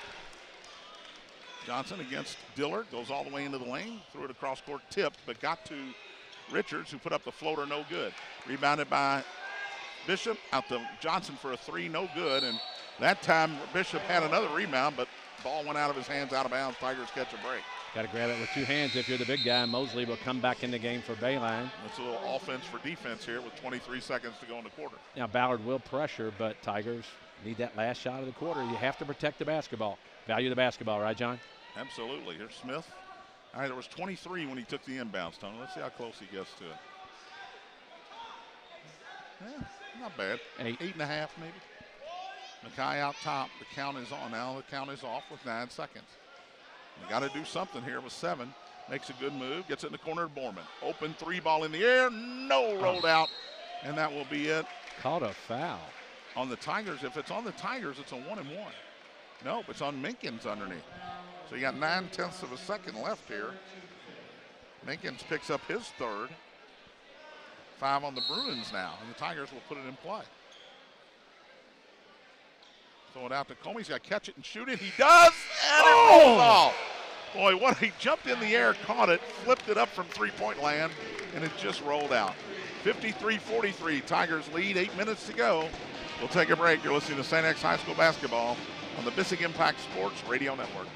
S2: Johnson against Dillard, goes all the way into the lane, threw it across court, tipped, but got to Richards, who put up the floater, no good. Rebounded by Bishop, out to Johnson for a 3, no good. And that time Bishop had another rebound, but ball went out of his hands, out of bounds. Tigers catch a break.
S1: Got to grab it with 2 hands if you're the big guy. Mosley will come back in the game for Bayline.
S2: It's a little offense for defense here with 23 seconds to go in the quarter.
S1: Now Ballard will pressure, but Tigers need that last shot of the quarter. You have to protect the basketball. Value the basketball, right, John?
S2: Absolutely. Here's Smith. All right, there was 23 when he took the inbounds, Tony. Let's see how close he gets to it. Yeah, not bad. 8.5 maybe. Makai out top. The count is on now. The count is off with 9 seconds. We got to do something here with 7. Makes a good move. Gets it in the corner to Borman. Open 3 ball in the air. No, rolled out. And that will be it.
S1: Called a foul.
S2: On the Tigers. If it's on the Tigers, it's a 1-and-1. Nope, it's on Minkins underneath. So you got 9/10 of a second left here. Minkins picks up his third. 5 on the Bruins now. And the Tigers will put it in play. Throw it out to Comey. He's got to catch it and shoot it. He does, and it rolls off. Boy, what he jumped in the air, caught it, flipped it up from three-point land, and it just rolled out. 53-43, Tigers lead, 8 minutes to go. We'll take a break. You're listening to St. X High School basketball on the Bissing Impact Sports Radio Network.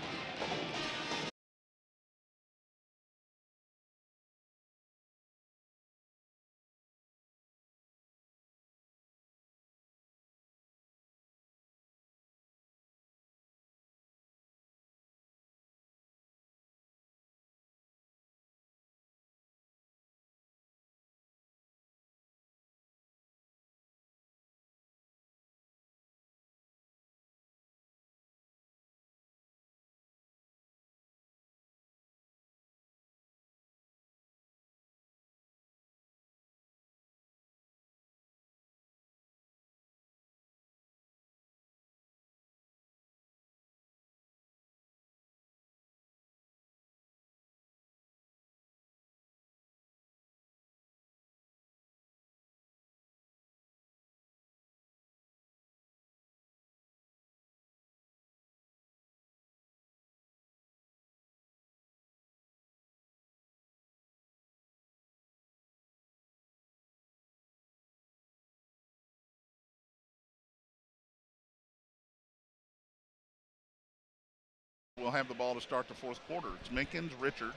S2: will have the ball to start the fourth quarter. It's Minkins, Richards,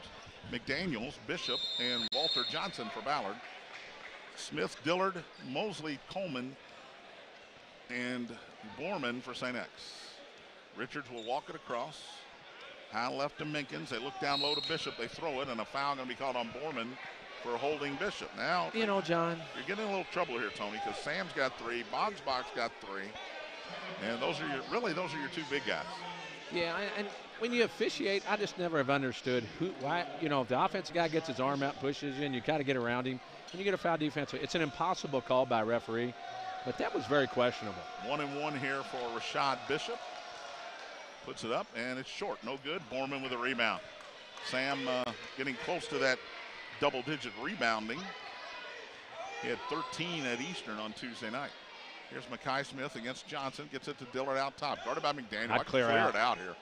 S2: McDaniels, Bishop, and Walter Johnson for Ballard. Smith, Dillard, Mosley, Coleman, and Borman for St. X. Richards will walk it across. High left to Minkins. They look down low to Bishop. They throw it, and a foul going to be called on Borman for holding Bishop. Now,
S1: You know, John,
S2: you're getting in a little trouble here, Tony, because Sam's got 3, Boggsbach's got 3, and those are your 2 big guys.
S1: yeah, and when you officiate, I just never have understood why, if the offensive guy gets his arm out, pushes you, and you kind of get around him, and you get a foul defensively. It's an impossible call by a referee, but that was very questionable.
S2: 1-and-1 here for Rashad Bishop. Puts it up, and it's short. No good. Borman with a rebound. Sam getting close to that double-digit rebounding. He had 13 at Eastern on Tuesday night. Here's Makai Smith against Johnson. Gets it to Dillard out top. Guarded by McDaniel.
S1: I'd clear
S2: it out here.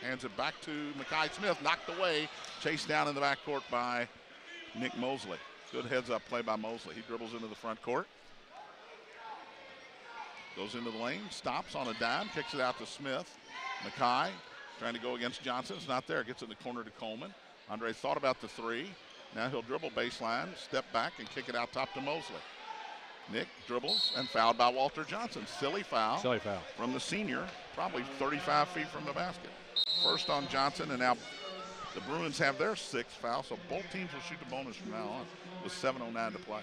S2: Hands it back to Makai Smith. Knocked away. Chased down in the backcourt by Nick Mosley. Good heads-up play by Mosley. He dribbles into the front court. Goes into the lane. Stops on a dime. Kicks it out to Smith. Makai trying to go against Johnson. It's not there. Gets in the corner to Coleman. Andre thought about the 3. Now he'll dribble baseline, step back, and kick it out top to Mosley. Nick dribbles and fouled by Walter Johnson. Silly foul.
S1: Silly foul.
S2: From the senior, probably 35 feet from the basket. First on Johnson, and now the Bruins have their 6th foul, so both teams will shoot the bonus from now on with 7:09 to play.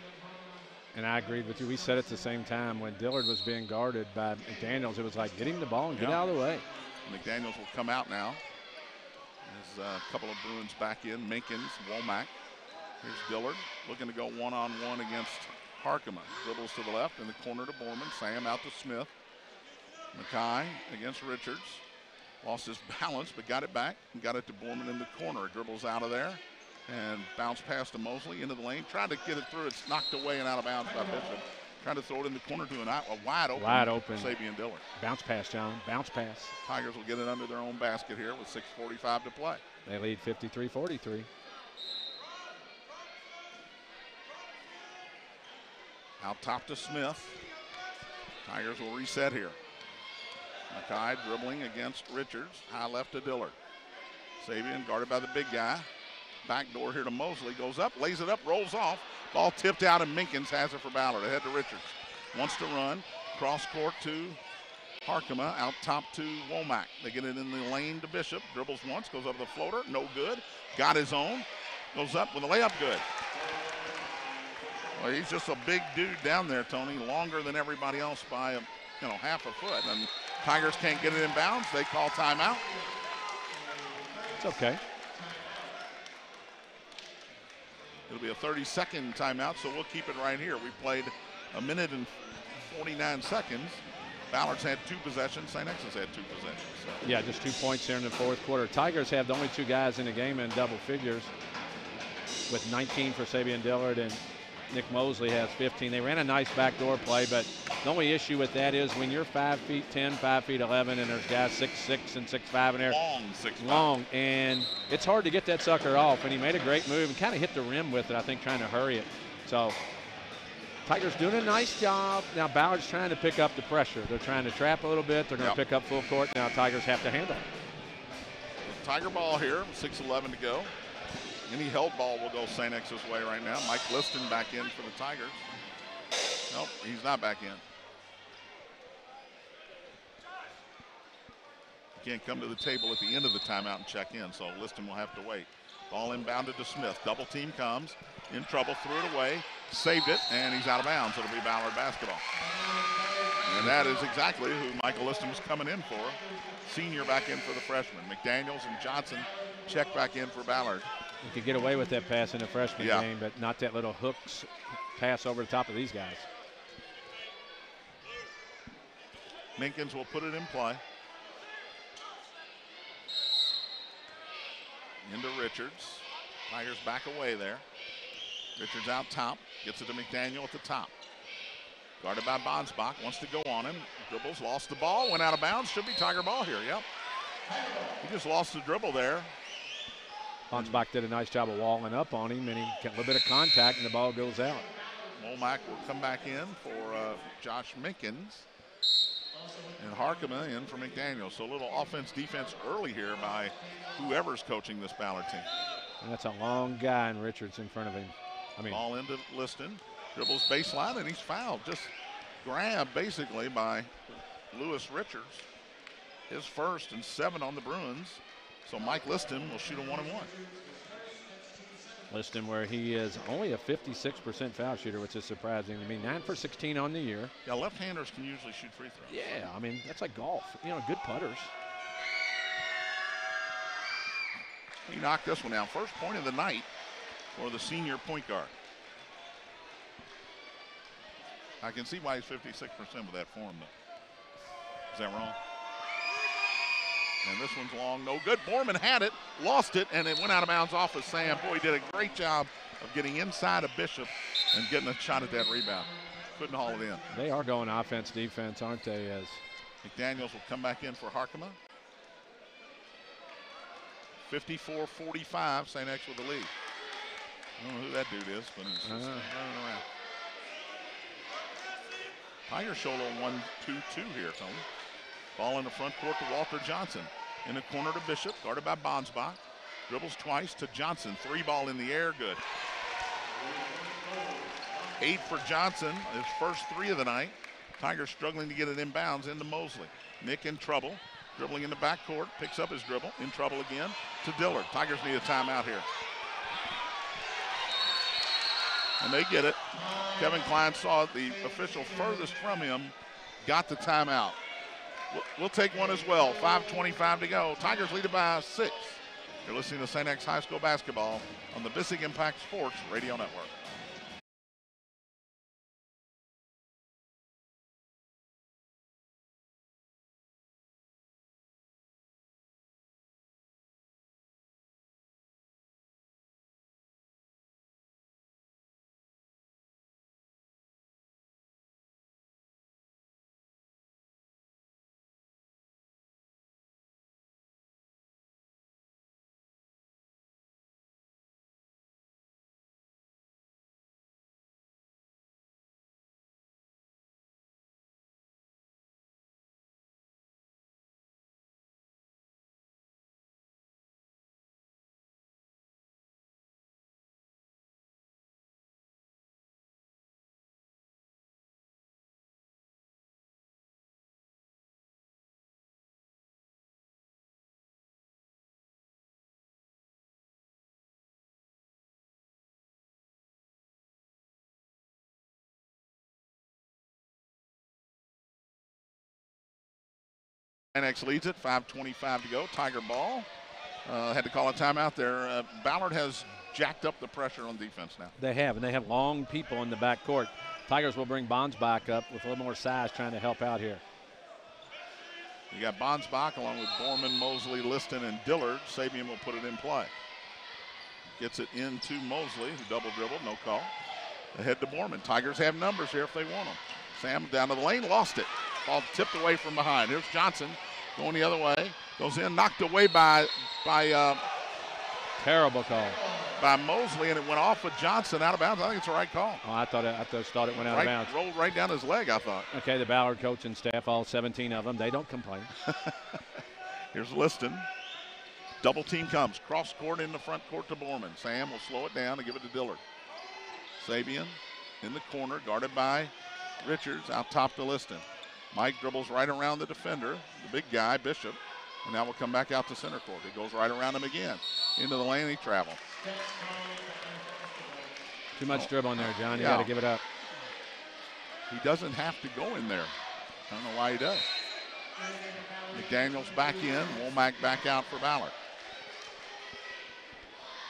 S1: And I agreed with you. We said at the same time when Dillard was being guarded by McDaniels, it was like, get him the ball and get out of the way.
S2: McDaniels will come out now. There's a couple of Bruins back in. Minkins, Womack. Here's Dillard looking to go one-on-one against Harkema. Dribbles to the left in the corner to Borman. Sam out to Smith. Makai against Richards. Lost his balance, but got it back and got it to Borman in the corner. Dribbles out of there and bounce pass to Mosley into the lane. Tried to get it through. It's knocked away and out of bounds by Bishop. Trying to throw it in the corner to a wide open Sabian Dillard.
S1: Bounce pass, John. Bounce pass.
S2: Tigers will get it under their own basket here with 6:45 to play.
S1: They lead 53-43.
S2: Out top to Smith. Tigers will reset here. Makai dribbling against Richards. High left to Dillard. Sabian guarded by the big guy. Back door here to Mosley. Goes up, lays it up, rolls off. Ball tipped out, and Minkins has it for Ballard. Ahead to Richards. Wants to run. Cross court to Harkema. Out top to Womack. They get it in the lane to Bishop. Dribbles once, goes up the floater. No good. Got his own. Goes up with a layup. Good. Well, he's just a big dude down there, Tony. Longer than everybody else by half a foot. And Tigers can't get it in bounds. They call timeout.
S1: It's okay.
S2: It'll be a 30-second timeout, so we'll keep it right here. We played a minute and 49 seconds. Ballard's had 2 possessions. St. X has had 2 possessions. So.
S1: Yeah, just 2 points here in the fourth quarter. Tigers have the only 2 guys in the game in double figures with 19 for Sabian Dillard, and Nick Mosley has 15. They ran a nice backdoor play, but the only issue with that is when you're 5'10", 5'11", and there's guys 6'6" and 6'5" in there.
S2: Long 6'5".
S1: Long, and it's hard to get that sucker off, and he made a great move and kind of hit the rim with it, I think, trying to hurry it. So Tigers doing a nice job. Now Ballard's trying to pick up the pressure. They're trying to trap a little bit. They're going to pick up full court. Now Tigers have to handle it.
S2: Tiger ball here, 6:11 to go. Any held ball will go St. X's way right now. Mike Liston back in for the Tigers. Nope, he's not back in. You can't come to the table at the end of the timeout and check in, so Liston will have to wait. Ball inbounded to Smith. Double team comes. In trouble, threw it away, saved it, and he's out of bounds. It'll be Ballard basketball. And that is exactly who Michael Liston was coming in for. Senior back in for the freshman. McDaniels and Johnson check back in for Ballard.
S1: You could get away with that pass in the freshman game, but not that little hooks pass over the top of these guys.
S2: Minkins will put it in play. Into Richards. Tigers back away there. Richards out top. Gets it to McDaniel at the top. Guarded by Bonsbach. Wants to go on him. Dribbles. Lost the ball. Went out of bounds. Should be Tiger ball here. Yep. He just lost the dribble there.
S1: Bonsbach did a nice job of walling up on him, and he got a little bit of contact, and the ball goes out.
S2: Womack will come back in for Josh Minkins. And Harkema in for McDaniel. So a little offense defense early here by whoever's coaching this Ballard team.
S1: And that's a long guy, and Richards in front of him.
S2: Ball into Liston, dribbles baseline, and he's fouled. Just grabbed basically by Lewis Richards. His first and 7 on the Bruins. So Mike Liston will shoot a 1-and-1.
S1: Liston, where he is only a 56% foul shooter, which is surprising to me. 9 for 16 on the year.
S2: Yeah, left-handers can usually shoot free throws.
S1: Yeah, I mean, that's like golf. Good putters.
S2: He knocked this one down. First point of the night for the senior point guard. I can see why he's 56% with that form, though. Is that wrong? And this one's long, no good. Borman had it, lost it, and it went out of bounds off of Sam. Boy, he did a great job of getting inside of Bishop and getting a shot at that rebound. Couldn't haul it in.
S1: They are going offense, defense, aren't they? As
S2: McDaniels will come back in for Harkema. 54-45, St. X with the lead. I don't know who that dude is, but he's running around. Tiger show a little 1-2-2 here, Tony. Ball in the front court to Walter Johnson. In the corner to Bishop, guarded by Bonsbach. Dribbles twice to Johnson. 3 ball in the air, good. 8 for Johnson, his first 3 of the night. Tigers struggling to get it inbounds into Mosley. Nick in trouble, dribbling in the backcourt, picks up his dribble, in trouble again to Dillard. Tigers need a timeout here. And they get it. Kevin Klein saw the official furthest from him, got the timeout. We'll take one as well. 5:25 to go. Tigers lead it by 6. You're listening to St. X High School basketball on the Bissig Impact Sports Radio Network. NX leads it, 5:25 to go. Tiger ball. Had to call a timeout there. Ballard has jacked up the pressure on defense now.
S1: They have, and they have long people in the backcourt. Tigers will bring Bonds back up with a little more size, trying to help out here.
S2: You got Bonsbach along with Borman, Mosley, Liston, and Dillard. Sabian will put it in play. Gets it into Mosley, who double dribbled, no call. Ahead to Borman. Tigers have numbers here if they want them. Sam down to the lane, lost it. Ball tipped away from behind. Here's Johnson going the other way. Goes in, knocked away by
S1: terrible call
S2: by Mosley, and it went off with Johnson out of bounds. I think it's the right call.
S1: Oh, I just thought it went out of bounds.
S2: Rolled right down his leg, I thought.
S1: Okay, the Ballard coaching staff, all 17 of them, they don't complain.
S2: Here's Liston. Double team comes. Cross court in the front court to Borman. Sam will slow it down and give it to Dillard. Sabian in the corner, guarded by Richards, out top to Liston. Mike dribbles right around the defender, the big guy, Bishop, and now we'll come back out to center court. He goes right around him again. Into the lane, he travels.
S1: Too much dribbling there, John. You got to give it up.
S2: He doesn't have to go in there. I don't know why he does. McDaniels back in, Womack back out for Ballard.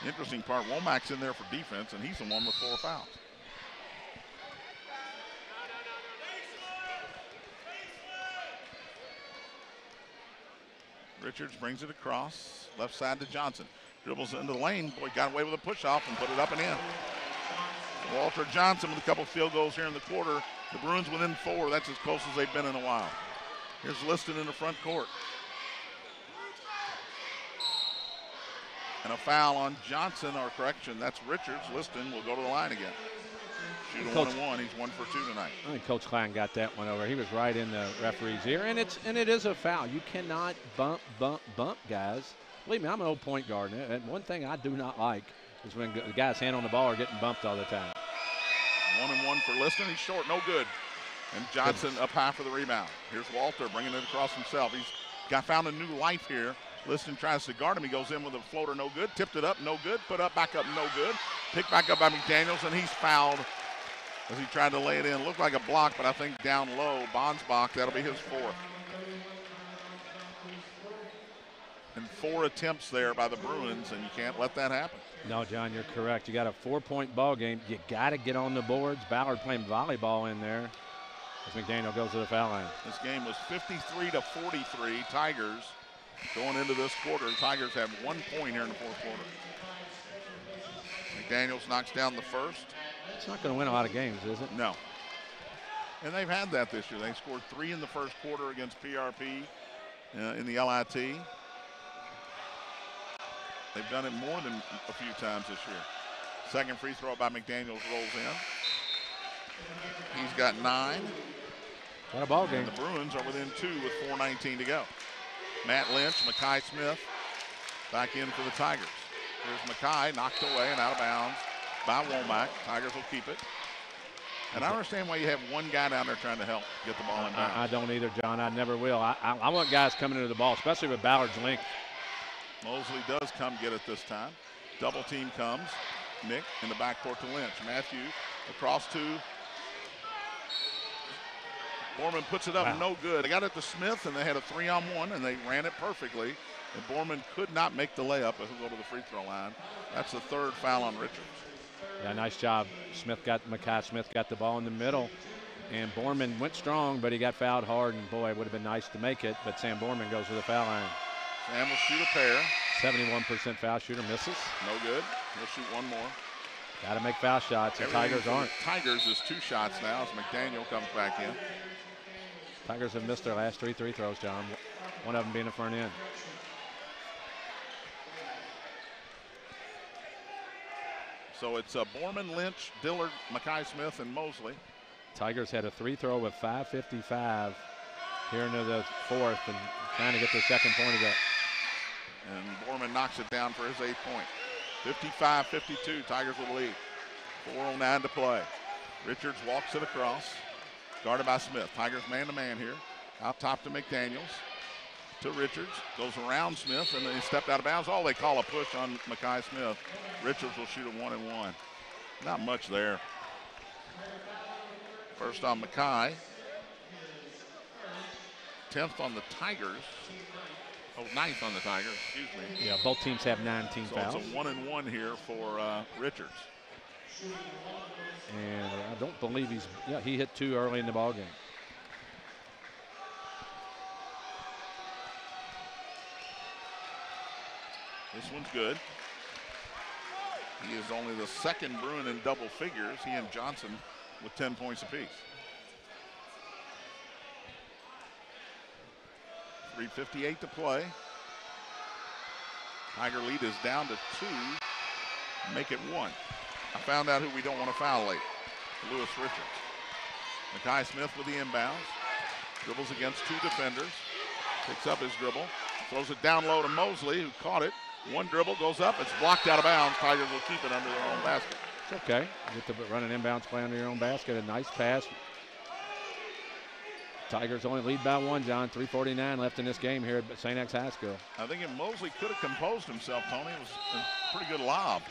S2: The interesting part, Womack's in there for defense, and he's the one with 4 fouls. Richards brings it across, left side to Johnson. Dribbles into the lane. Boy, got away with a push-off and put it up and in. Walter Johnson with a couple field goals here in the quarter. The Bruins within 4. That's as close as they've been in a while. Here's Liston in the front court. And a foul on Johnson, or correction, that's Richards. Liston will go to the line again. Shoot a 1-and-1. He's 1 for 2 tonight.
S1: I think Coach Klein got that one over. He was right in the referee's ear, and it is a foul. You cannot bump, guys. Believe me, I'm an old point guard, and one thing I do not like is when the guys' hand on the ball are getting bumped all the time.
S2: 1-and-1 for Liston. He's short, no good. And Johnson up high for the rebound. Here's Walter bringing it across himself. He's found a new life here. Liston tries to guard him. He goes in with a floater, no good. Tipped it up, no good. Put up, back up, no good. Picked back up by McDaniels, and he's fouled as he tried to lay it in. Looked like a block, but I think down low. Bonsbach, that'll be his 4th. And 4 attempts there by the Bruins, and you can't let that happen.
S1: No, John, you're correct. You got a 4-point ball game. You got to get on the boards. Ballard playing volleyball in there as McDaniel goes to the foul line.
S2: This game was 53-43. Tigers going into this quarter. The Tigers have 1 point here in the 4th quarter. McDaniels knocks down the first.
S1: It's not going to win a lot of games, is it?
S2: No. And they've had that this year. They scored 3 in the first quarter against PRP in the LIT. They've done it more than a few times this year. Second free throw by McDaniels rolls in. He's got 9.
S1: Got a ball game.
S2: And the Bruins are within 2 with 4:19 to go. Matt Lynch, Mackay Smith back in for the Tigers. Here's Mackay, knocked away and out of bounds by Womack. Tigers will keep it. And I understand why you have one guy down there trying to help get the ball in bounds.
S1: I don't either, John. I never will. I want guys coming into the ball, especially with Ballard's length.
S2: Mosley does come get it this time. Double team comes. Nick in the backcourt to Lynch. Matthew across to Borman, puts it up, wow. No good. They got it to Smith, and they had a 3-on-1, and they ran it perfectly. And Borman could not make the layup, but he'll go to the free throw line. That's the 3rd foul on Richards.
S1: Yeah, nice job. Mackay Smith got the ball in the middle, and Borman went strong, but he got fouled hard, and boy, it would have been nice to make it, but Sam Borman goes to the foul line.
S2: Sam will shoot a pair.
S1: 71% foul shooter, misses.
S2: No good. He'll shoot one more.
S1: Got to make foul shots. The Tigers aren't.
S2: Tigers is 2 shots now as McDaniel comes back in.
S1: Tigers have missed their last 3 free throws, John. One of them being a front end.
S2: So it's Borman, Lynch, Dillard, Mackay Smith, and Mosley.
S1: Tigers had a 3-throw with 5:55 here into the 4th and trying to get their second point of that.
S2: And Borman knocks it down for his 8th point. 55-52, Tigers with the lead. 4:09 to play. Richards walks it across, guarded by Smith. Tigers man-to-man here. Out top to McDaniels. To Richards, goes around Smith, and then he stepped out of bounds. They call a push on Mackay Smith. Richards will shoot a 1-and-1. Not much there. First on Mackay. 10th on the Tigers. 9th on the Tigers, excuse me.
S1: Yeah, both teams have 19 fouls.
S2: So it's a 1-and-1 here for Richards.
S1: And I don't believe he hit 2 early in the ball game.
S2: This one's good. He is only the 2nd Bruin in double figures. He and Johnson with 10 points apiece. 3:58 to play. Tiger lead is down to 2. Make it 1. I found out who we don't want to foul late. Lewis Richards. Mackay Smith with the inbounds. Dribbles against 2 defenders. Picks up his dribble. Throws it down low to Mosley, who caught it. One dribble goes up. It's blocked out of bounds. Tigers will keep it under their own basket.
S1: It's okay. You get to run an inbounds play under your own basket. A nice pass. Tigers only lead by 1, John. 3:49 left in this game here at St. X High School.
S2: I think if Mosley could have composed himself, Tony, it was a pretty good lob.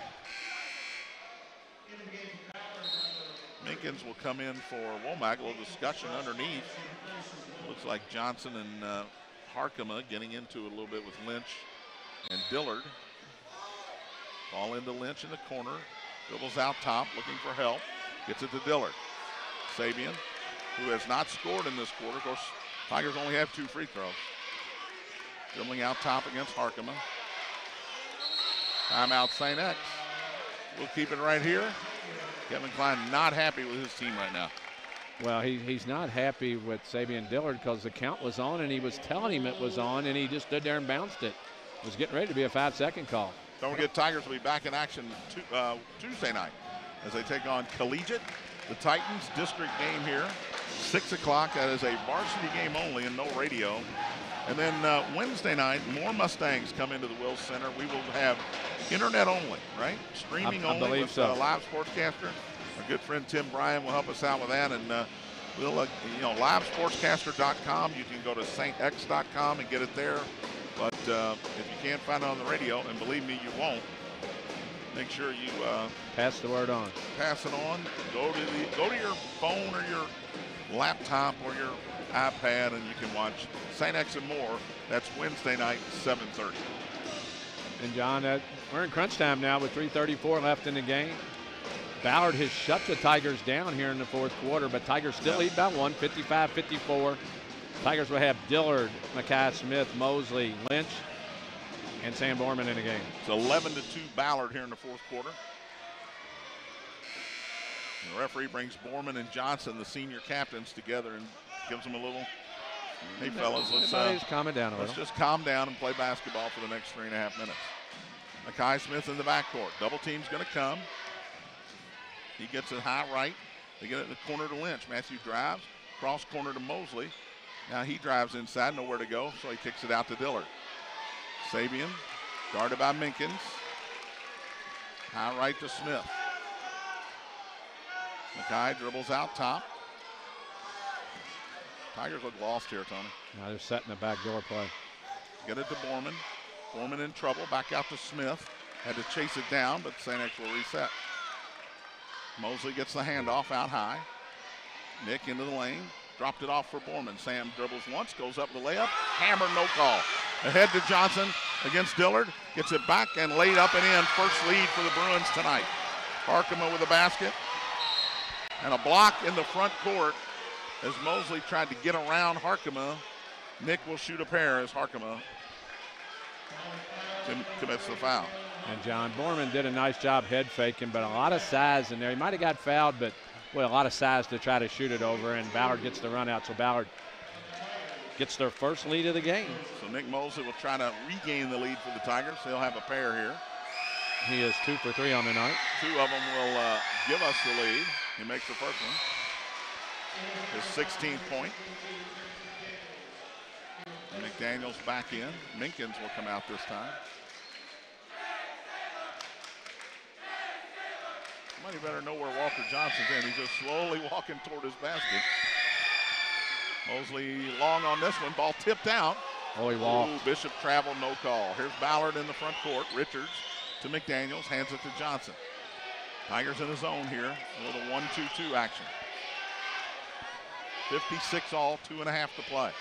S2: Minkins will come in for Womack. A little discussion underneath. Looks like Johnson and Harkema getting into it a little bit with Lynch and Dillard. Ball into Lynch in the corner. Dribbles out top, looking for help. Gets it to Dillard. Sabian, who has not scored in this quarter. Of course, Tigers only have 2 free throws. Dribbling out top against Harkema. Timeout St. X. We'll keep it right here. Kevin Klein not happy with his team right now.
S1: Well, he's not happy with Sabian Dillard because the count was on and he was telling him it was on and he just stood there and bounced it. It was getting ready to be a 5-second call.
S2: Don't forget, Tigers will be back in action Tuesday night as they take on Collegiate the Titans district game here, 6 o'clock. That is a varsity game only and no radio. And then Wednesday night, more Mustangs come into the Wills Center. We will have internet only, right? Streaming only with
S1: so.
S2: A live sportscaster. Our good friend Tim Bryan will help us out with that. And we'll, livesportscaster.com. You can go to stx.com and get it there. But if you can't find it on the radio, and believe me, you won't, make sure you
S1: pass the word on.
S2: Pass it on. Go to your phone or your laptop or your iPad, and you can watch St. X and more. That's Wednesday night, 7:30.
S1: And John, we're in crunch time now with 3:34 left in the game. Ballard has shut the Tigers down here in the fourth quarter, but Tigers still lead by one, 55-54. Tigers will have Dillard, Mackay Smith, Mosley, Lynch, and Sam Borman in the game.
S2: It's 11-2 Ballard here in the fourth quarter. The referee brings Borman and Johnson, the senior captains, together and gives them a little, hey fellas, let's
S1: calm it down a little.
S2: Let's just calm down and play basketball for the next 3.5 minutes. Mackay Smith in the backcourt. Double team's going to come. He gets it high right. They get it in the corner to Lynch. Matthew drives, cross corner to Mosley. Now he drives inside, nowhere to go, so he kicks it out to Dillard. Sabian, guarded by Minkins. High right to Smith. Mackay dribbles out top. Tigers look lost here, Tony.
S1: Now they're setting the backdoor play.
S2: Get it to Borman. Borman in trouble. Back out to Smith. Had to chase it down, but St. X will reset. Mosley gets the handoff out high. Nick into the lane. Dropped it off for Borman. Sam dribbles once, goes up the layup. Hammer, no call. Ahead to Johnson against Dillard. Gets it back and laid up and in. First lead for the Bruins tonight. Harkema with a basket. And a block in the front court as Mosley tried to get around Harkema. Nick will shoot a pair as Harkema commits the foul.
S1: And John Borman did a nice job head faking, but a lot of size in there. He might have got fouled, but a lot of size to try to shoot it over, and Ballard gets the run out. So Ballard gets their first lead of the game.
S2: So Nick Mosley will try to regain the lead for the Tigers. He'll have a pair here.
S1: He is 2 for 3 on the night.
S2: 2 of them will give us the lead. He makes the first one. His 16th point. McDaniel's back in. Minkins will come out this time. Somebody better know where Walker Johnson's in. He's just slowly walking toward his basket. Mosley long on this one. Ball tipped out.
S1: Oh, he walked.
S2: Ooh, Bishop traveled, no call. Here's Ballard in the front court. Richards to McDaniels, hands it to Johnson. Tigers in the zone here. A little 1-2-2 action. 56 all, 2.5 to play.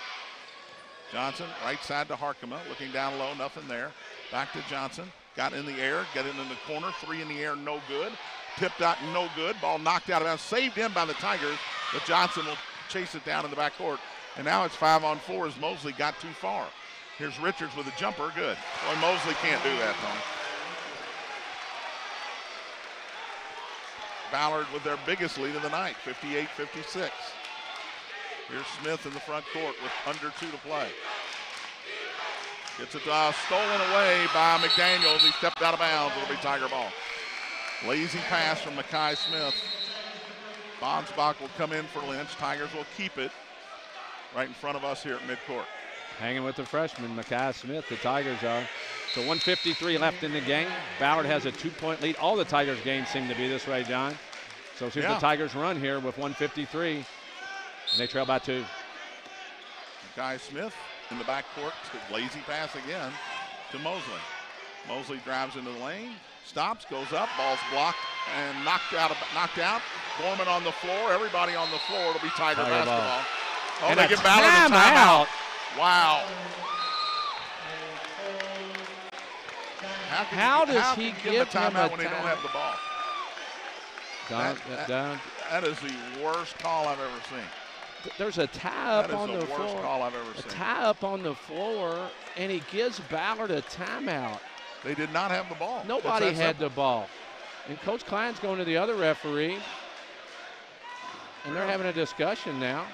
S2: Johnson, right side to Harkema, looking down low, nothing there. Back to Johnson, got in the air, got it in the corner, 3 in the air, no good. Tipped out, no good. Ball knocked out of bounds, saved in by the Tigers, but Johnson will chase it down in the backcourt. And now it's 5-on-4 as Mosley got too far. Here's Richards with a jumper, good. Boy, Mosley can't do that, Tony. Ballard with their biggest lead of the night, 58-56. Here's Smith in the front court with under 2 to play. Gets it stolen away by McDaniels. He stepped out of bounds. It'll be Tiger ball. Lazy pass from Mackay Smith. Bonsbach will come in for Lynch. Tigers will keep it right in front of us here at midcourt.
S1: Hanging with the freshman, Mackay Smith, the Tigers are. So 1:53 left in the game. Ballard has a 2-point lead. All the Tigers games seem to be this way, John. So see if the Tigers run here with 1:53. And they trail by 2.
S2: Mackay Smith in the backcourt. Lazy pass again to Mosley. Mosley drives into the lane. Stops, goes up, ball's blocked and knocked out. Borman on the floor, everybody on the floor. It'll be Tiger basketball.
S1: Ball.
S2: Oh,
S1: and
S2: they give Ballard a timeout. Wow.
S1: How does he give
S2: a timeout when they don't have the ball? That is the worst call I've ever seen.
S1: There's a tie up on the floor.
S2: That is the worst call I've ever seen.
S1: A tie up on the floor, and he gives Ballard a timeout.
S2: They did not have the ball.
S1: Nobody had the ball. And Coach Klein's going to the other referee, and they're having a discussion now.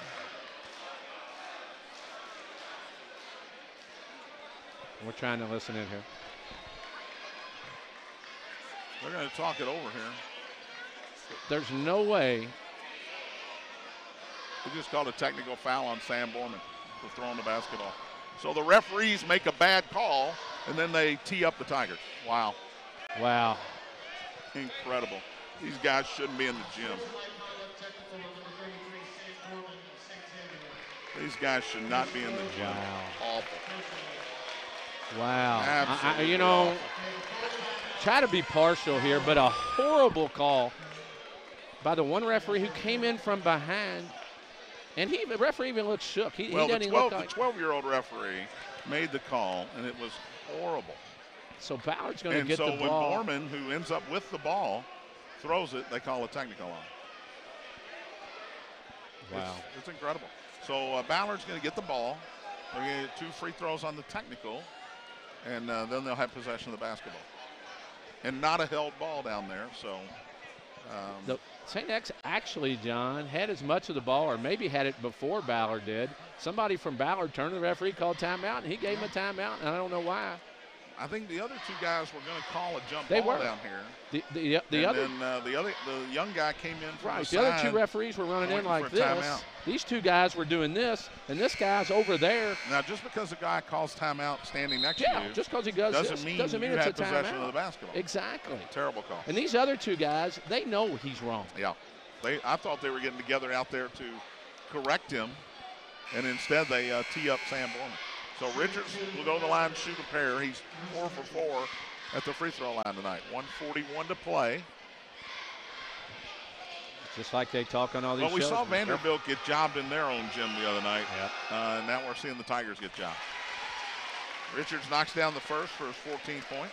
S1: We're trying to listen in here.
S2: They're going to talk it over here.
S1: There's no way
S2: They just called a technical foul on Sam Borman for throwing the basketball. So the referees make a bad call, and then they tee up the Tigers. Wow.
S1: Wow.
S2: Incredible. These guys shouldn't be in the gym. These guys should not be in the gym.
S1: Wow.
S2: Awful.
S1: Wow. You know,
S2: awful.
S1: Try to be partial here, but a horrible call by the one referee who came in from behind. And the referee even looked shook.
S2: The
S1: he doesn't even look like
S2: 12-year-old referee made the call, and it was horrible.
S1: So Ballard's going to get the ball.
S2: And so when Borman, who ends up with the ball, throws it, they call a technical on.
S1: Wow.
S2: It's incredible. So Ballard's going to get the ball. They're going to get 2 free throws on the technical, and then they'll have possession of the basketball. And not a held ball down there, so.
S1: The St. X actually, John, had as much of the ball, or maybe had it before Ballard did. Somebody from Ballard turned to the referee, called timeout, and he gave him a timeout, and I don't know why.
S2: I think the other 2 guys were going to call a jump
S1: They
S2: ball
S1: were.
S2: down here.
S1: The
S2: young guy came in from
S1: right.
S2: the
S1: The
S2: side.
S1: other 2 referees were running in like this.
S2: Timeout.
S1: These 2 guys were doing this, and this guy's over there.
S2: Now, just because a guy calls timeout standing next to you,
S1: just because he does
S2: doesn't
S1: this,
S2: mean
S1: doesn't mean
S2: you
S1: it's a
S2: have possession
S1: timeout.
S2: of the basketball.
S1: Exactly.
S2: Terrible call.
S1: And these other 2 guys, they know he's wrong.
S2: Yeah. I thought they were getting together out there to correct him, and instead they tee up Sam Borman. So Richards will go to the line, shoot a pair. He's 4 for 4 at the free throw line tonight. 1:41 to play.
S1: Just like they talk on all these
S2: shows. Well, we saw
S1: shows.
S2: Vanderbilt get jobbed in their own gym the other night.
S1: Yep.
S2: And now we're seeing the Tigers get jobbed. Richards knocks down the first for his 14th point.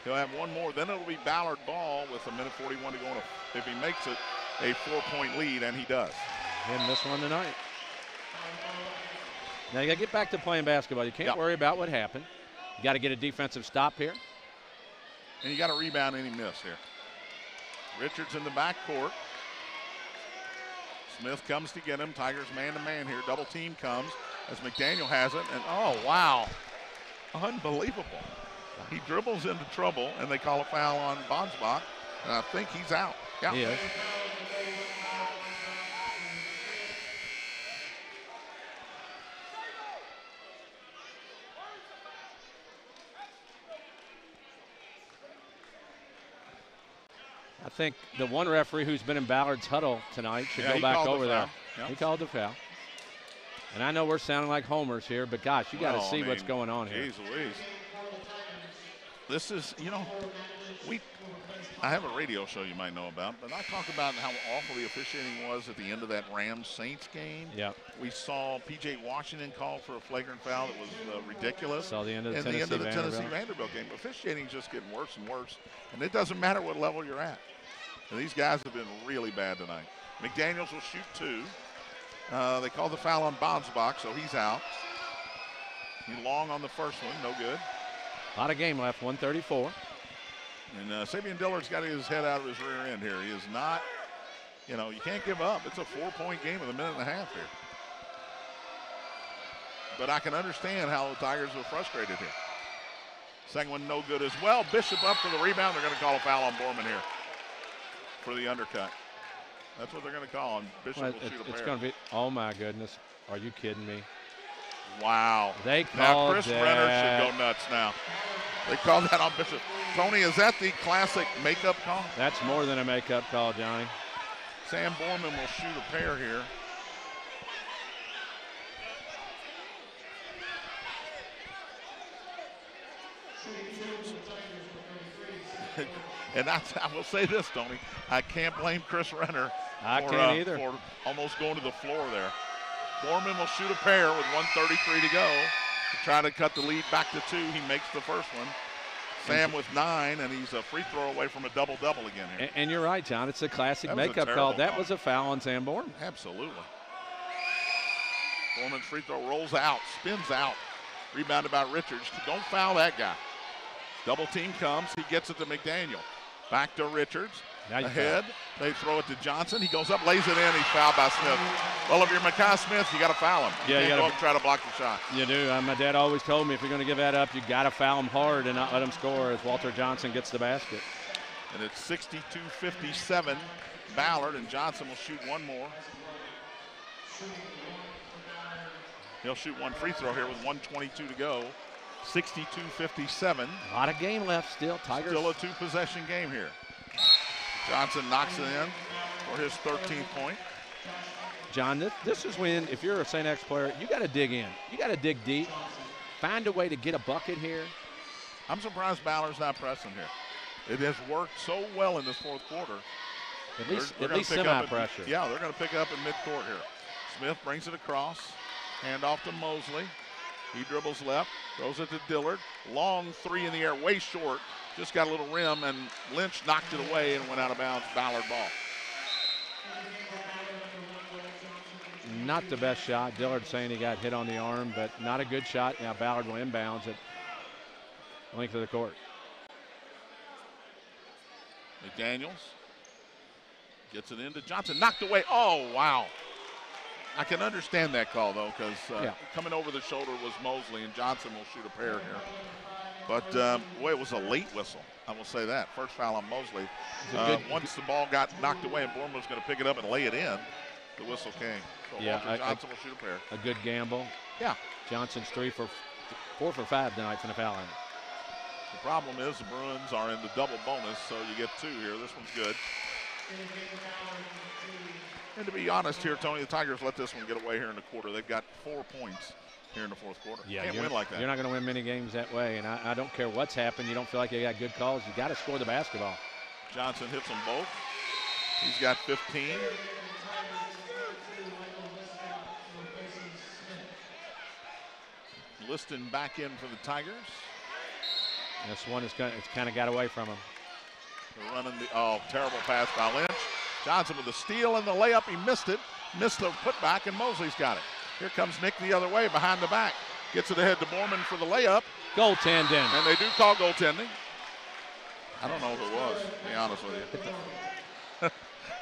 S2: He'll have one more. Then it'll be Ballard ball with 1:41 to go. If he makes it, a 4-point lead, and he does.
S1: Didn't miss one tonight. Now you got to get back to playing basketball. You can't worry about what happened. You got to get a defensive stop here.
S2: And you got to rebound any miss here. Richards in the backcourt. Smith comes to get him. Tigers man-to-man here. Double team comes as McDaniel has it. And, oh, wow. Unbelievable. He dribbles into trouble, and they call a foul on Bonsbach. And I think he's out. Yeah.
S1: He is. I think the one referee who's been in Ballard's huddle tonight should go back over there.
S2: Yep.
S1: He called the foul. And I know we're sounding like homers here, but gosh, you got to see what's going on here.
S2: Geez Louise. This is, I have a radio show you might know about, but I talk about how awful the officiating was at the end of that Rams-Saints game.
S1: Yep.
S2: We saw P.J. Washington call for a flagrant foul that was ridiculous.
S1: Saw the end of the
S2: and
S1: Tennessee
S2: the end of the Tennessee-Vanderbilt game. Officiating's just getting worse and worse, and it doesn't matter what level you're at. And these guys have been really bad tonight. McDaniels will shoot 2. They called the foul on Bonsbach, so he's out. He long on the first one, no good.
S1: A lot of game left, 134.
S2: And Sabian Dillard's got his head out of his rear end here. He is not, you can't give up. It's a 4-point game with a minute and a half here. But I can understand how the Tigers were frustrated here. Second one no good as well. Bishop up for the rebound. They're going to call a foul on Borman here for the undercut. That's what they're going to call on Bishop. Will shoot a pair.
S1: It's going to be, oh my goodness. Are you kidding me?
S2: Wow.
S1: They called
S2: now Chris Renner should go nuts now. They called that on Bishop. Tony, is that the classic makeup call?
S1: That's more than a makeup call, Johnny.
S2: Sam Borman will shoot a pair here. And I will say this, Tony. I can't blame Chris Renner for almost going to the floor there. Borman will shoot a pair with 1:33 to go to try to cut the lead back to 2. He makes the first one. Sam with 9, and he's a free throw away from a double-double again here.
S1: And you're right, John. It's a classic makeup call. That was a foul on Sam Borman.
S2: Absolutely. Borman's free throw rolls out, spins out. Rebounded by Richards. Don't foul that guy. Double team comes. He gets it to McDaniel. Back to Richards. Ahead. They throw it to Johnson. He goes up, lays it in. He's fouled by Smith. Well, if you're Makai Smith, you got to foul him. You can't go up and try to block the shot.
S1: You do. My dad always told me if you're going to give that up, you got to foul him hard and not let him score as Walter Johnson gets the basket.
S2: And it's 62-57. Ballard, and Johnson will shoot one more. He'll shoot one free throw here with 1:22 to go. 62-57.
S1: A lot of game left still. Tigers.
S2: Still a two-possession game here. Johnson knocks it in for his 13th point.
S1: John, this is when, if you're a St. X player, you got to dig in. You got to dig deep. Find a way to get a bucket here.
S2: I'm surprised Ballard's not pressing here. It has worked so well in this fourth quarter.
S1: At least semi-pressure.
S2: Yeah, they're going to pick up in midcourt here. Smith brings it across. Hand off to Mosley. He dribbles left, throws it to Dillard. Long three in the air, way short. Just got a little rim, and Lynch knocked it away and went out of bounds. Ballard ball.
S1: Not the best shot. Dillard saying he got hit on the arm, but not a good shot. Now Ballard will inbounds at length of the court.
S2: McDaniels gets it into Johnson. Knocked away. Oh, wow. I can understand that call, though, because coming over the shoulder was Mosley, and Johnson will shoot a pair here. But, boy, it was a late whistle. I will say that. First foul on Mosley. Once the ball got knocked away and Borman was going to pick it up and lay it in, the whistle came. So Walter Johnson will shoot a pair.
S1: A good gamble.
S2: Yeah.
S1: Johnson's 4 for 5 tonight from the foul line.
S2: The problem is the Bruins are in the double bonus, so you get 2 here. This one's good. And to be honest here, Tony, the Tigers let this one get away here in the quarter. They've got 4 points here in the fourth quarter.
S1: Yeah,
S2: can't win like that.
S1: You're not going to win many games that way, and I don't care what's happened. You don't feel like you got good calls. You got to score the basketball.
S2: Johnson hits them both. He's got 15. Liston back in for the Tigers.
S1: This one it's kind of got away from him.
S2: They're running terrible pass by Lynch. Johnson with the steal and the layup. He missed it. Missed the putback, and Mosley's got it. Here comes Nick the other way behind the back. Gets it ahead to Borman for the layup.
S1: Goaltending.
S2: And they do call goaltending. I don't know if it was, to be honest with you.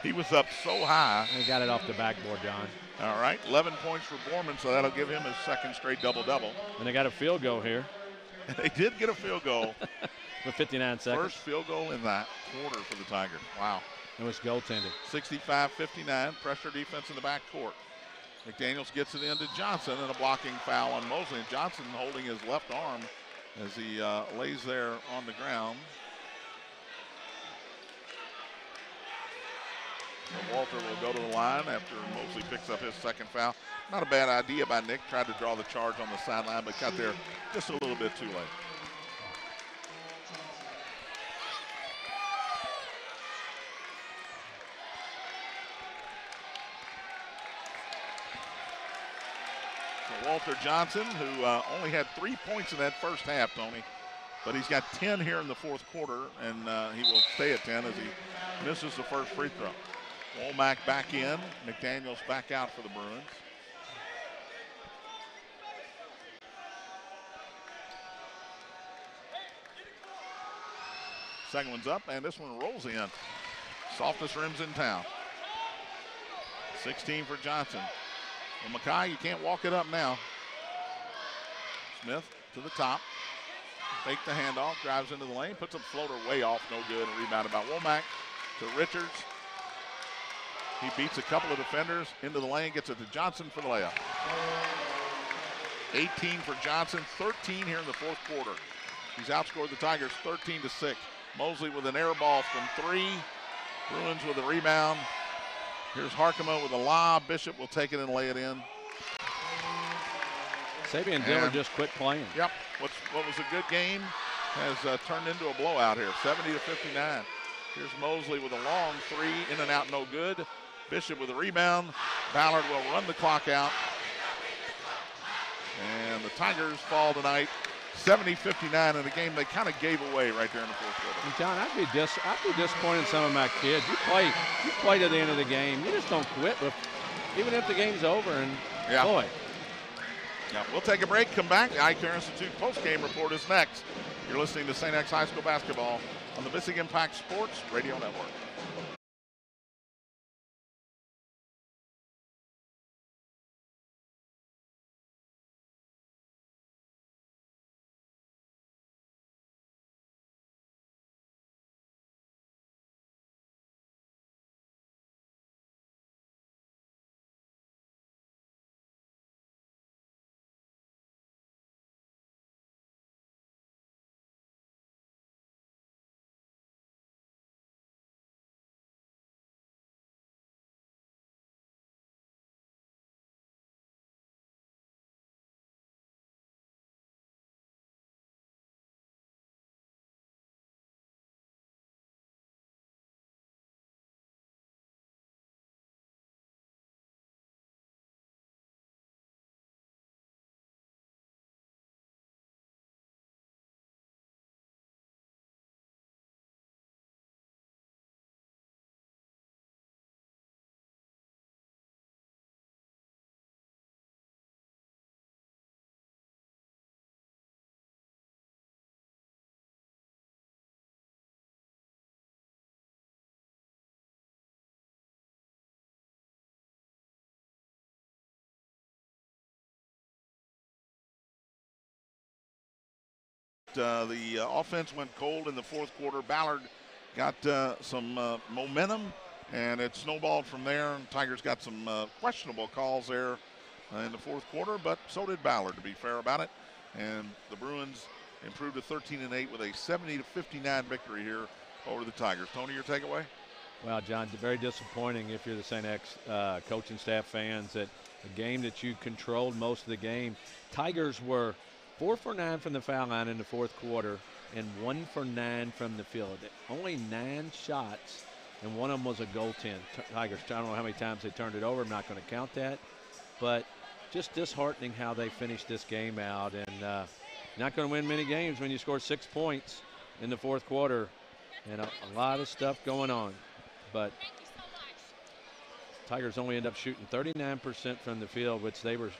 S2: He was up so high.
S1: He got it off the backboard, John.
S2: All right, 11 points for Borman, so that'll give him his second straight double-double.
S1: And they got a field goal here.
S2: They did get a field goal.
S1: With 59 seconds.
S2: First field goal in that quarter for the Tigers. Wow.
S1: It was goaltended.
S2: 65-59, pressure defense in the backcourt. McDaniels gets it into Johnson, and a blocking foul on Mosley. And Johnson holding his left arm as he lays there on the ground. Walter will go to the line after Mosley picks up his second foul. Not a bad idea by Nick. Tried to draw the charge on the sideline, but got there just a little bit too late. So Walter Johnson, who only had 3 points in that first half, Tony, but he's got 10 here in the fourth quarter, and he will stay at 10 as he misses the first free throw. Womack back in, McDaniels back out for the Bruins. Second one's up, and this one rolls in. Softest rims in town. 16 for Johnson. Well, Mackay, you can't walk it up now. Smith to the top. Fake the handoff, drives into the lane, puts a floater way off, no good, and rebounded by Womack to Richards. He beats a couple of defenders into the lane, gets it to Johnson for the layup. 18 for Johnson, 13 here in the fourth quarter. He's outscored the Tigers 13-6. Mosley with an air ball from 3. Bruins with a rebound. Here's Harkema with a lob. Bishop will take it and lay it in.
S1: Sabian Dillard just quit playing.
S2: Yep. What was a good game has turned into a blowout here, 70-59. Here's Mosley with a long 3, in and out, no good. Bishop with a rebound. Ballard will run the clock out. And the Tigers fall tonight 70-59 in a game they kind of gave away right there in the fourth quarter.
S1: And John, I'd be disappointed in some of my kids. You play to the end of the game. You just don't quit, even if the game's over. And boy.
S2: Yeah, we'll take a break, come back. The Eye Care Institute post-game report is next. You're listening to St. X High School basketball on the Missing Impact Sports Radio Network. the offense went cold in the fourth quarter. Ballard got some momentum, and it snowballed from there. And Tigers got some questionable calls there in the fourth quarter, but so did Ballard, to be fair about it. And the Bruins improved to 13-8 with a 70-59 victory here over the Tigers. Tony, your takeaway?
S1: Well, John, very disappointing if you're the St. X coaching staff fans that a game that you controlled most of the game. Tigers were 4 for 9 from the foul line in the fourth quarter and 1 for 9 from the field. Only 9 shots, and one of them was a goaltend. Tigers, I don't know how many times they turned it over. I'm not going to count that. But just disheartening how they finished this game out. And not going to win many games when you score 6 points in the fourth quarter. And a lot of stuff going on. But Tigers only end up shooting 39% from the field, which they were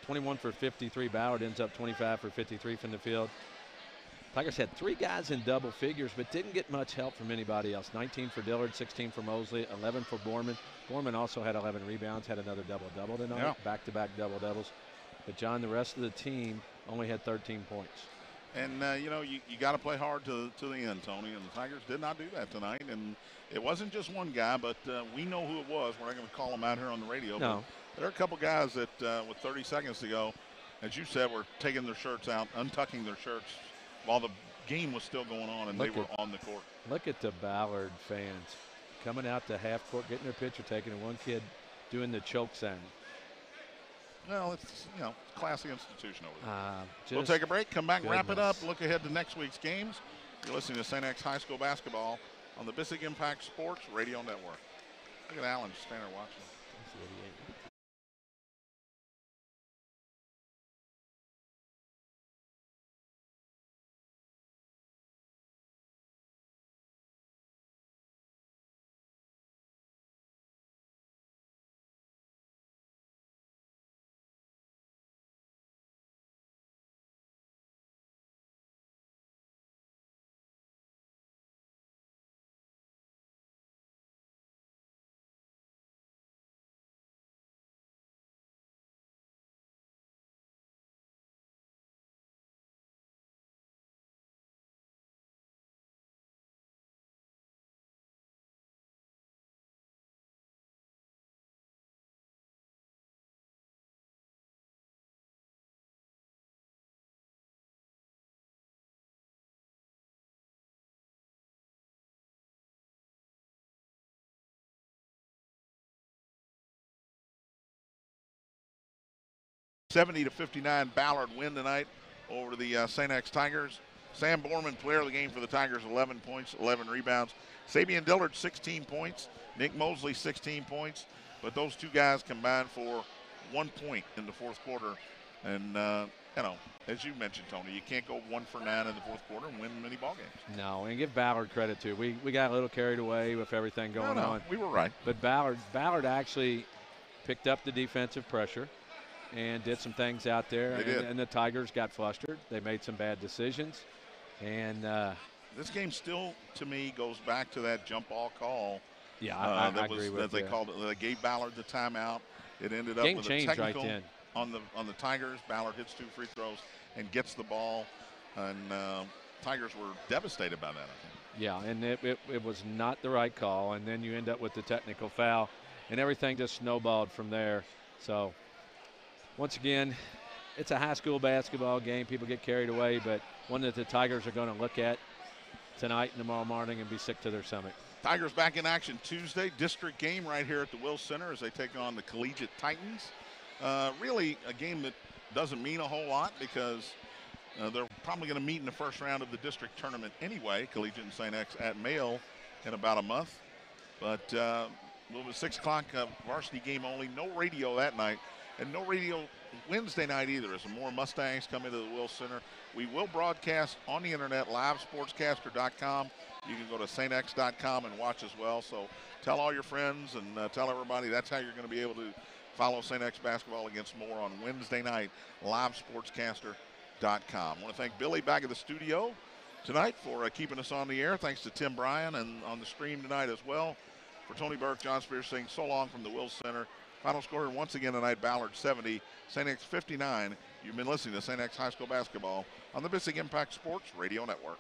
S1: 21 for 53. Ballard ends up 25 for 53 from the field. Tigers had 3 guys in double figures, but didn't get much help from anybody else. 19 for Dillard, 16 for Mosley, 11 for Borman. Borman also had 11 rebounds, had another double-double tonight, back-to-back double-doubles. But, John, the rest of the team only had 13 points.
S2: And, you know, you got to play hard to the end, Tony, and the Tigers did not do that tonight. And it wasn't just one guy, but we know who it was. We're not going to call him out here on the radio.
S1: No.
S2: But there are a couple guys that, with 30 seconds to go, as you said, were taking their shirts out, untucking their shirts while the game was still going on and they were on the court.
S1: Look at the Ballard fans coming out to half court, getting their picture taken, and one kid doing the choke sign.
S2: Well, it's, you know, classy institution over there. We'll
S1: Just
S2: take a break, come back, wrap it up,
S1: goodness.
S2: look ahead to next week's games. You're listening to St. X High School basketball on the Bissig Impact Sports Radio Network. Look at Alan standing there watching. (70-59) Ballard win tonight over the St. X Tigers. Sam Borman, player of the game for the Tigers, 11 points, 11 rebounds. Sabian Dillard, 16 points. Nick Mosley, 16 points. But those two guys combined for 1 point in the fourth quarter. And, you know, as you mentioned, Tony, you can't go 1 for 9 in the fourth quarter and win many ball games.
S1: No, and give Ballard credit, too. We got a little carried away with everything going on.
S2: We were right.
S1: But Ballard actually picked up the defensive pressure and did some things out there. And the Tigers got flustered. They made some bad decisions. And
S2: this game still, to me, goes back to that jump ball call.
S1: Yeah, I agree with
S2: that
S1: you.
S2: they called it. They gave Ballard the timeout. It ended up
S1: Game
S2: with a
S1: changed
S2: technical
S1: right then.
S2: on the Tigers. Ballard hits 2 free throws and gets the ball. And Tigers were devastated by that, I think.
S1: Yeah, and it was not the right call. And then you end up with the technical foul. And everything just snowballed from there. So, once again, it's a high school basketball game. People get carried away, but one that the Tigers are going to look at tonight and tomorrow morning and be sick to their stomach.
S2: Tigers back in action Tuesday. District game right here at the Will Center as they take on the Collegiate Titans. Really a game that doesn't mean a whole lot because they're probably going to meet in the first round of the district tournament anyway, Collegiate and St. X at Mayo in about a month. But it was 6 o'clock varsity game only. No radio that night. And no radio Wednesday night either as more Mustangs come into the Will Center. We will broadcast on the internet, livesportscaster.com. You can go to stx.com and watch as well. So tell all your friends and tell everybody that's how you're going to be able to follow St. X basketball against more on Wednesday night, livesportscaster.com. I want to thank Billy back at the studio tonight for keeping us on the air. Thanks to Tim Bryan and on the stream tonight as well. For Tony Burke, John Spears saying so long from the Will Center. Final score once again tonight, Ballard 70, St. X 59, You've been listening to St. X High School basketball on the Bissing Impact Sports Radio Network.